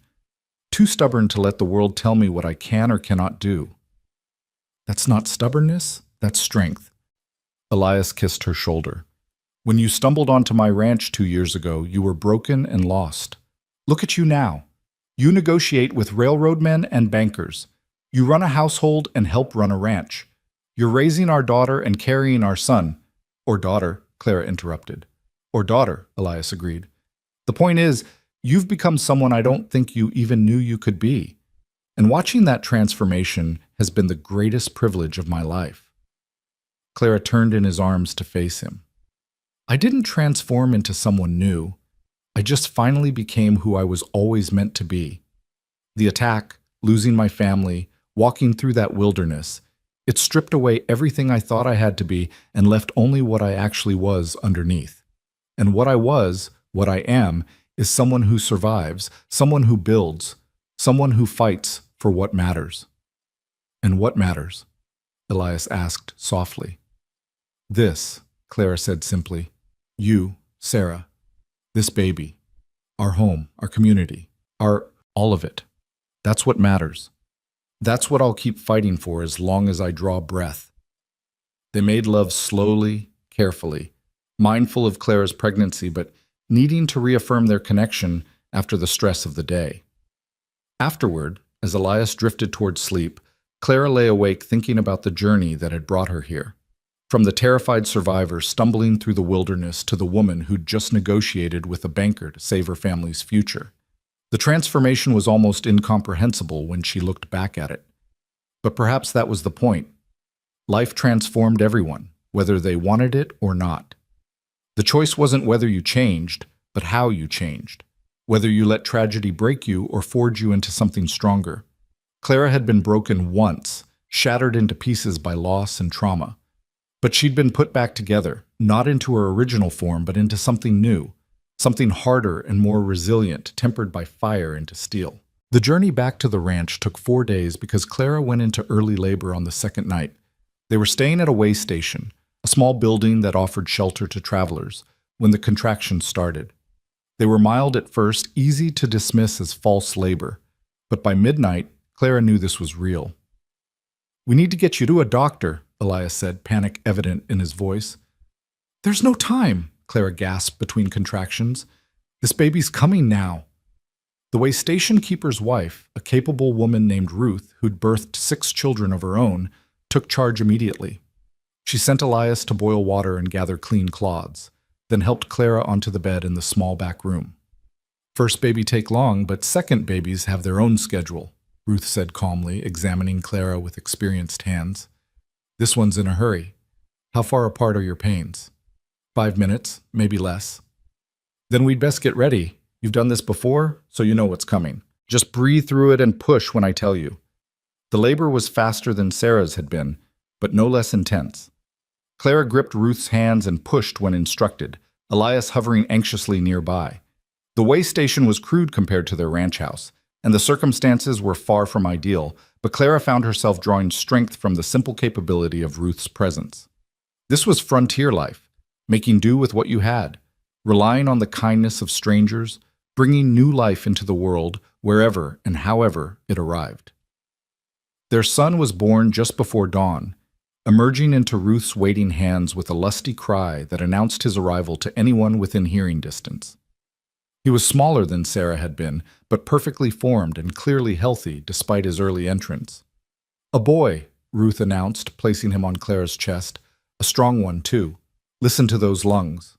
Too stubborn to let the world tell me what I can or cannot do. That's not stubbornness, that's strength. Elias kissed her shoulder. When you stumbled onto my ranch 2 years ago, you were broken and lost. Look at you now. You negotiate with railroad men and bankers. You run a household and help run a ranch. You're raising our daughter and carrying our son. Or daughter, Clara interrupted. Or daughter, Elias agreed. The point is, you've become someone I don't think you even knew you could be. And watching that transformation has been the greatest privilege of my life. Clara turned in his arms to face him. I didn't transform into someone new. I just finally became who I was always meant to be. The attack, losing my family, walking through that wilderness, It stripped away everything I thought I had to be and left only what I actually was underneath. And what I was, what I am, is someone who survives, someone who builds, someone who fights for what matters. And what matters? Elias asked softly. This, Clara said simply. You, Sarah. This baby. Our home, our community, all of it. That's what matters. That's what I'll keep fighting for as long as I draw breath. They made love slowly, carefully, mindful of Clara's pregnancy, but needing to reaffirm their connection after the stress of the day. Afterward, as Elias drifted toward sleep, Clara lay awake thinking about the journey that had brought her here. From the terrified survivor stumbling through the wilderness to the woman who'd just negotiated with a banker to save her family's future. The transformation was almost incomprehensible when she looked back at it. But perhaps that was the point. Life transformed everyone, whether they wanted it or not. The choice wasn't whether you changed, but how you changed. Whether you let tragedy break you or forge you into something stronger. Clara had been broken once, shattered into pieces by loss and trauma. But she'd been put back together, not into her original form, but into something new, something harder and more resilient, tempered by fire into steel. The journey back to the ranch took 4 days because Clara went into early labor on the second night. They were staying at a way station, a small building that offered shelter to travelers, when the contractions started. They were mild at first, easy to dismiss as false labor, but by midnight, Clara knew this was real. "We need to get you to a doctor," Elias said, panic evident in his voice. "There's no time," Clara gasped between contractions. "This baby's coming now." The way station keeper's wife, a capable woman named Ruth, who'd birthed 6 children of her own, took charge immediately. She sent Elias to boil water and gather clean cloths, then helped Clara onto the bed in the small back room. "First baby take long, but second babies have their own schedule," Ruth said calmly, examining Clara with experienced hands. "This one's in a hurry. How far apart are your pains?" 5 minutes, maybe less." "Then we'd best get ready. You've done this before, so you know what's coming. Just breathe through it and push when I tell you." The labor was faster than Sarah's had been, but no less intense. Clara gripped Ruth's hands and pushed when instructed, Elias hovering anxiously nearby. The way station was crude compared to their ranch house, and the circumstances were far from ideal, but Clara found herself drawing strength from the simple capability of Ruth's presence. This was frontier life, making do with what you had, relying on the kindness of strangers, bringing new life into the world wherever and however it arrived. Their son was born just before dawn, emerging into Ruth's waiting hands with a lusty cry that announced his arrival to anyone within hearing distance. He was smaller than Sarah had been, but perfectly formed and clearly healthy despite his early entrance. "A boy," Ruth announced, placing him on Clara's chest. "A strong one, too. Listen to those lungs."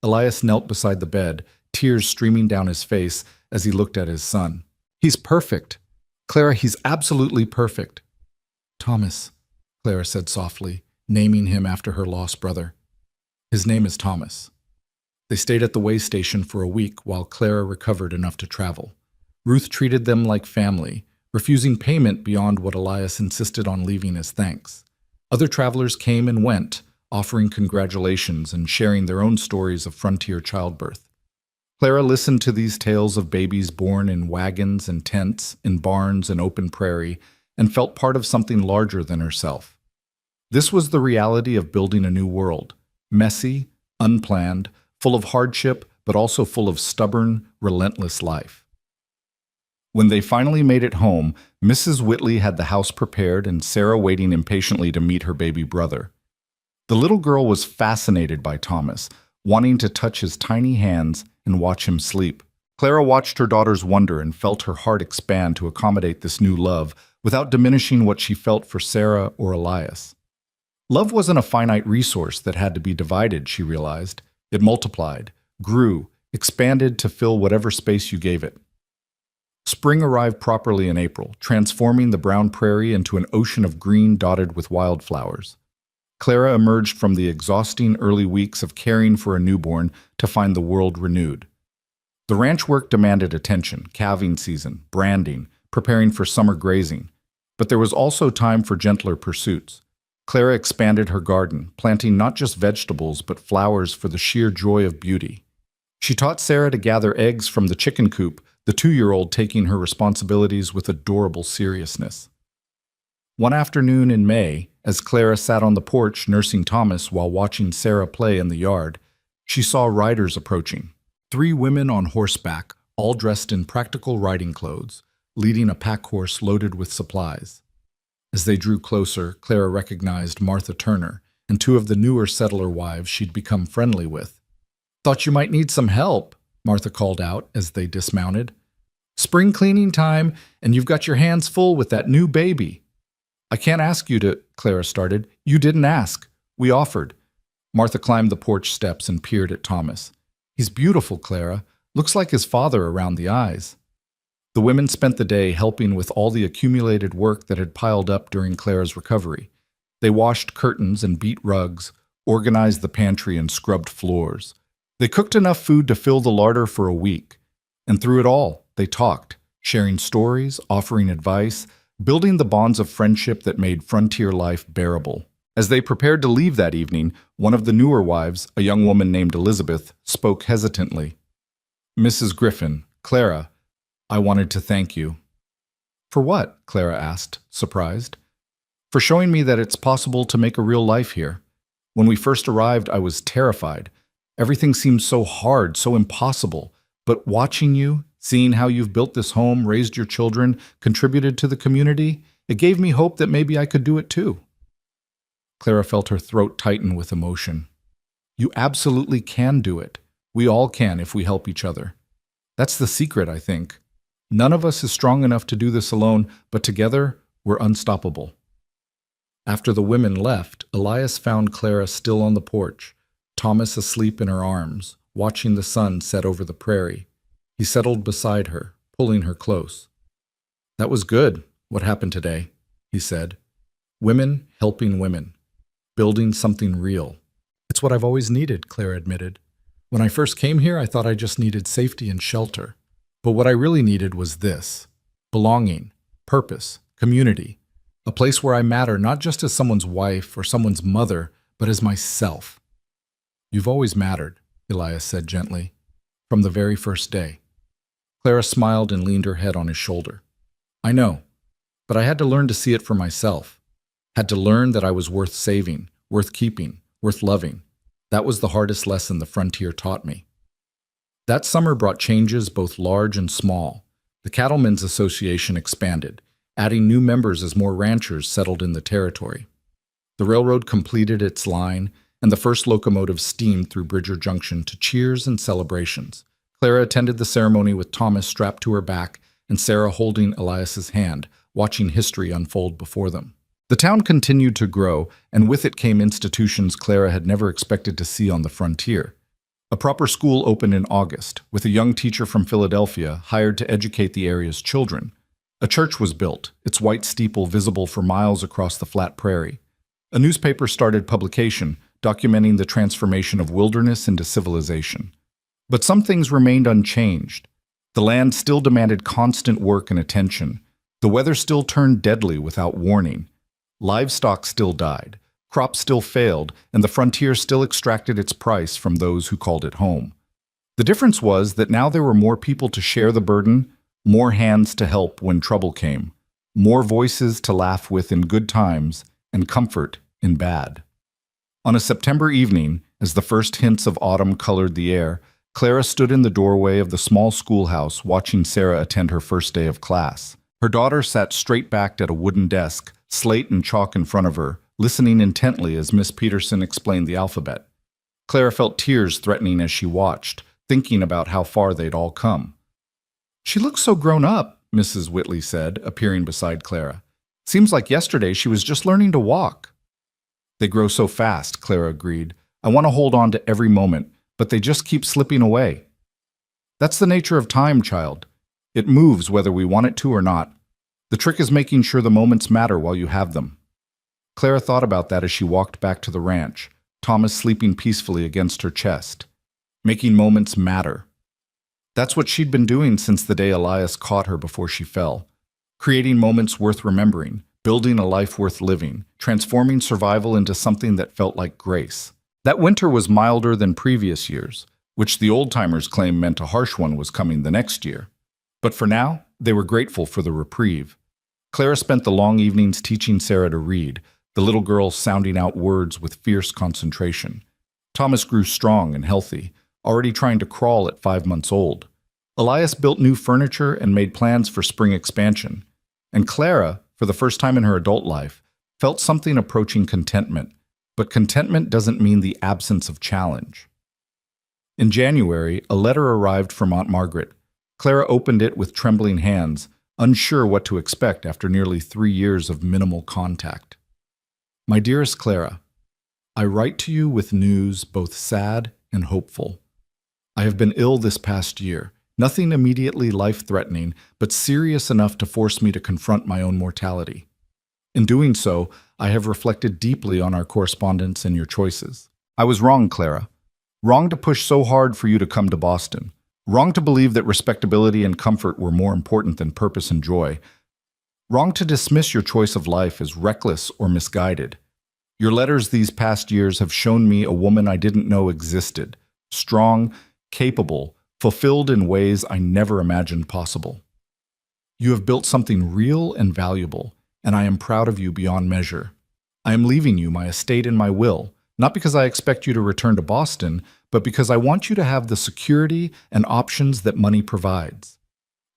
Elias knelt beside the bed, tears streaming down his face as he looked at his son. "He's perfect. Clara, he's absolutely perfect." "Thomas," Clara said softly, naming him after her lost brother. "His name is Thomas." They stayed at the way station for a week while Clara recovered enough to travel. Ruth treated them like family, refusing payment beyond what Elias insisted on leaving as thanks. Other travelers came and went, offering congratulations and sharing their own stories of frontier childbirth. Clara listened to these tales of babies born in wagons and tents, in barns and open prairie, and felt part of something larger than herself. This was the reality of building a new world, messy, unplanned, full of hardship, but also full of stubborn, relentless life. When they finally made it home, Mrs. Whitley had the house prepared and Sarah waiting impatiently to meet her baby brother. The little girl was fascinated by Thomas, wanting to touch his tiny hands and watch him sleep. Clara watched her daughter's wonder and felt her heart expand to accommodate this new love without diminishing what she felt for Sarah or Elias. Love wasn't a finite resource that had to be divided, she realized. It multiplied, grew, expanded to fill whatever space you gave it. Spring arrived properly in April, transforming the brown prairie into an ocean of green dotted with wildflowers. Clara emerged from the exhausting early weeks of caring for a newborn to find the world renewed. The ranch work demanded attention, calving season, branding, preparing for summer grazing. But there was also time for gentler pursuits. Clara expanded her garden, planting not just vegetables but flowers for the sheer joy of beauty. She taught Sarah to gather eggs from the chicken coop, the 2-year-old taking her responsibilities with adorable seriousness. One afternoon in May, as Clara sat on the porch nursing Thomas while watching Sarah play in the yard, she saw riders approaching. 3 women on horseback, all dressed in practical riding clothes, leading a pack horse loaded with supplies. As they drew closer, Clara recognized Martha Turner and 2 of the newer settler wives she'd become friendly with. "Thought you might need some help," Martha called out as they dismounted. "Spring cleaning time, and you've got your hands full with that new baby." "I can't ask you to," Clara started. "You didn't ask. We offered." Martha climbed the porch steps and peered at Thomas. "He's beautiful, Clara. Looks like his father around the eyes." The women spent the day helping with all the accumulated work that had piled up during Clara's recovery. They washed curtains and beat rugs, organized the pantry and scrubbed floors. They cooked enough food to fill the larder for a week. And through it all, they talked, sharing stories, offering advice, building the bonds of friendship that made frontier life bearable. As they prepared to leave that evening, one of the newer wives, a young woman named Elizabeth, spoke hesitantly. "Mrs. Griffin, Clara, I wanted to thank you." "For what?" Clara asked, surprised. "For showing me that it's possible to make a real life here. When we first arrived, I was terrified. Everything seemed so hard, so impossible. But watching you, seeing how you've built this home, raised your children, contributed to the community, it gave me hope that maybe I could do it too." Clara felt her throat tighten with emotion. "You absolutely can do it. We all can if we help each other. That's the secret, I think. None of us is strong enough to do this alone, but together, we're unstoppable." After the women left, Elias found Clara still on the porch, Thomas asleep in her arms, watching the sun set over the prairie. He settled beside her, pulling her close. "That was good, what happened today," he said. "Women helping women, building something real." "It's what I've always needed," Clara admitted. "When I first came here, I thought I just needed safety and shelter. But what I really needed was this: belonging, purpose, community, a place where I matter not just as someone's wife or someone's mother, but as myself." "You've always mattered," Elias said gently, "from the very first day." Clara smiled and leaned her head on his shoulder. "I know, but I had to learn to see it for myself. Had to learn that I was worth saving, worth keeping, worth loving. That was the hardest lesson the frontier taught me." That summer brought changes both large and small. The Cattlemen's Association expanded, adding new members as more ranchers settled in the territory. The railroad completed its line, and the first locomotive steamed through Bridger Junction to cheers and celebrations. Clara attended the ceremony with Thomas strapped to her back and Sarah holding Elias's hand, watching history unfold before them. The town continued to grow, and with it came institutions Clara had never expected to see on the frontier. A proper school opened in August, with a young teacher from Philadelphia hired to educate the area's children. A church was built, its white steeple visible for miles across the flat prairie. A newspaper started publication, documenting the transformation of wilderness into civilization. But some things remained unchanged. The land still demanded constant work and attention. The weather still turned deadly without warning. Livestock still died, crops still failed, and the frontier still extracted its price from those who called it home. The difference was that now there were more people to share the burden, more hands to help when trouble came, more voices to laugh with in good times, and comfort in bad. On a September evening, as the first hints of autumn colored the air, Clara stood in the doorway of the small schoolhouse watching Sarah attend her first day of class. Her daughter sat straight-backed at a wooden desk, slate and chalk in front of her, listening intently as Miss Peterson explained the alphabet. Clara felt tears threatening as she watched, thinking about how far they'd all come. "She looks so grown up," Mrs. Whitley said, appearing beside Clara. "Seems like yesterday she was just learning to walk." "They grow so fast," Clara agreed. "I want to hold on to every moment, but they just keep slipping away." "That's the nature of time, child. It moves whether we want it to or not. The trick is making sure the moments matter while you have them." Clara thought about that as she walked back to the ranch, Thomas sleeping peacefully against her chest. Making moments matter. That's what she'd been doing since the day Elias caught her before she fell. creating moments worth remembering, building a life worth living, transforming survival into something that felt like grace. That winter was milder than previous years, which the old-timers claim meant a harsh one was coming the next year. But for now, they were grateful for the reprieve. Clara spent the long evenings teaching Sarah to read, the little girl sounding out words with fierce concentration. Thomas grew strong and healthy, already trying to crawl at 5 months old. Elias built new furniture and made plans for spring expansion. And Clara, for the first time in her adult life, felt something approaching contentment. But contentment doesn't mean the absence of challenge. In January, a letter arrived from Aunt Margaret. Clara opened it with trembling hands, unsure what to expect after nearly 3 years of minimal contact. My dearest Clara, I write to you with news both sad and hopeful. I have been ill this past year, nothing immediately life-threatening, but serious enough to force me to confront my own mortality. In doing so, I have reflected deeply on our correspondence and your choices. I was wrong, Clara. Wrong to push so hard for you to come to Boston. Wrong to believe that respectability and comfort were more important than purpose and joy. Wrong to dismiss your choice of life as reckless or misguided. Your letters these past years have shown me a woman I didn't know existed, strong, capable, fulfilled in ways I never imagined possible. You have built something real and valuable, and I am proud of you beyond measure. I am leaving you my estate and my will, not because I expect you to return to Boston, but because I want you to have the security and options that money provides.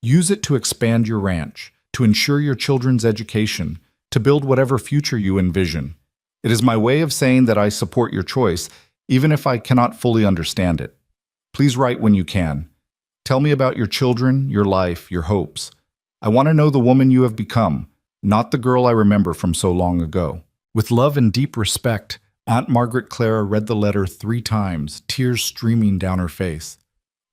Use it to expand your ranch, to ensure your children's education, to build whatever future you envision. It is my way of saying that I support your choice, even if I cannot fully understand it. Please write when you can. Tell me about your children, your life, your hopes. I want to know the woman you have become, not the girl I remember from so long ago. With love and deep respect, Aunt Margaret Clara read the letter 3 times, tears streaming down her face.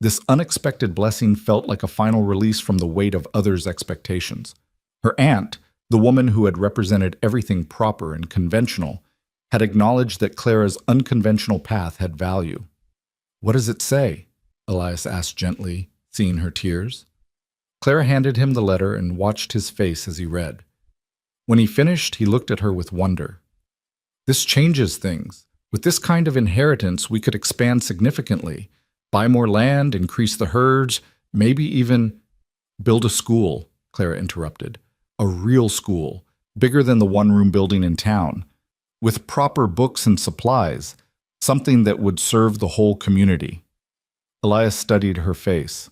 This unexpected blessing felt like a final release from the weight of others' expectations. Her aunt, the woman who had represented everything proper and conventional, had acknowledged that Clara's unconventional path had value. "What does it say?" Elias asked gently, seeing her tears. Clara handed him the letter and watched his face as he read. When he finished, he looked at her with wonder. "This changes things. With this kind of inheritance, we could expand significantly, buy more land, increase the herds, maybe even—" "Build a school," Clara interrupted. "A real school, bigger than the one-room building in town, with proper books and supplies, something that would serve the whole community." Elias studied her face.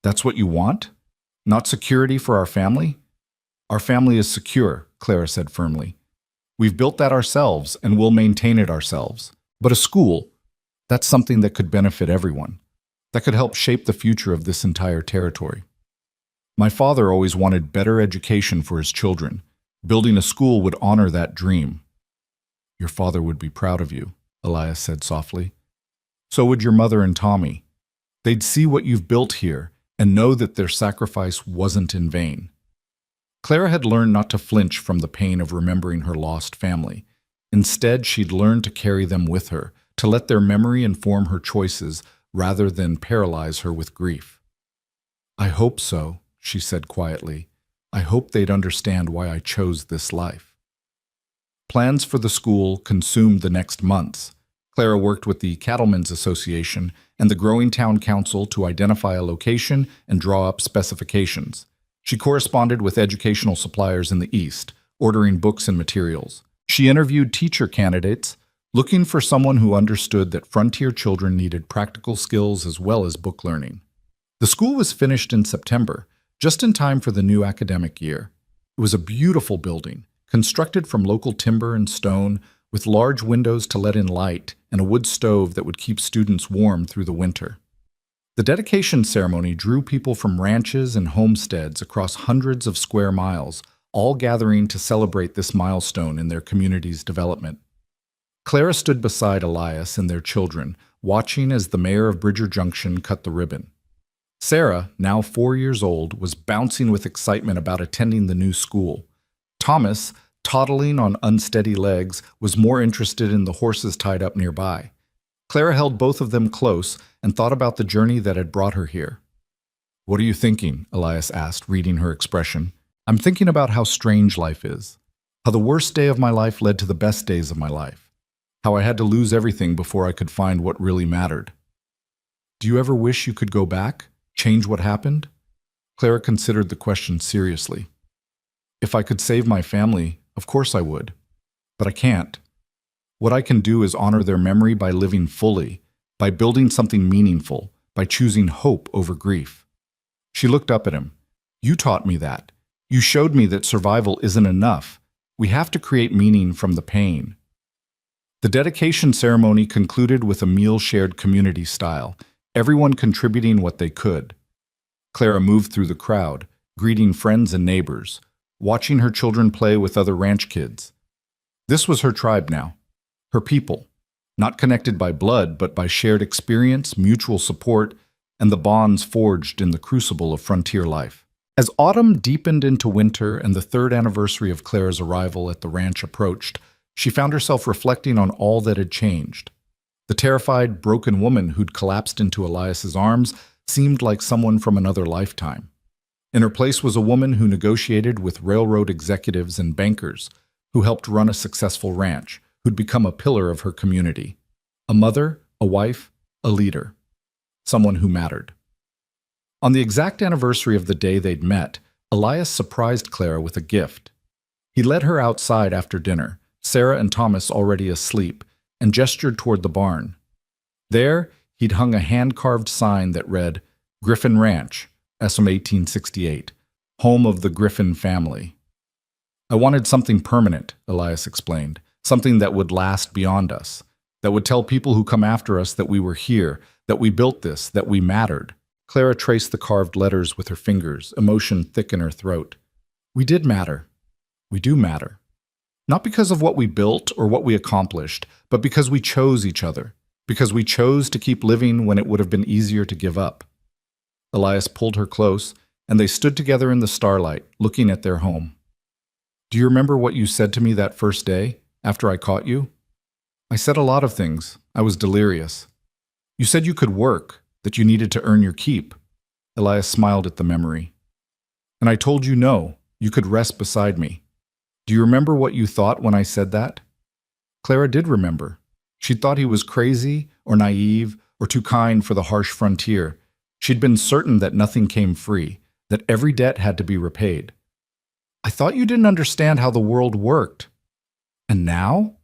"That's what you want? Not security for our family?" "Our family is secure," Clara said firmly. "We've built that ourselves and we'll maintain it ourselves. But a school, that's something that could benefit everyone. That could help shape the future of this entire territory. My father always wanted better education for his children. Building a school would honor that dream." "Your father would be proud of you," Elias said softly. "So would your mother and Tommy. They'd see what you've built here and know that their sacrifice wasn't in vain." Clara had learned not to flinch from the pain of remembering her lost family. Instead, she'd learned to carry them with her, to let their memory inform her choices rather than paralyze her with grief. "I hope so," she said quietly. "I hope they'd understand why I chose this life." Plans for the school consumed the next months. Clara worked with the Cattlemen's Association and the growing town council to identify a location and draw up specifications. She corresponded with educational suppliers in the East, ordering books and materials. She interviewed teacher candidates, looking for someone who understood that frontier children needed practical skills as well as book learning. The school was finished in September, just in time for the new academic year. It was a beautiful building, constructed from local timber and stone, with large windows to let in light and a wood stove that would keep students warm through the winter. The dedication ceremony drew people from ranches and homesteads across hundreds of square miles, all gathering to celebrate this milestone in their community's development. Clara stood beside Elias and their children, watching as the mayor of Bridger Junction cut the ribbon. Sarah, now 4 years old, was bouncing with excitement about attending the new school. Thomas, toddling on unsteady legs, was more interested in the horses tied up nearby. Clara held both of them close and thought about the journey that had brought her here. "What are you thinking?" Elias asked, reading her expression. I'm thinking about how strange life is, how the worst day of my life led to the best days of my life, how I had to lose everything before I could find what really mattered. Do you ever wish you could go back, change what happened? Clara considered the question seriously. If I could save my family, of course I would. But I can't. What I can do is honor their memory by living fully, by building something meaningful, by choosing hope over grief. She looked up at him. You taught me that. You showed me that survival isn't enough. We have to create meaning from the pain. The dedication ceremony concluded with a meal shared community style, everyone contributing what they could. Clara moved through the crowd, greeting friends and neighbors, watching her children play with other ranch kids. This was her tribe now, her people, not connected by blood but by shared experience, mutual support, and the bonds forged in the crucible of frontier life. As autumn deepened into winter and the third anniversary of Clara's arrival at the ranch approached, she found herself reflecting on all that had changed. The terrified, broken woman who'd collapsed into Elias's arms seemed like someone from another lifetime. In her place was a woman who negotiated with railroad executives and bankers, who helped run a successful ranch, who'd become a pillar of her community. A mother, a wife, a leader. Someone who mattered. On the exact anniversary of the day they'd met, Elias surprised Clara with a gift. He led her outside after dinner, Sarah and Thomas already asleep, and gestured toward the barn. There, he'd hung a hand-carved sign that read, Griffin Ranch, SM 1868, home of the Griffin family. I wanted something permanent, Elias explained, something that would last beyond us, that would tell people who come after us that we were here, that we built this, that we mattered. Clara traced the carved letters with her fingers, emotion thick in her throat. We did matter. We do matter. Not because of what we built or what we accomplished, but because we chose each other, because we chose to keep living when it would have been easier to give up. Elias pulled her close, and they stood together in the starlight, looking at their home. Do you remember what you said to me that first day, after I caught you? I said a lot of things. I was delirious. You said you could work, that you needed to earn your keep. Elias smiled at the memory. And I told you no, you could rest beside me. Do you remember what you thought when I said that? Clara did remember. She thought he was crazy or naive or too kind for the harsh frontier. She'd been certain that nothing came free, that every debt had to be repaid. I thought you didn't understand how the world worked. And now?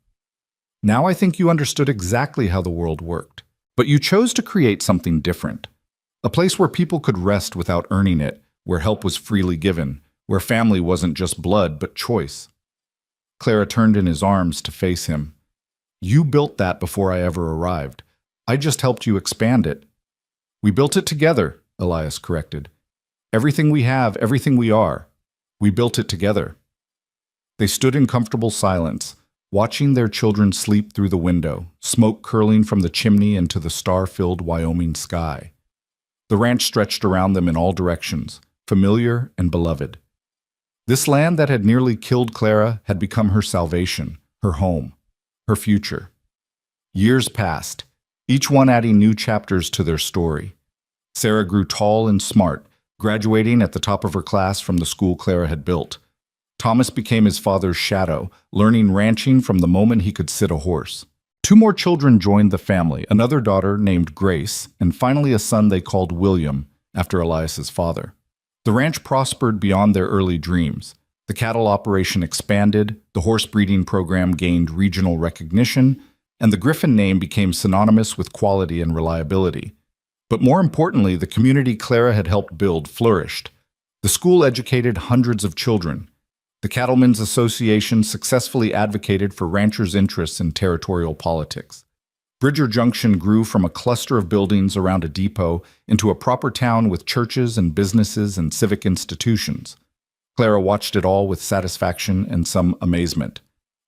Now I think you understood exactly how the world worked. But you chose to create something different. A place where people could rest without earning it, where help was freely given, where family wasn't just blood but choice. Clara turned in his arms to face him. You built that before I ever arrived. I just helped you expand it. We built it together, Elias corrected. Everything we have, everything we are. We built it together. They stood in comfortable silence, watching their children sleep through the window, smoke curling from the chimney into the star-filled Wyoming sky. The ranch stretched around them in all directions, familiar and beloved. This land that had nearly killed Clara had become her salvation, her home, her future. Years passed, each one adding new chapters to their story. Sarah grew tall and smart, graduating at the top of her class from the school Clara had built. Thomas became his father's shadow, learning ranching from the moment he could sit a horse. 2 more children joined the family, another daughter named Grace, and finally a son they called William, after Elias's father. The ranch prospered beyond their early dreams. The cattle operation expanded, the horse breeding program gained regional recognition, and the Griffin name became synonymous with quality and reliability. But more importantly, the community Clara had helped build flourished. The school educated hundreds of children. The Cattlemen's Association successfully advocated for ranchers' interests in territorial politics. Bridger Junction grew from a cluster of buildings around a depot into a proper town with churches and businesses and civic institutions. Clara watched it all with satisfaction and some amazement.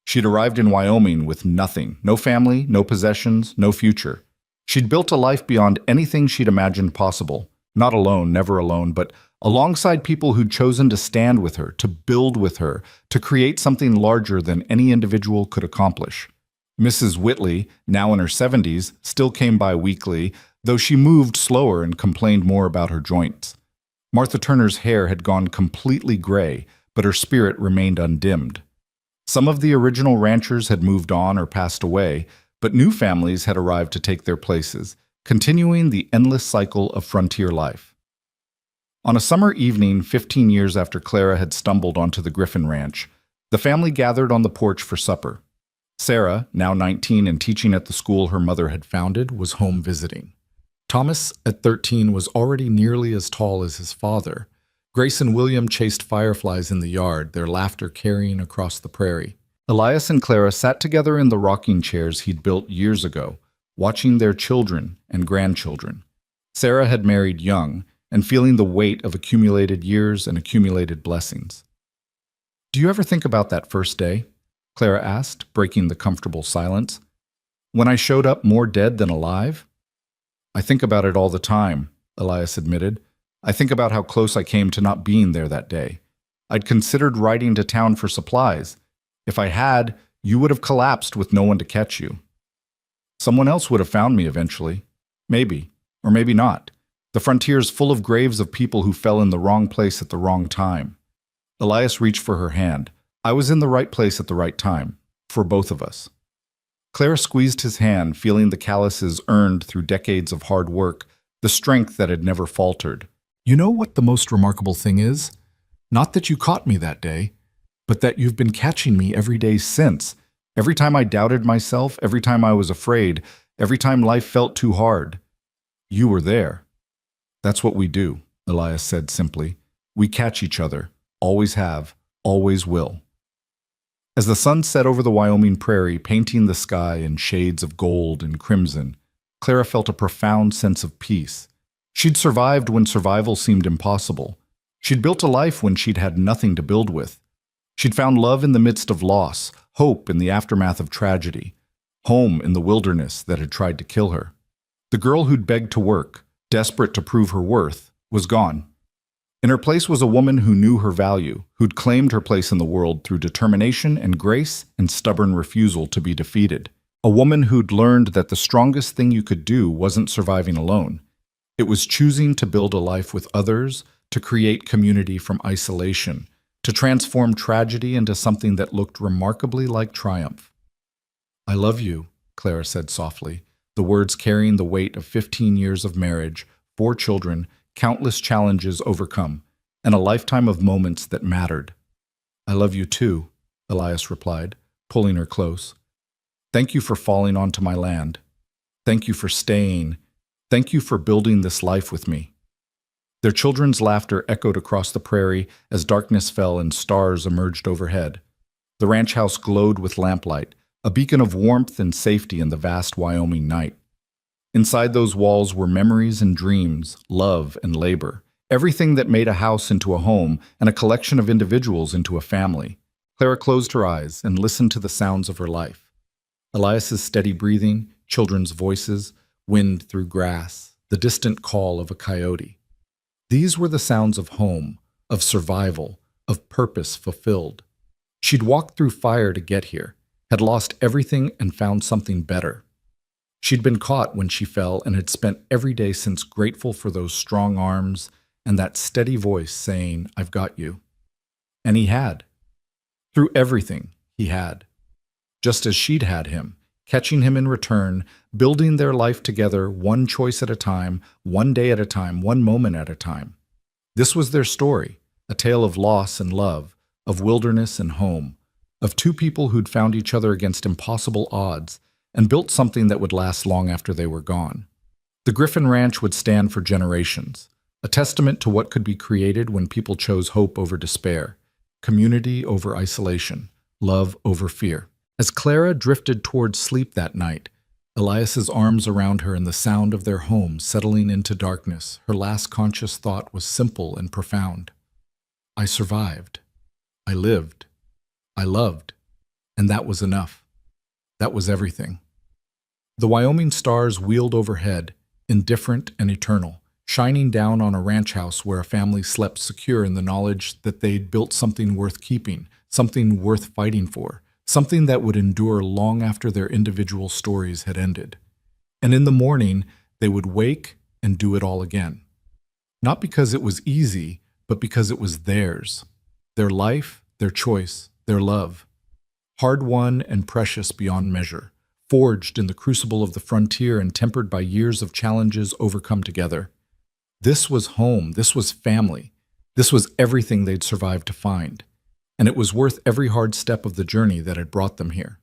She'd arrived in Wyoming with nothing, no family, no possessions, no future. She'd built a life beyond anything she'd imagined possible, not alone, never alone, but alongside people who'd chosen to stand with her, to build with her, to create something larger than any individual could accomplish. Mrs. Whitley, now in her 70s, still came by weekly, though she moved slower and complained more about her joints. Martha Turner's hair had gone completely gray, but her spirit remained undimmed. Some of the original ranchers had moved on or passed away, but new families had arrived to take their places, continuing the endless cycle of frontier life. On a summer evening, 15 years after Clara had stumbled onto the Griffin Ranch, the family gathered on the porch for supper. Sarah, now 19 and teaching at the school her mother had founded, was home visiting. Thomas, at 13, was already nearly as tall as his father. Grace and William chased fireflies in the yard, their laughter carrying across the prairie. Elias and Clara sat together in the rocking chairs he'd built years ago, watching their children and grandchildren. Sarah had married young, and feeling the weight of accumulated years and accumulated blessings. "Do you ever think about that first day?" Clara asked, breaking the comfortable silence. "When I showed up more dead than alive?" "I think about it all the time," Elias admitted. "I think about how close I came to not being there that day. I'd considered riding to town for supplies. If I had, you would have collapsed with no one to catch you. Someone else would have found me eventually. Maybe, or maybe not. The frontier's full of graves of people who fell in the wrong place at the wrong time." Elias reached for her hand. "I was in the right place at the right time, for both of us." Clara squeezed his hand, feeling the calluses earned through decades of hard work, the strength that had never faltered. "You know what the most remarkable thing is? Not that you caught me that day, but that you've been catching me every day since. Every time I doubted myself, every time I was afraid, every time life felt too hard. You were there." "That's what we do," Elias said simply. "We catch each other. Always have. Always will." As the sun set over the Wyoming prairie, painting the sky in shades of gold and crimson, Clara felt a profound sense of peace. She'd survived when survival seemed impossible. She'd built a life when she'd had nothing to build with. She'd found love in the midst of loss, hope in the aftermath of tragedy, home in the wilderness that had tried to kill her. The girl who'd begged to work, desperate to prove her worth, was gone. In her place was a woman who knew her value, who'd claimed her place in the world through determination and grace and stubborn refusal to be defeated. A woman who'd learned that the strongest thing you could do wasn't surviving alone. It was choosing to build a life with others, to create community from isolation, to transform tragedy into something that looked remarkably like triumph. "I love you," Clara said softly, the words carrying the weight of 15 years of marriage, 4 children, countless challenges overcome, and a lifetime of moments that mattered. "I love you too," Elias replied, pulling her close. "Thank you for falling onto my land. Thank you for staying. Thank you for building this life with me." Their children's laughter echoed across the prairie as darkness fell and stars emerged overhead. The ranch house glowed with lamplight, a beacon of warmth and safety in the vast Wyoming night. Inside those walls were memories and dreams, love and labor, everything that made a house into a home and a collection of individuals into a family. Clara closed her eyes and listened to the sounds of her life. Elias's steady breathing, children's voices, wind through grass, the distant call of a coyote. These were the sounds of home, of survival, of purpose fulfilled. She'd walked through fire to get here, had lost everything and found something better. She'd been caught when she fell and had spent every day since grateful for those strong arms and that steady voice saying, "I've got you." And he had. Through everything, he had. Just as she'd had him, catching him in return, building their life together one choice at a time, one day at a time, one moment at a time. This was their story, a tale of loss and love, of wilderness and home, of 2 people who'd found each other against impossible odds and built something that would last long after they were gone. The Griffin Ranch would stand for generations, a testament to what could be created when people chose hope over despair, community over isolation, love over fear. As Clara drifted towards sleep that night, Elias's arms around her and the sound of their home settling into darkness, her last conscious thought was simple and profound. "I survived. I lived. I loved. And that was enough. That was everything." The Wyoming stars wheeled overhead, indifferent and eternal, shining down on a ranch house where a family slept secure in the knowledge that they'd built something worth keeping, something worth fighting for, something that would endure long after their individual stories had ended. And in the morning, they would wake and do it all again. Not because it was easy, but because it was theirs. Their life, their choice, their love. Hard-won and precious beyond measure, forged in the crucible of the frontier and tempered by years of challenges overcome together. This was home, this was family, this was everything they'd survived to find, and it was worth every hard step of the journey that had brought them here.